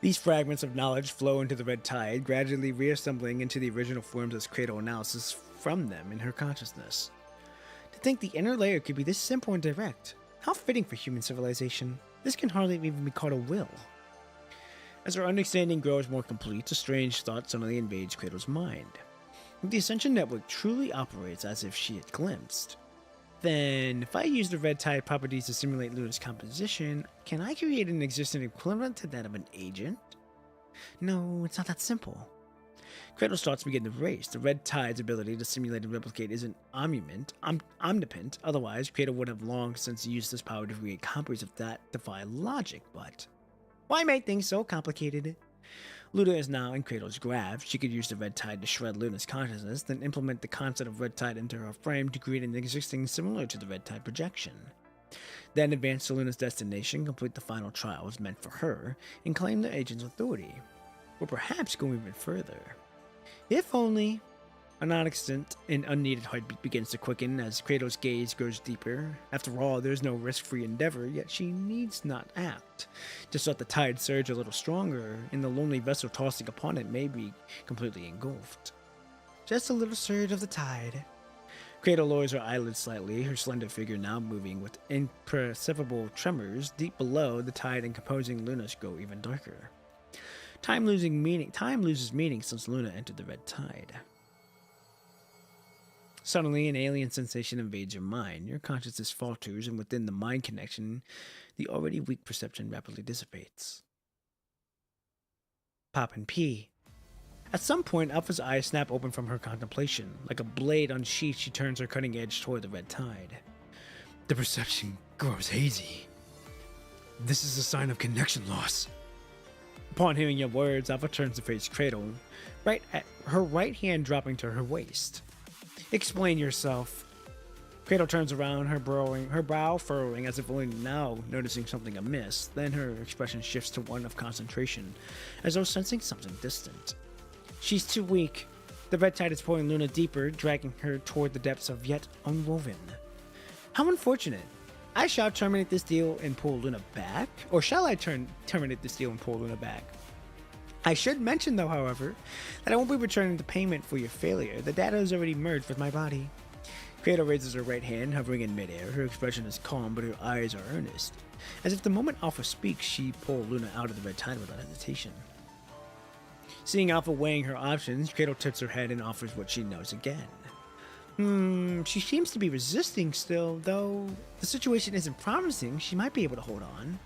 These fragments of knowledge flow into the red tide, gradually reassembling into the original forms as Cradle analysis from them in her consciousness. To think the inner layer could be this simple and direct. How fitting for human civilization. This can hardly even be called a will. As her understanding grows more complete, a strange thought suddenly invades Cradle's mind. If the Ascension Network truly operates as if she had glimpsed, then if I use the red tide properties to simulate Luna's composition, can I create an existent equivalent to that of an agent? No, it's not that simple. Cradle's thoughts begin to race. The red tide's ability to simulate and replicate isn't omnipotent, otherwise Cradle would have long since used this power to create copies of that defy logic, but why make things so complicated? Luna is now in Cradle's grasp. She could use the red tide to shred Luna's consciousness, then implement the concept of red tide into her frame to create an existing similar to the red tide projection. Then advance to Luna's destination, complete the final trials meant for her, and claim the agent's authority. Or perhaps go even further. If only... A non-existent and unneeded heartbeat begins to quicken as Cradle's gaze grows deeper. After all, there's no risk-free endeavor, yet she needs not act. Just let the tide surge a little stronger, and the lonely vessel tossing upon it may be completely engulfed. Just a little surge of the tide. Cradle lowers her eyelids slightly, her slender figure now moving with imperceptible tremors. Deep below, the tide and composing Luna's go even darker. Time loses meaning since Luna entered the red tide. Suddenly, an alien sensation invades your mind. Your consciousness falters, and within the mind connection, the already weak perception rapidly dissipates. Pop and P. At some point, Alpha's eyes snap open from her contemplation. Like a blade unsheathed, she turns her cutting edge toward the red tide. The perception grows hazy. This is a sign of connection loss. Upon hearing your words, Alpha turns to face Cradle, her right hand dropping to her waist. Explain yourself. Cradle turns around, her brow furrowing as if only now noticing something amiss. Then her expression shifts to one of concentration, as though sensing something distant. She's too weak. The red tide is pulling Luna deeper, dragging her toward the depths of yet unwoven. How unfortunate. I shall terminate this deal and pull Luna back? Or shall I terminate this deal and pull Luna back? I should mention, though, however, that I won't be returning the payment for your failure. The data is already merged with my body. Cradle raises her right hand, hovering in midair. Her expression is calm, but her eyes are earnest. As if the moment Alpha speaks, she pulled Luna out of the red tide without hesitation. Seeing Alpha weighing her options, Cradle tips her head and offers what she knows again. She seems to be resisting still, though the situation isn't promising. She might be able to hold on.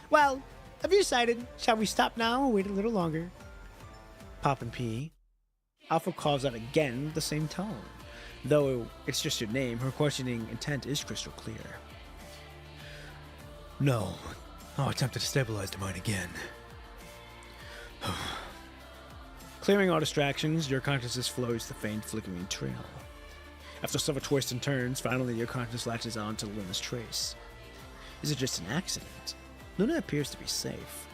Well, have you decided? Shall we stop now or wait a little longer? Pop and P. Alpha calls out again with the same tone. Though it's just your name, her questioning intent is crystal clear. No. I'll attempt to stabilize the mind again. Clearing all distractions, your consciousness flows the faint flickering trail. After several twists and turns, finally your consciousness latches on to Luna's trace. Is it just an accident? Luna appears to be safe.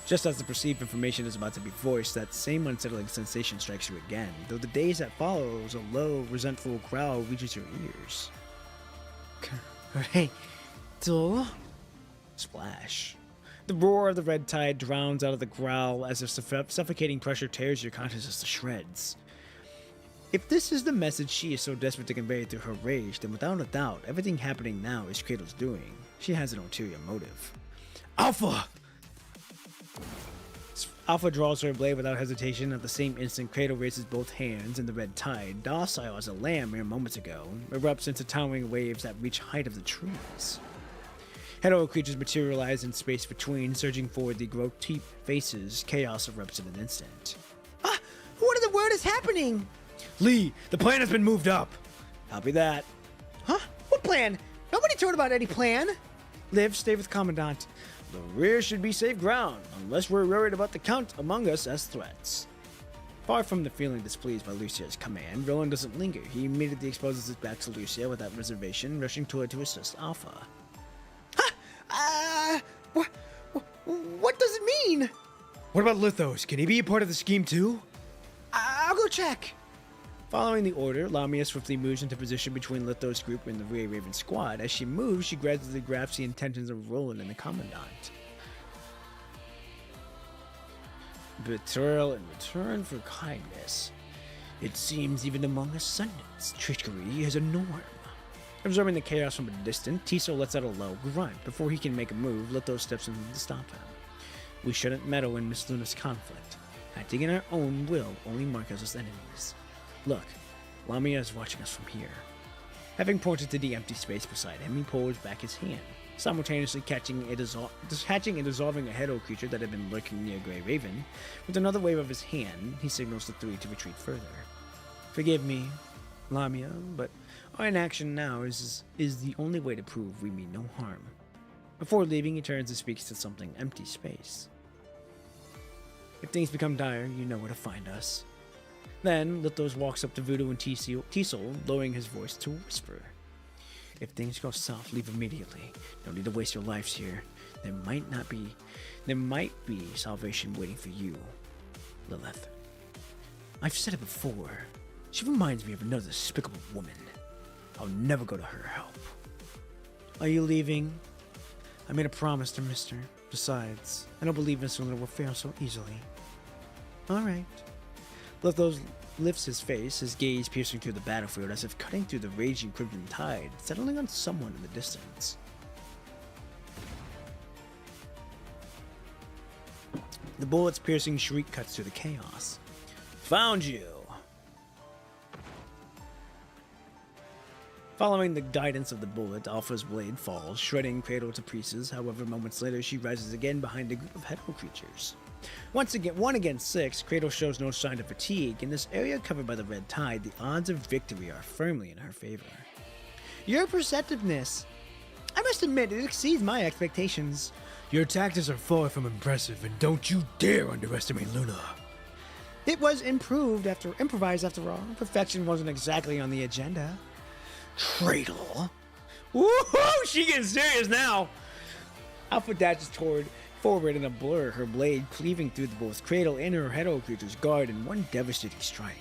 Just as the perceived information is about to be voiced, that same unsettling sensation strikes you again, though the days that follows, a low, resentful growl reaches your ears. Hey, duh. Splash. The roar of the red tide drowns out of the growl as if suffocating pressure tears your consciousness to shreds. If this is the message she is so desperate to convey through her rage, then without a doubt, everything happening now is Cradle's doing. She has an ulterior motive. Alpha! Alpha draws her blade without hesitation. At the same instant, Cradle raises both hands, and the red tide, docile as a lamb mere moments ago, erupts into towering waves that reach height of the trees. Hetero creatures materialize in space between, surging forward the grotesque faces. Chaos erupts in an instant. Ah! What in the world is happening? Lee, the plan has been moved up. Copy that. Huh? What plan? Nobody told about any plan. Liv, stay with Commandant. The rear should be safe ground, unless we're worried about the Count among us as threats. Far from the feeling displeased by Lucia's command, Roland doesn't linger. He immediately exposes his back to Lucia without reservation, rushing toward to assist Alpha. What does it mean? What about Lithos? Can he be a part of the scheme too? I'll go check. Following the order, Lamia swiftly moves into position between Lithos' group and the Ray Raven squad. As she moves, she gradually grasps the intentions of Roland and the Commandant. Betrayal in return for kindness. It seems even among ascendants, trickery is a norm. Absorbing the chaos from a distance, Tiso lets out a low grunt. Before he can make a move, Lithos steps in to stop him. We shouldn't meddle in Miss Luna's conflict. Acting in our own will only mark us as enemies. Look, Lamia is watching us from here. Having pointed to the empty space beside him, he pulls back his hand, simultaneously catching and dissolving a hetero creature that had been lurking near Grey Raven. With another wave of his hand, he signals the three to retreat further. Forgive me, Lamia, but our inaction now is the only way to prove we mean no harm. Before leaving, he turns and speaks to something empty space. If things become dire, you know where to find us. Then, Lithos walks up to Voodoo and Teasel, lowering his voice to a whisper. If things go south, leave immediately. No need to waste your lives here. There might be salvation waiting for you, Lilith. I've said it before. She reminds me of another despicable woman. I'll never go to her help. Are you leaving? I made a promise to Mister. Besides, I don't believe Miss Luna will fail so easily. All right. Lithos lifts his face, his gaze piercing through the battlefield as if cutting through the raging crimson tide, settling on someone in the distance. The bullet's piercing shriek cuts through the chaos. Found you! Following the guidance of the bullet, Alpha's blade falls, shredding Cradle to pieces. However, moments later, she rises again behind a group of hetero creatures. Once again, 1 against 6, Cradle shows no sign of fatigue. In this area covered by the red tide, the odds of victory are firmly in her favor. Your perceptiveness, I must admit, it exceeds my expectations. Your tactics are far from impressive, and don't you dare underestimate Luna. It was improvised after all. Perfection wasn't exactly on the agenda. Cradle? Woohoo! She getting serious now! Alpha dashes forward in a blur, her blade cleaving through both Cradle and her hetero creature's guard in one devastating strike.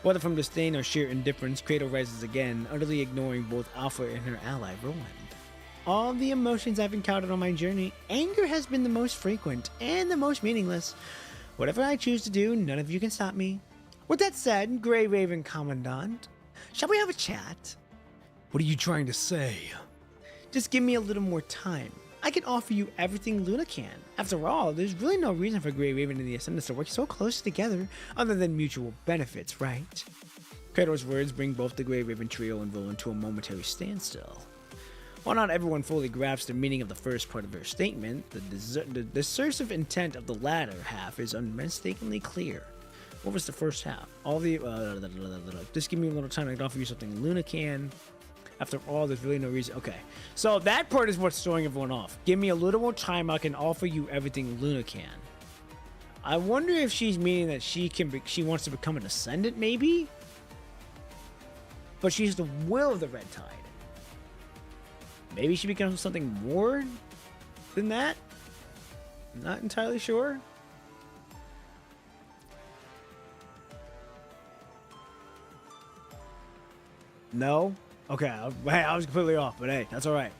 Whether from disdain or sheer indifference, Cradle rises again, utterly ignoring both Alpha and her ally, Roland. All the emotions I've encountered on my journey, anger has been the most frequent and the most meaningless. Whatever I choose to do, none of you can stop me. With that said, Grey Raven Commandant, shall we have a chat? What are you trying to say? Just give me a little more time. I can offer you everything Luna can. After all, there's really no reason for Grey Raven and the Ascendants to work so close together other than mutual benefits, right? Cradle's words bring both the Grey Raven trio and Roland to a momentary standstill. While not everyone fully grasps the meaning of the first part of her statement, the discursive intent of the latter half is unmistakably clear. What was the first half? Just give me a little time. I can offer you something Luna can. After all, there's really no reason. Okay, so that part is what's throwing everyone off. Give me a little more time. I can offer you everything Luna can. I wonder if she's meaning that she wants to become an Ascendant, maybe. But she's the will of the Red Tide. Maybe she becomes something more than that? Not entirely sure. No? Okay, I was completely off, but hey, that's alright.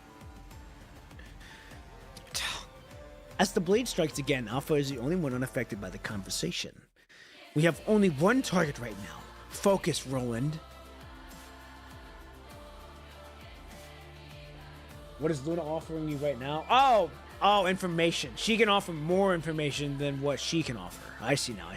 As the blade strikes again, Alpha is the only one unaffected by the conversation. We have only one target right now. Focus, Roland. What is Luna offering you right now? Oh, information. She can offer more information than what she can offer. I see now.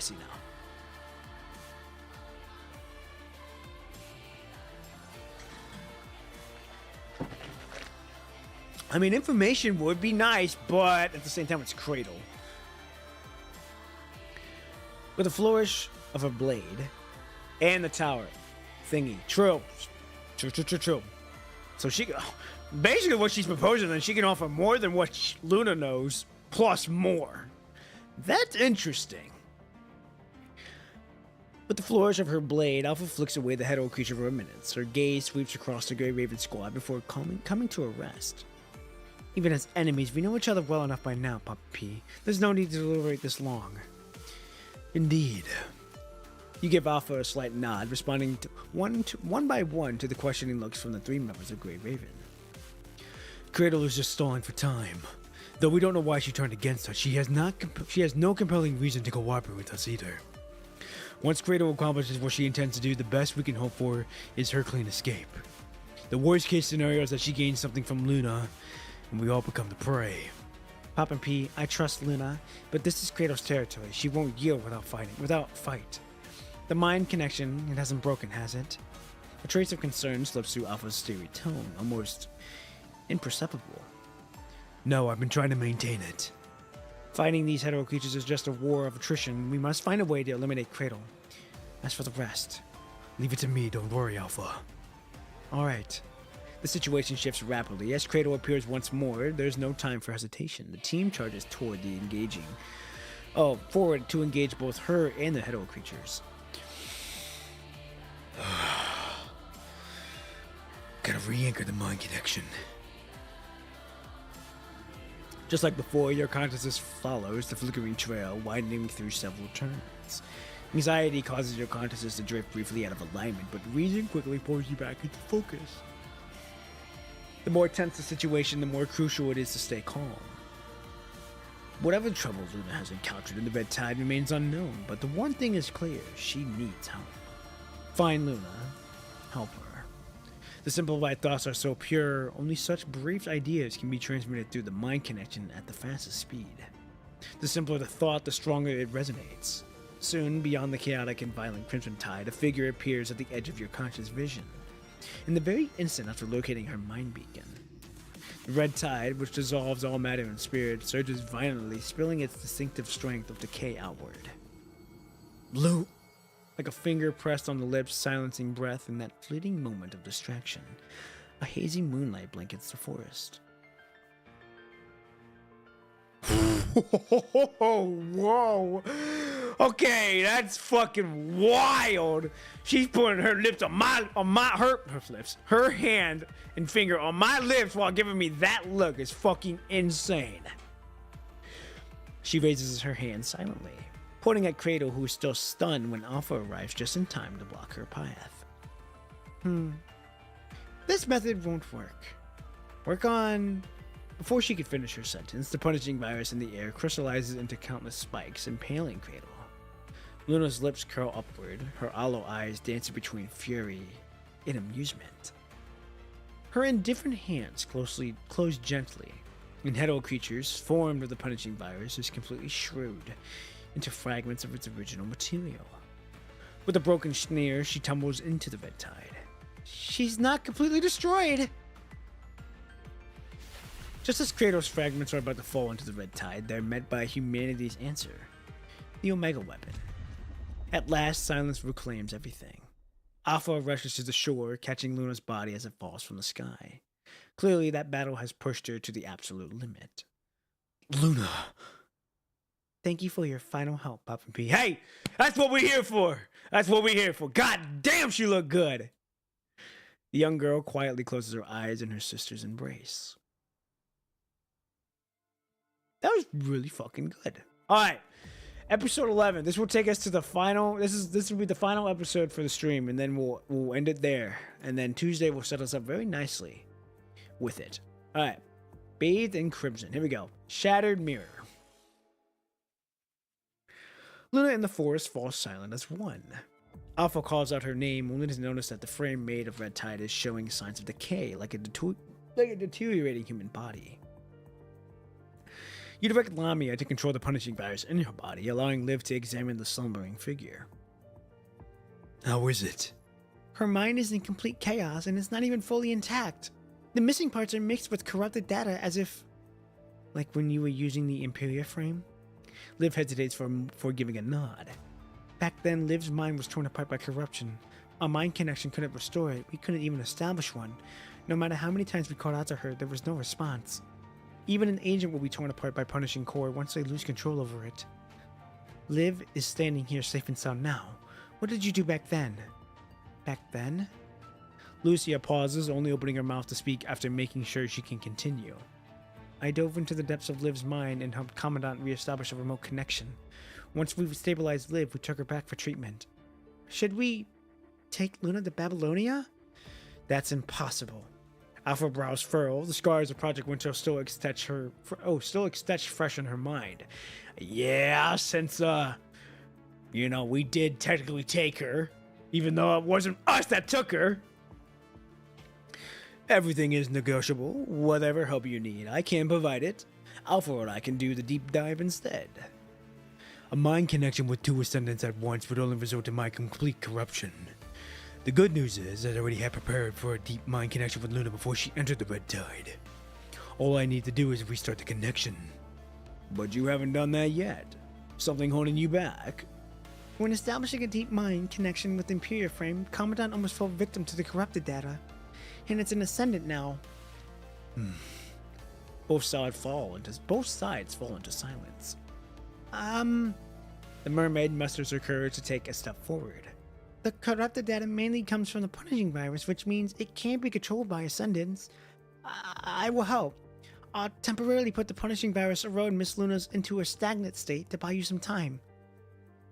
I mean, information would be nice, but at the same time, it's Cradle. With a flourish of her blade and the tower thingy. True. So she... Basically, what she's proposing, then she can offer more than what Luna knows, plus more. That's interesting. With the flourish of her blade, Alpha flicks away the hetero creature for a minute. Her gaze sweeps across the Grey Raven squad before coming to a rest. Even as enemies, we know each other well enough by now, Papa P. There's no need to deliberate this long. Indeed. You give Alpha a slight nod, responding one by one to the questioning looks from the 3 members of Grey Raven. Cradle is just stalling for time. Though we don't know why she turned against us, she has no compelling reason to cooperate with us either. Once Cradle accomplishes what she intends to do, the best we can hope for is her clean escape. The worst case scenario is that she gains something from Luna, and we all become the prey. Papa P, I trust Luna, but this is Cradle's territory. She won't yield without fight. The mind connection, it hasn't broken, has it? A trace of concern slips through Alpha's steely tone, almost imperceptible. No, I've been trying to maintain it. Fighting these hetero creatures is just a war of attrition. We must find a way to eliminate Cradle. As for the rest, leave it to me, don't worry, Alpha. Alright. The situation shifts rapidly. As Cradle appears once more, there's no time for hesitation. The team charges forward to engage both her and the hetero creatures. Gotta re-anchor the mind connection. Just like before, your consciousness follows the flickering trail, widening through several turns. Anxiety causes your consciousness to drift briefly out of alignment, but reason quickly pulls you back into focus. The more tense the situation, the more crucial it is to stay calm. Whatever trouble Luna has encountered in the Red Tide remains unknown, but the one thing is clear: she needs help. Find Luna. Help her. The simplified thoughts are so pure, only such brief ideas can be transmitted through the mind connection at the fastest speed. The simpler the thought, the stronger it resonates. Soon, beyond the chaotic and violent Crimson Tide, a figure appears at the edge of your conscious vision. in the very instant after locating her mind beacon. The red tide, which dissolves all matter and spirit, surges violently, spilling its distinctive strength of decay outward. Blue! Like a finger pressed on the lips, silencing breath in that fleeting moment of distraction, a hazy moonlight blankets the forest. Whoa! Okay, that's fucking wild. She's putting her lips on her hand and finger on my lips while giving me that look is fucking insane. She raises her hand silently, pointing at Kratos, who is still stunned when Alpha arrives just in time to block her path. This method won't work. Before she could finish her sentence, the punishing virus in the air crystallizes into countless spikes, impaling Kratos. Luna's lips curl upward, her hollow eyes dancing between fury and amusement. Her indifferent hands close gently, and Hetero creatures formed of the punishing virus is completely shrewd into fragments of its original material. With a broken sneer, she tumbles into the red tide. She's not completely destroyed! Just as Kratos' fragments are about to fall into the red tide, they're met by humanity's answer, the Omega weapon. At last, silence reclaims everything. Alpha rushes to the shore, catching Luna's body as it falls from the sky. Clearly, that battle has pushed her to the absolute limit. Luna! Thank you for your final help, Papa P. Hey! That's what we're here for! That's what we're here for! God damn, she looked good! The young girl quietly closes her eyes in her sister's embrace. That was really fucking good. Alright. Episode 11. This will take us to the final. This will be the final episode for the stream, and then we'll end it there. And then Tuesday will set us up very nicely with it. Alright. Bathed in crimson. Here we go. Shattered mirror. Luna in the forest falls silent as one. Alpha calls out her name, only to notice that the frame made of red tide is showing signs of decay, like a deteriorating human body. You direct Lamia to control the punishing virus in her body, allowing Liv to examine the slumbering figure. How is it? Her mind is in complete chaos and is not even fully intact. The missing parts are mixed with corrupted data as if... like when you were using the Imperia frame? Liv hesitates for giving a nod. Back then, Liv's mind was torn apart by corruption. Our mind connection couldn't restore it. We couldn't even establish one. No matter how many times we called out to her, there was no response. Even an agent will be torn apart by punishing core once they lose control over it. Liv is standing here safe and sound now. What did you do back then? Back then? Lucia pauses, only opening her mouth to speak after making sure she can continue. I dove into the depths of Liv's mind and helped Commandant reestablish a remote connection. Once we stabilized Liv, we took her back for treatment. Should we take Luna to Babylonia? That's impossible. Alpha brows furrow. The scars of Project Winter still etched fresh in her mind. Yeah, since we did technically take her, even though it wasn't us that took her. Everything is negotiable. Whatever help you need, I can provide it. Alpha and I can do the deep dive instead. A mind connection with two ascendants at once would only result in my complete corruption. The good news is that I already had prepared for a deep mind connection with Luna before she entered the red tide. All I need to do is restart the connection. But you haven't done that yet. Something holding you back. When establishing a deep mind connection with Imperia Frame, Commandant almost fell victim to the corrupted data. And it's an ascendant now. Both sides fall into silence. The mermaid musters her courage to take a step forward. The corrupted data mainly comes from the punishing virus, which means it can't be controlled by ascendants. I will help. I'll temporarily put the punishing virus around Miss Luna's into a stagnant state to buy you some time.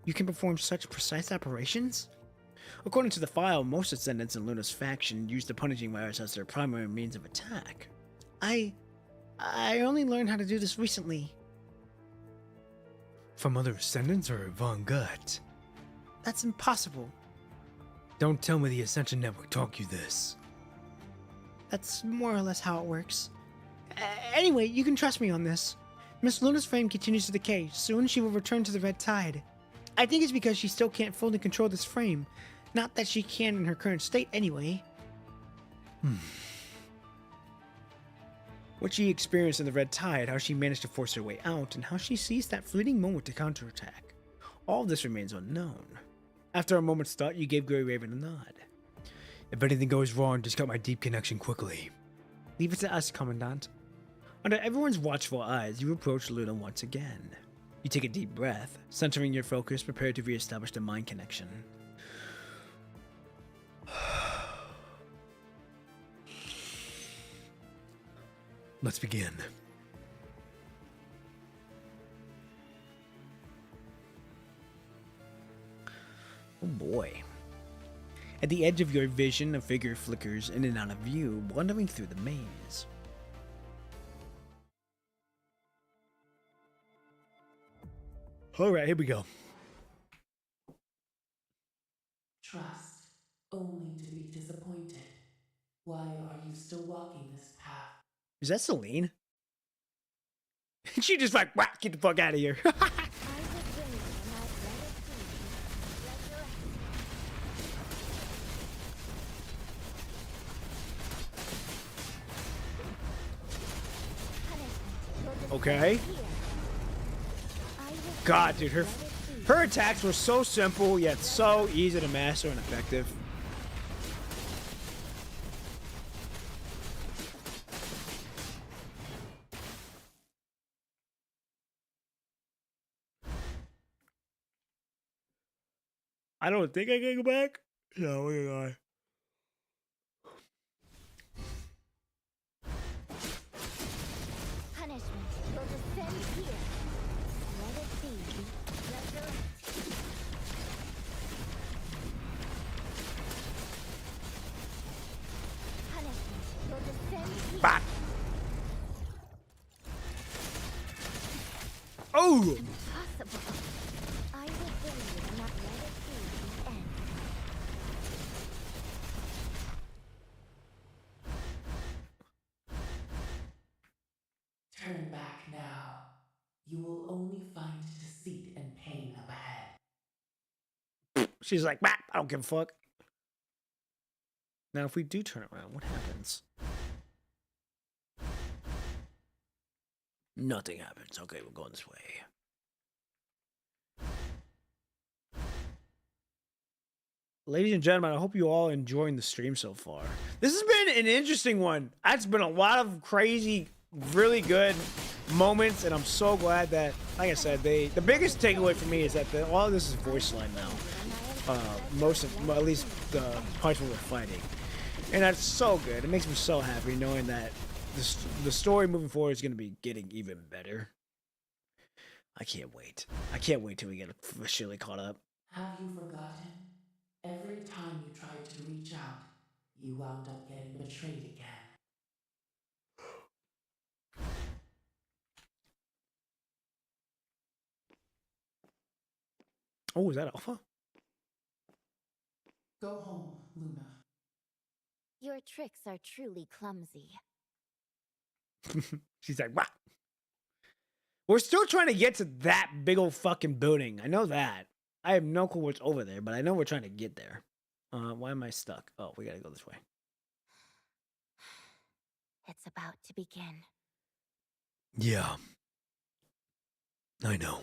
You can perform such precise operations? According to the file, most ascendants in Luna's faction use the punishing virus as their primary means of attack. I only learned how to do this recently. From other ascendants or Von Gut? That's impossible. Don't tell me the Ascension Network taught you this. That's more or less how it works. Anyway, you can trust me on this. Miss Luna's frame continues to decay. Soon she will return to the red tide. I think it's because she still can't fully control this frame. Not that she can in her current state anyway. What she experienced in the Red Tide, how she managed to force her way out, and how she seized that fleeting moment to counterattack. All of this remains unknown. After a moment's thought, you gave Grey Raven a nod. If anything goes wrong, just cut my deep connection quickly. Leave it to us, Commandant. Under everyone's watchful eyes, you approach Luna once again. You take a deep breath, centering your focus, prepared to reestablish the mind connection. Let's begin. Oh boy. At the edge of your vision, a figure flickers in and out of view, wandering through the maze. Alright, here we go. Trust, only to be disappointed. Why are you still walking this path? Is that Celine? She just like, wah, get the fuck out of here. I was willing and I'd rather see resurrect. Punishment. Okay. Here. I was God, dude, her rather see her attacks were so simple yet so easy to master and effective. I don't think I can go back. No, we're going. punishment. Will descend here. Let it be. Resurrect. Punishment. Will descend here. Bah. Oh! Impossible. I will bring you and not let it be the end. Turn back now. You will only find deceit and pain up ahead. She's like, bah, I don't give a fuck. Now, if we do turn around, what happens? Nothing happens. Okay, we're going this way. Ladies and gentlemen, I hope you all enjoying the stream so far. This has been an interesting one. It's been a lot of crazy, really good moments, and I'm so glad that, like I said, the biggest takeaway for me is that all of this is voice line now. Most of, well, at least the parts where we're fighting, and that's so good. It makes me so happy knowing that the story moving forward is going to be getting even better. I can't wait. I can't wait till we get officially caught up. Have you forgotten? Every time you tried to reach out, you wound up getting betrayed again. Oh, is that Alpha? Go home, Luna. Your tricks are truly clumsy. She's like, wow. We're still trying to get to that big old fucking building. I know that. I have no clue what's over there, but I know we're trying to get there. Why am I stuck? Oh, we gotta go this way. It's about to begin. Yeah. I know.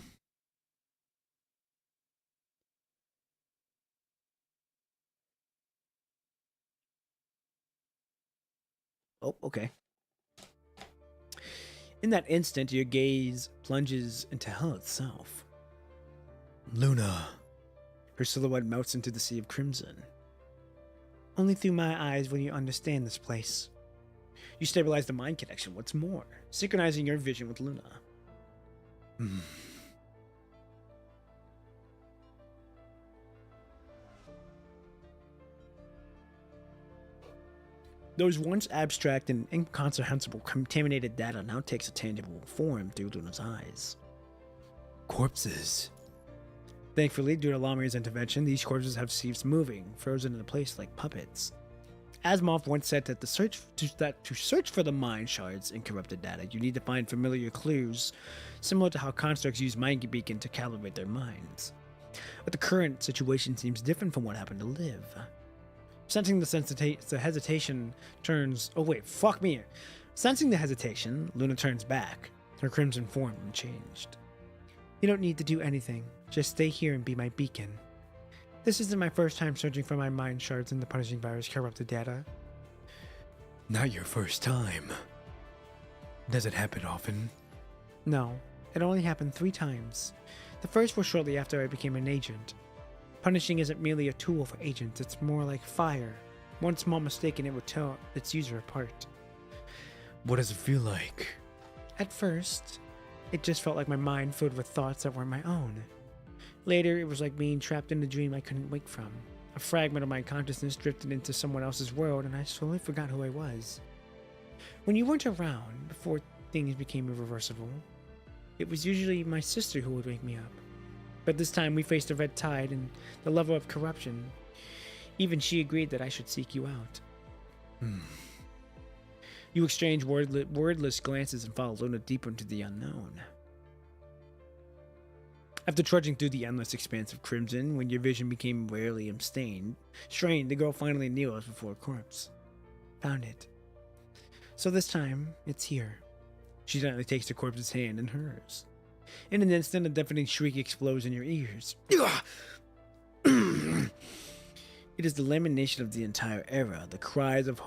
Oh, okay. In that instant, your gaze plunges into hell itself. Luna. Her silhouette melts into the sea of crimson. Only through my eyes will you understand this place. You stabilize the mind connection, what's more, synchronizing your vision with Luna. Those once abstract and incomprehensible contaminated data now takes a tangible form through Luna's eyes. Corpses. Thankfully, due to Lamia's intervention, these corpses have ceased moving, frozen into place like puppets. Asimov once said that to search for the mind shards in corrupted data, you need to find familiar clues, similar to how constructs use mind beacon to calibrate their minds. But the current situation seems different from what happened to Liv. Sensing the hesitation turns... Oh wait, fuck me. Sensing the hesitation, Luna turns back. Her crimson form changed. You don't need to do anything. Just stay here and be my beacon. This isn't my first time searching for my mind shards in the punishing virus corrupted data. Not your first time. Does it happen often? No, it only happened 3 times. The first was shortly after I became an agent. Punishing isn't merely a tool for agents, it's more like fire. One small mistake and it would tear its user apart. What does it feel like? At first, it just felt like my mind filled with thoughts that weren't my own. Later, it was like being trapped in a dream I couldn't wake from. A fragment of my consciousness drifted into someone else's world and I slowly forgot who I was. When you weren't around, before things became irreversible, it was usually my sister who would wake me up. But this time we faced a red tide and the level of corruption. Even she agreed that I should seek you out. You exchanged wordless glances and followed Luna deeper into the unknown. After trudging through the endless expanse of crimson, when your vision became rarely strained, the girl finally kneels before a corpse. Found it. So this time, it's here. She gently takes the corpse's hand in hers. In an instant, a deafening shriek explodes in your ears. It is the lamentation of the entire era, the cries of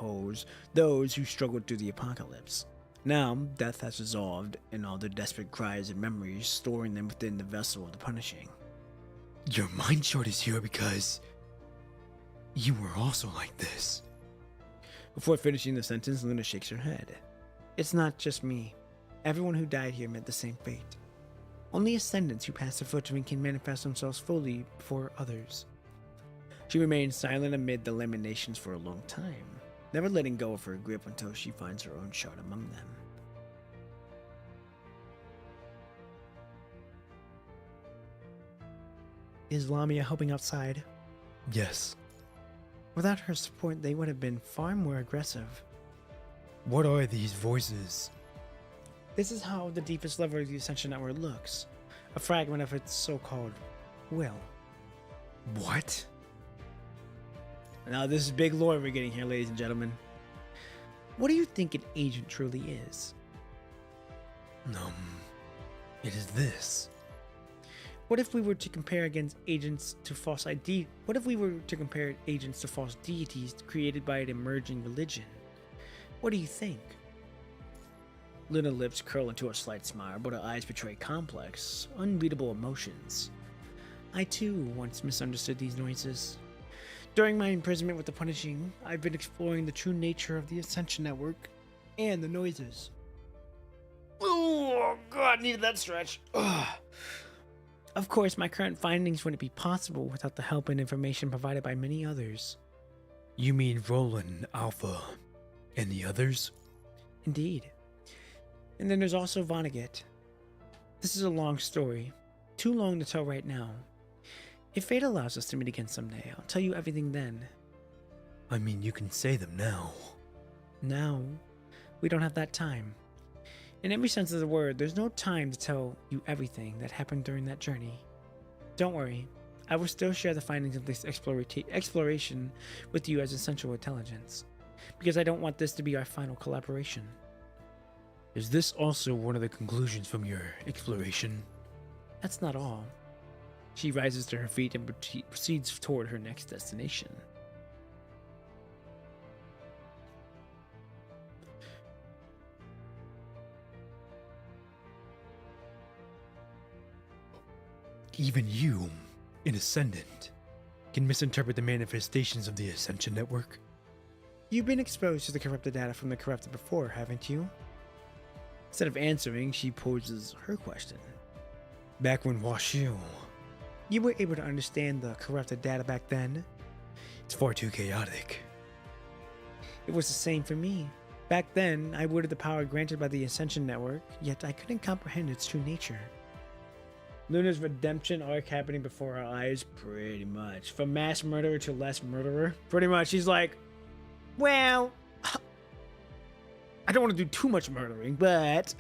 those who struggled through the apocalypse. Now, death has resolved, and all their desperate cries and memories, storing them within the vessel of the punishing. Your mind shard is here because you were also like this. Before finishing the sentence, Luna shakes her head. It's not just me. Everyone who died here met the same fate. Only ascendants who pass the filtering can manifest themselves fully before others. She remains silent amid the lamentations for a long time, never letting go of her grip until she finds her own shard among them. Is Lamia helping outside? Yes. Without her support, they would have been far more aggressive. What are these voices? This is how the deepest level of the Ascension Network looks. A fragment of its so-called will. What? Now this is big lore we're getting here, ladies and gentlemen. What do you think an agent truly is? It is this. What if we were to compare against agents to false ID? What if we were to compare agents to false deities created by an emerging religion? What do you think? Luna's lips curl into a slight smile, but her eyes betray complex, unreadable emotions. I too once misunderstood these noises. During my imprisonment with the Punishing, I've been exploring the true nature of the Ascension Network and the noises. Oh god, needed that stretch. Ugh. Of course, my current findings wouldn't be possible without the help and information provided by many others. You mean Roland, Alpha, and the others? Indeed. And then there's also Vonnegut. This is a long story, too long to tell right now. If fate allows us to meet again someday, I'll tell you everything then. I mean, you can say them now. Now, we don't have that time. In every sense of the word, there's no time to tell you everything that happened during that journey. Don't worry, I will still share the findings of this exploration with you as essential intelligence, because I don't want this to be our final collaboration. Is this also one of the conclusions from your exploration? That's not all. She rises to her feet and proceeds toward her next destination. Even you, an Ascendant, can misinterpret the manifestations of the Ascension Network? You've been exposed to the corrupted data from the corrupted before, haven't you? Instead of answering, she poses her question. Back when Washu... You were able to understand the corrupted data back then? It's far too chaotic. It was the same for me. Back then, I wielded the power granted by the Ascension Network, yet I couldn't comprehend its true nature. Luna's redemption arc happening before our eyes, pretty much. From mass murderer to less murderer. Pretty much, she's like, well, I don't want to do too much murdering, but...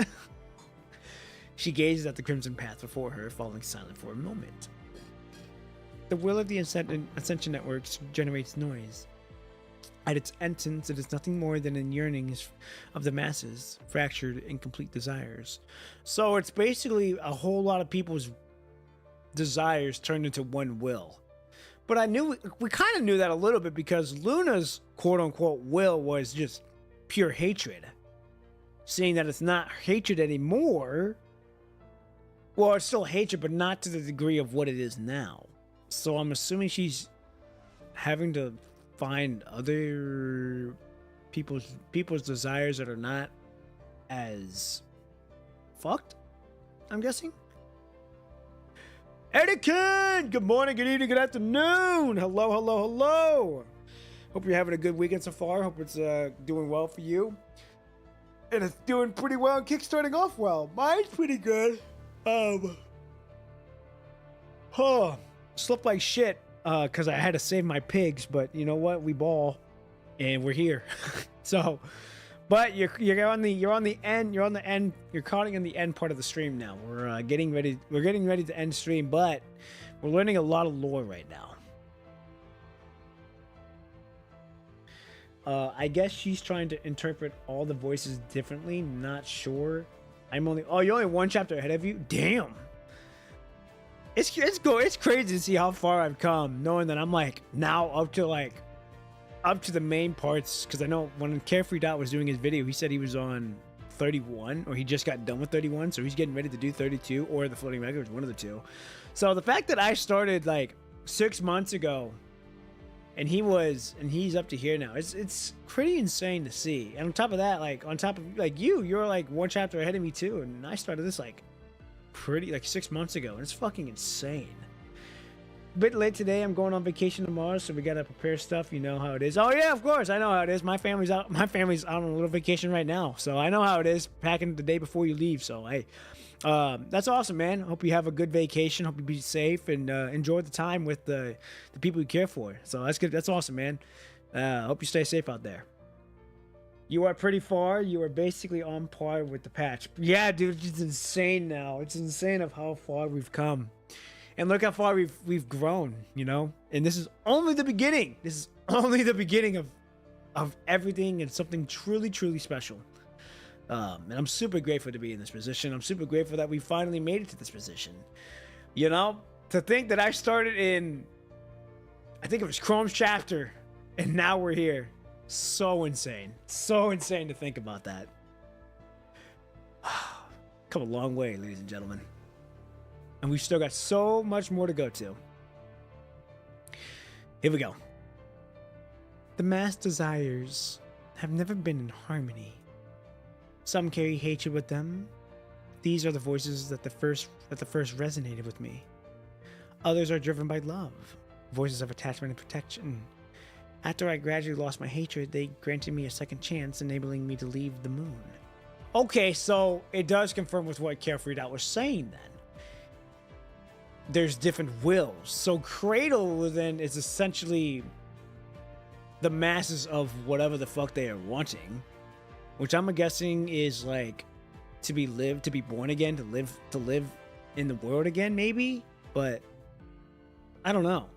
She gazes at the crimson path before her, falling silent for a moment. The will of the Ascension Networks generates noise. At its essence, it is nothing more than an yearnings of the masses, fractured incomplete desires. So it's basically a whole lot of people's desires turned into one will. But we kind of knew that a little bit because Luna's quote unquote will was just pure hatred. Seeing that it's not hatred anymore, well, it's still hatred, but not to the degree of what it is now. So I'm assuming she's having to find other people's desires that are not as fucked, I'm guessing. Anakin! Good morning, good evening, good afternoon! Hello, hello, hello! Hope you're having a good weekend so far. Hope it's doing well for you. And it's doing pretty well, kickstarting off well. Mine's pretty good. Slept like shit because I had to save my pigs, but you know what? We ball, and we're here. So, but you're on the end. You're calling in the end part of the stream now. We're getting ready to end stream, but we're learning a lot of lore right now. I guess she's trying to interpret all the voices differently. Not sure. You're only one chapter ahead of you. Damn. It's crazy to see how far I've come, knowing that I'm like now up to the main parts. Because I know when Carefree Dot was doing his video, he said he was on 31, or he just got done with 31, so he's getting ready to do 32 or the floating records, one of the two. So the fact that I started like 6 months ago, and he's up to here now, it's pretty insane to see. And on top of that, you're like one chapter ahead of me too, and I started this like 6 months ago, and it's fucking insane. A bit late today. I'm going on vacation tomorrow, so we gotta prepare stuff. You know how it is. Oh yeah, of course, I know how it is. My family's out on a little vacation right now, so I know how it is. Packing the day before you leave. So hey, that's awesome, man. Hope you have a good vacation. Hope you be safe and enjoy the time with the people you care for. So that's good. That's awesome, man. Hope you stay safe out there. You are pretty far. You are basically on par with the patch. Yeah, dude, it's insane now. It's insane of how far we've come. And look how far we've grown, you know? And this is only the beginning. This is only the beginning of everything, and something truly, truly special. And I'm super grateful to be in this position. I'm super grateful that we finally made it to this position. You know, to think that I started in, I think it was Chrome's chapter, and now we're here. So insane. So insane to think about that. Come a long way, ladies and gentlemen. And we've still got so much more to go to. Here we go. The mass desires have never been in harmony. Some carry hatred with them. These are the voices that the first resonated with me. Others are driven by love, voices of attachment and protection. After I gradually lost my hatred, they granted me a second chance, enabling me to leave the moon. Okay, so it does confirm with what Carefree Dot was saying then. There's different wills. So Cradle then is essentially the masses of whatever the fuck they are wanting, which I'm guessing is like to be born again, to live in the world again, maybe. But I don't know.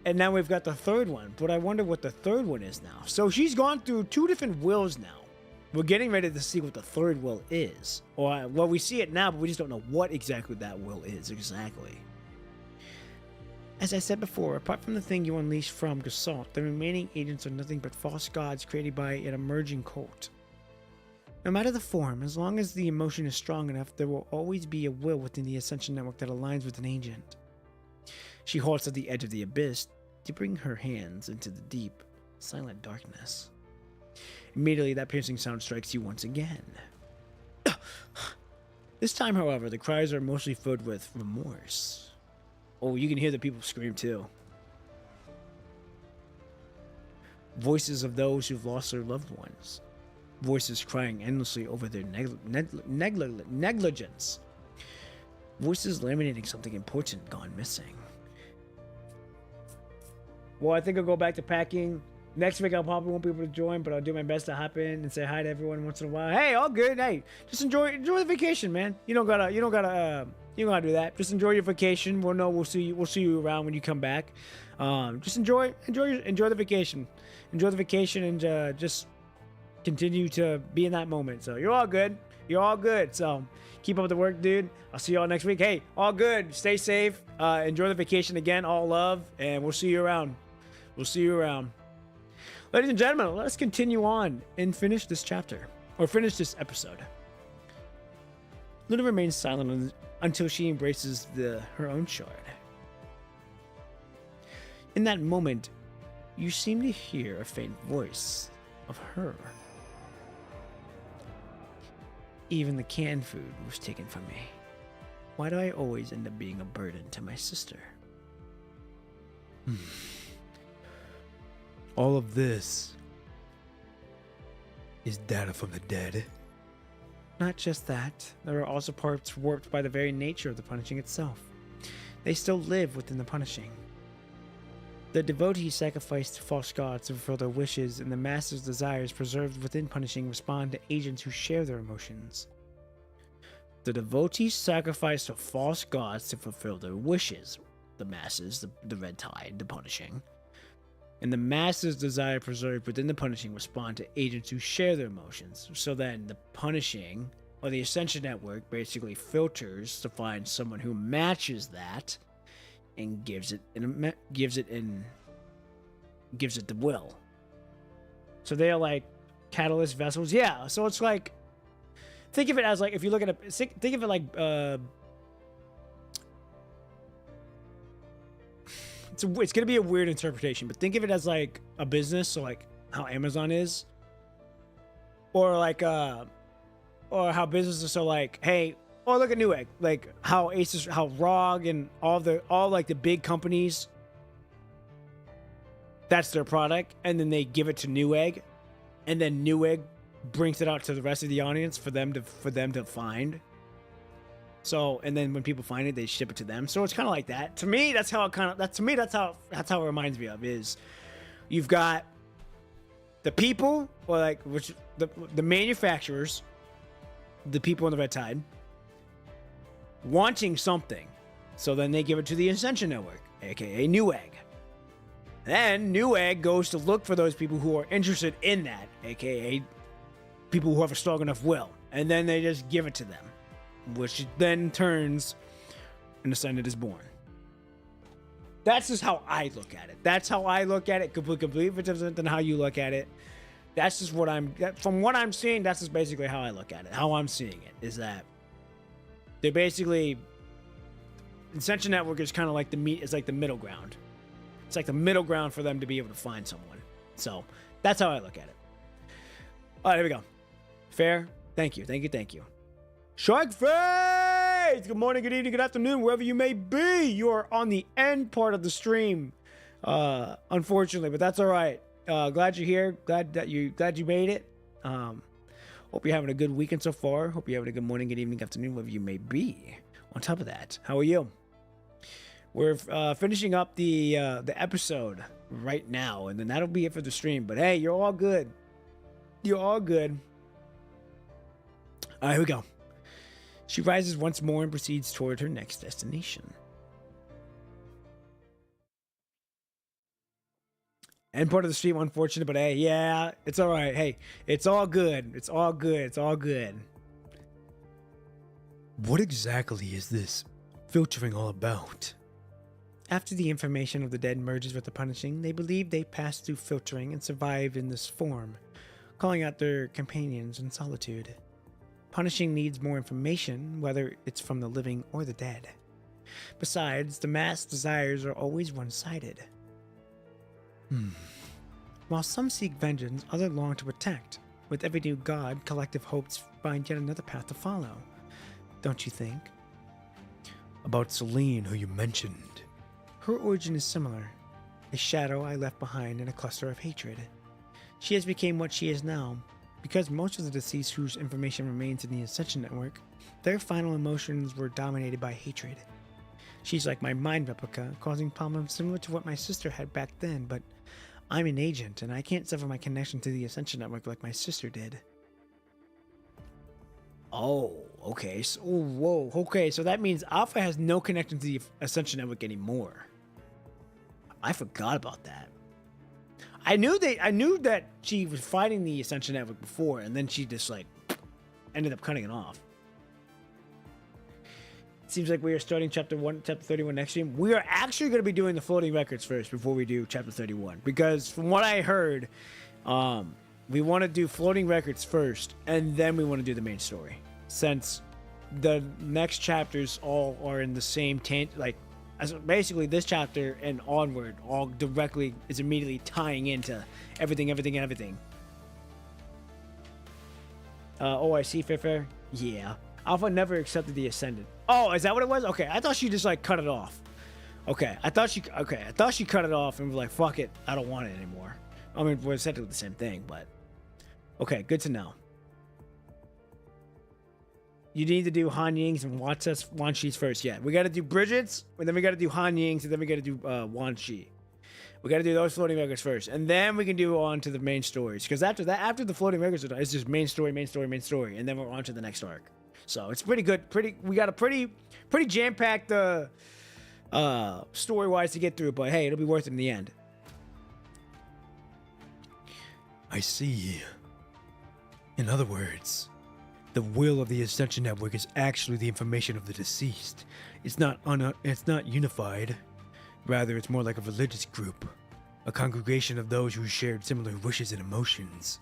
And now we've got the third one, but I wonder what the third one is now. So she's gone through two different wills now. We're getting ready to see what the third will is. Or, well, we see it now, but we just don't know what exactly that will is exactly. As I said before, apart from the thing you unleashed from Gasalt, the remaining agents are nothing but false gods created by an emerging cult. No matter the form, as long as the emotion is strong enough, there will always be a will within the Ascension Network that aligns with an agent. She halts at the edge of the abyss to bring her hands into the deep, silent darkness. Immediately, that piercing sound strikes you once again. This time, however, the cries are mostly filled with remorse. Oh, you can hear the people scream too. Voices of those who've lost their loved ones. Voices crying endlessly over their negligence. Voices laminating something important gone missing. Well, I think I'll go back to packing. Next week, I probably won't be able to join, but I'll do my best to hop in and say hi to everyone once in a while. Hey, all good. Hey, just enjoy the vacation, man. You don't gotta You don't gotta do that. Just enjoy your vacation. We'll know. We'll see you. We'll see you around when you come back. Just enjoy the vacation. Enjoy the vacation and just continue to be in that moment. So you're all good. You're all good. So keep up the work, dude. I'll see you all next week. Hey, all good. Stay safe. Enjoy the vacation again. All love, and we'll see you around. We'll see you around. Ladies and gentlemen, let's continue on and finish this chapter, or finish this episode. Luna remains silent until she embraces her own shard. In that moment, you seem to hear a faint voice of her. Even the canned food was taken from me. Why do I always end up being a burden to my sister? All of this is data from the dead. Not just that, there are also parts warped by the very nature of the punishing itself. They still live within the punishing. The devotees sacrificed to false gods to fulfill their wishes, and the master's desires preserved within punishing respond to agents who share their emotions. The devotees sacrificed to false gods to fulfill their wishes. The masses, the red tide, the punishing. And the master's desire preserved within the punishing respond to agents who share their emotions. So then the punishing, or the Ascension Network, basically filters to find someone who matches that and gives it the will. So they are like catalyst vessels. Yeah, so it's like, think of it as like, if you look at think of it like it's gonna be a weird interpretation, but think of it as like a business, so like how Amazon is, or like or how businesses, so like, hey, oh, look at Newegg, like how Asus, how ROG and all like the big companies, that's their product, and then they give it to Newegg, and then Newegg brings it out to the rest of the audience for them to find. So, and then when people find it, they ship it to them. So it's kind of like that. To me, that's how it reminds me of, is you've got the people, or like the manufacturers, the people in the red tide, wanting something. So then they give it to the Ascension Network, aka Newegg. Then Newegg goes to look for those people who are interested in that, aka people who have a strong enough will. And then they just give it to them, which then turns and Ascended is born. That's just how I look at it. That's how I look at it. Completely different than how you look at it. That's just from what I'm seeing, that's just basically how I look at it. How I'm seeing it is that they're basically, Ascension Network is kind of like it's like the middle ground. It's like the middle ground for them to be able to find someone. So that's how I look at it. All right, here we go. Fair. Thank you. Shark Face! Good morning, good evening, good afternoon, wherever you may be. You are on the end part of the stream, unfortunately, but that's all right. Glad you're here. Glad you made it. Hope you're having a good weekend so far. Hope you're having a good morning, good evening, afternoon, wherever you may be. On top of that, how are you? We're finishing up the episode right now, and then that'll be it for the stream. But hey, you're all good. You're all good. All right, here we go. She rises once more and proceeds toward her next destination. End part of the stream, unfortunate, but hey, yeah, it's all right. Hey, it's all good. It's all good. It's all good. What exactly is this filtering all about? After the information of the dead merges with the punishing, they believe they passed through filtering and survived in this form, calling out their companions in solitude. Punishing needs more information, whether it's from the living or the dead. Besides, the mass desires are always one-sided. While some seek vengeance, others long to protect. With every new god, collective hopes find yet another path to follow. Don't you think? About Celine, who you mentioned. Her origin is similar. A shadow I left behind in a cluster of hatred. She has become what she is now. Because most of the deceased whose information remains in the Ascension Network, their final emotions were dominated by hatred. She's like my mind replica, causing problems similar to what my sister had back then, but I'm an agent, and I can't sever my connection to the Ascension Network like my sister did. Oh. okay. So, whoa. Okay, so that means Alpha has no connection to the Ascension Network anymore. I forgot about that. I knew that she was fighting the Ascension Network before, and then she just like ended up cutting it off. Seems like we are starting chapter 31 next stream. We are actually going to be doing the floating records first before we do chapter 31, because from what I heard, we want to do floating records first, and then we want to do the main story, since the next chapters all are in the same basically this chapter and onward all directly is immediately tying into everything. Oh, I see, Fair. Yeah. Alpha never accepted the Ascendant. Oh, is that what it was? Okay, I thought she just like cut it off. Okay, I thought she cut it off and was like, fuck it, I don't want it anymore. I mean, we're essentially the same thing, but okay, good to know. You need to do Han Ying's and Wan Shi's first. Yeah, we got to do Bridget's, and then we got to do Han Ying's, and then we got to do Wan Shi. We got to do those floating records first, and then we can do on to the main stories. Because after the floating records are done, it's just main story, and then we're on to the next arc. So it's pretty good. We got a pretty jam-packed story-wise to get through, but hey, it'll be worth it in the end. I see. In other words, the will of the Ascension Network is actually the information of the deceased. It's not unified. Rather, it's more like a religious group, a congregation of those who shared similar wishes and emotions.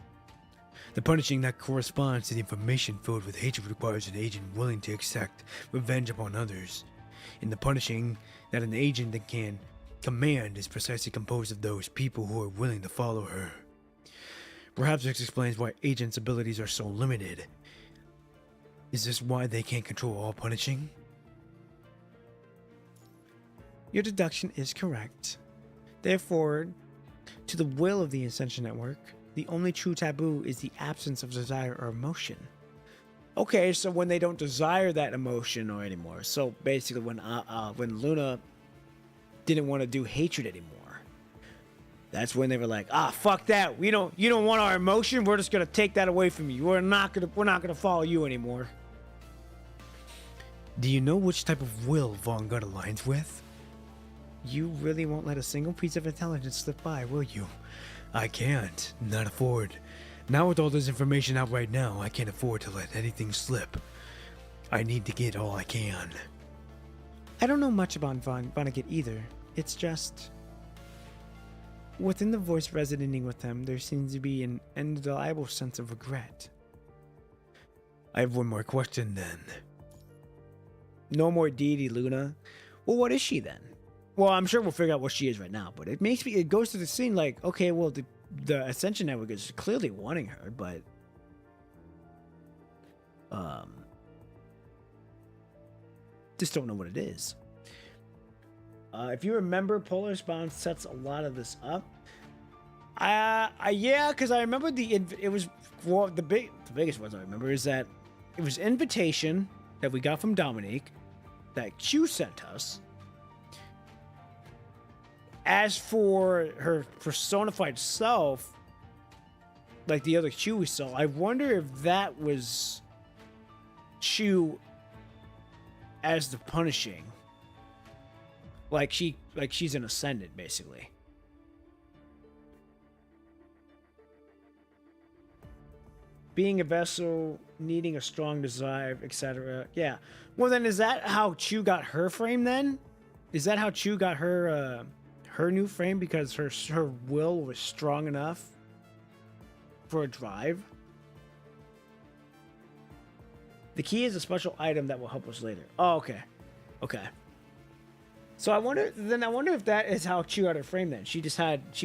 The punishing that corresponds to the information filled with hatred requires an agent willing to exact revenge upon others. And the punishing that an agent that can command is precisely composed of those people who are willing to follow her. Perhaps this explains why agents' abilities are so limited. Is this why they can't control all punishing? Your deduction is correct. Therefore, to the will of the Ascension Network, the only true taboo is the absence of desire or emotion. Okay, so when they don't desire that emotion or anymore. So basically, when Luna didn't want to do hatred anymore, that's when they were like, fuck that. You don't want our emotion. We're just gonna take that away from you. We're not gonna follow you anymore. Do you know which type of will Vanguard aligns with? You really won't let a single piece of intelligence slip by, will you? I can't. Not afford. Now with all this information out right now, I can't afford to let anything slip. I need to get all I can. I don't know much about Vonnegut either. It's just... within the voice resonating with him, there seems to be an undeniable sense of regret. I have one more question then. No more deity, Luna. Well, what is she then? Well, I'm sure we'll figure out what she is right now, but it goes to the scene like, okay, well, the Ascension Network is clearly wanting her, but just don't know what it is. If you remember, Polar Response sets a lot of this up. Yeah, because I remember the biggest ones I remember is that it was invitation that we got from Dominique that Q sent us. As for her personified self, like the other Q we saw, I wonder if that was Q as the punishing. Like she's an ascendant, basically. Being a vessel, needing a strong desire, etc. Yeah. Well, then is that how Chu got her frame then? Is that how Chu got her new frame, because her will was strong enough for a drive? The key is a special item that will help us later. Oh, okay. Okay. So I wonder if that is how Chu got her frame then. She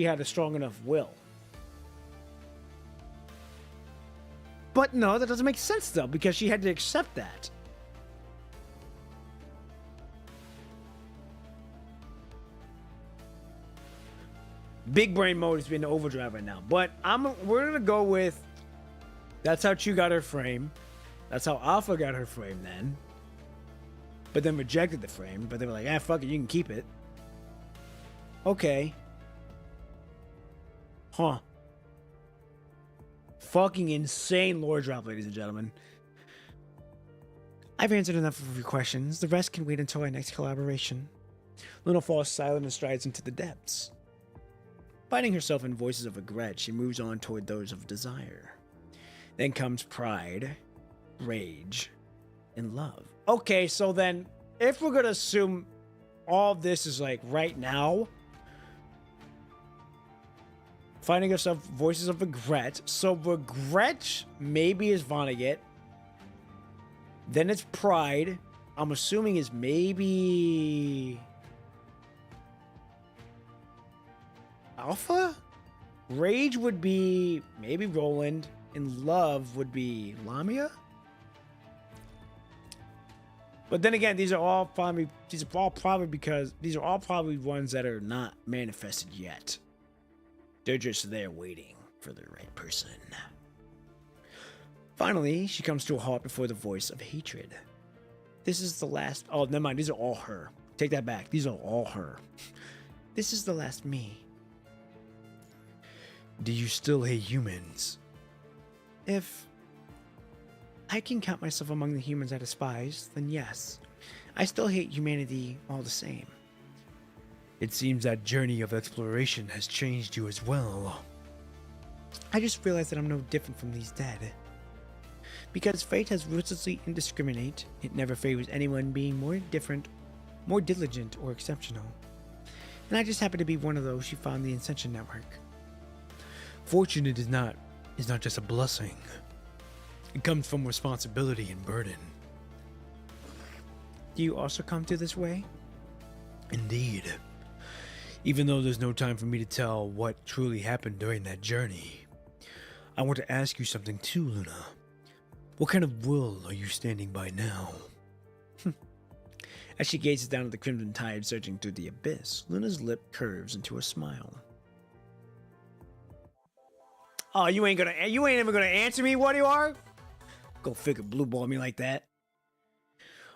had a strong enough will. But no, that doesn't make sense though, because she had to accept that. Big brain mode has been overdrive right now, but we're gonna go with that's how Chu got her frame. That's how Alpha got her frame then. But then rejected the frame, but they were like, fuck it, you can keep it. Okay. Huh. Fucking insane lore drop, ladies and gentlemen. I've answered enough of your questions. The rest can wait until our next collaboration. Luna falls silent and strides into the depths. Finding herself in voices of regret, she moves on toward those of desire. Then comes pride, rage, and love. Okay, so then, if we're gonna assume all of this is like right now, finding herself voices of regret. So regret maybe is Vonnegut. Then it's pride. I'm assuming is maybe Alpha? Rage would be maybe Roland. And love would be Lamia? But then again, these are all probably ones that are not manifested yet. They're just there waiting for the right person. Finally, she comes to a halt before the voice of hatred. This is the last... Oh, never mind. These are all her. Take that back. These are all her. This is the last me. Do you still hate humans? If I can count myself among the humans I despise, then yes. I still hate humanity all the same. It seems that journey of exploration has changed you as well. I just realized that I'm no different from these dead. Because fate has ruthlessly indiscriminate, it never favors anyone being more different, more diligent, or exceptional. And I just happen to be one of those she found the Ascension Network. Fortune is not just a blessing. It comes from responsibility and burden. Do you also come to this way? Indeed. Even though there's no time for me to tell what truly happened during that journey, I want to ask you something too, Luna. What kind of will are you standing by now? As she gazes down at the crimson tide surging through the abyss, Luna's lip curves into a smile. Oh, you ain't even gonna answer me, what you are? Go figure, blue ball me like that.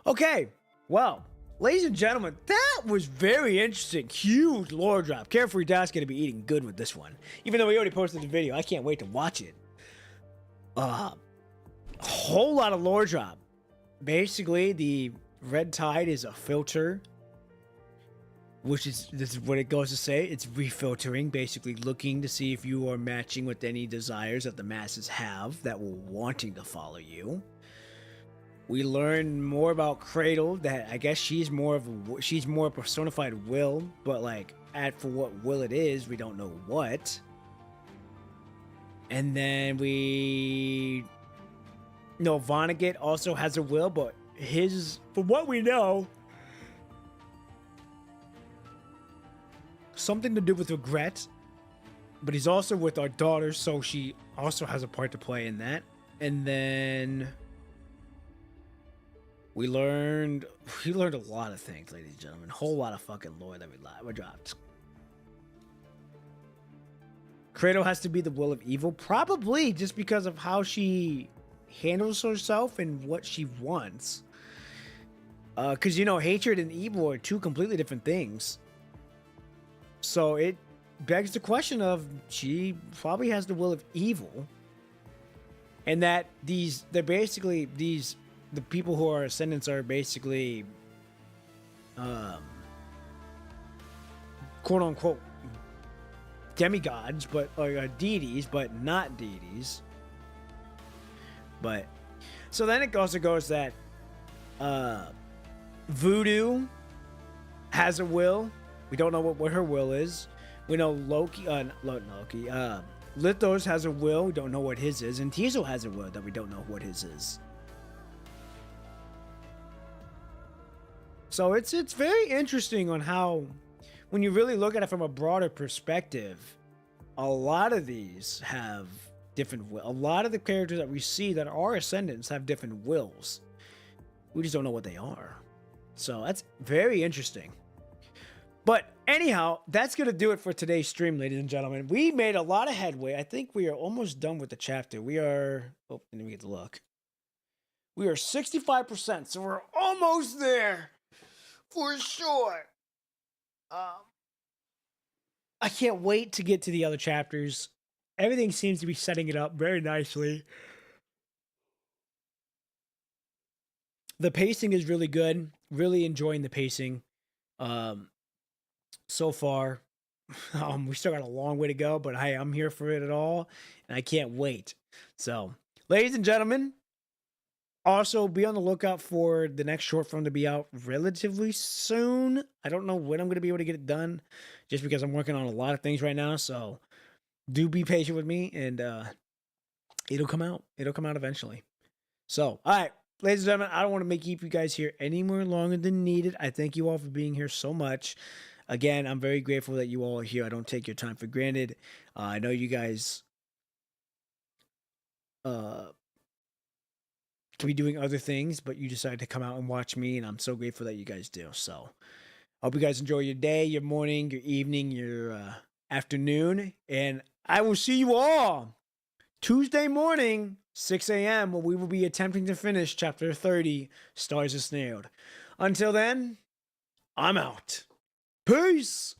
Okay, well, ladies and gentlemen, that was very interesting. Huge lore drop. Carefree Dad's gonna be eating good with this one. Even though we already posted the video, I can't wait to watch it. A whole lot of lore drop. Basically, the red tide is a filter, which is, this is what it goes to say. It's refiltering, basically looking to see if you are matching with any desires that the masses have that were wanting to follow you. We learn more about Cradle, that I guess she's more a personified will, but like for what will it is, we don't know what. And then we know Vonnegut also has a will, but his, from what we know, something to do with regret. But he's also with our daughter, so she also has a part to play in that. And then we learned a lot of things, ladies and gentlemen. A whole lot of fucking lore that we dropped. Kratos has to be the will of evil, probably just because of how she handles herself and what she wants. Because, you know, hatred and evil are two completely different things. So it begs the question of, she probably has the will of evil. And that the people who are ascendants are basically, quote unquote, demigods, but, or deities, but not deities. But, so then it also goes that, Voodoo has a will. We don't know what her will is. We know Lithos has a will. We don't know what his is. And Tizo has a will that we don't know what his is. So it's very interesting on how, when you really look at it from a broader perspective, a lot of these have different will. A lot of the characters that we see that are ascendants have different wills. We just don't know what they are. So that's very interesting. But anyhow, that's going to do it for today's stream, ladies and gentlemen. We made a lot of headway. I think we are almost done with the chapter. We are... Oh, let me get the look. We are 65%, so we're almost there. For sure. I can't wait to get to the other chapters. Everything seems to be setting it up very nicely. The pacing is really good. Really enjoying the pacing. So far, we still got a long way to go, but hey, I'm here for it at all, and I can't wait. So, ladies and gentlemen, also be on the lookout for the next short film to be out relatively soon. I don't know when I'm going to be able to get it done, just because I'm working on a lot of things right now. So, do be patient with me, and it'll come out. It'll come out eventually. So, all right, ladies and gentlemen, I don't want to keep you guys here any more longer than needed. I thank you all for being here so much. Again, I'm very grateful that you all are here. I don't take your time for granted. I know you guys could be doing other things, but you decided to come out and watch me, and I'm so grateful that you guys do. So, I hope you guys enjoy your day, your morning, your evening, your afternoon, and I will see you all Tuesday morning, 6 a.m., where we will be attempting to finish Chapter 30, Stars Ensnared. Until then, I'm out. Peace!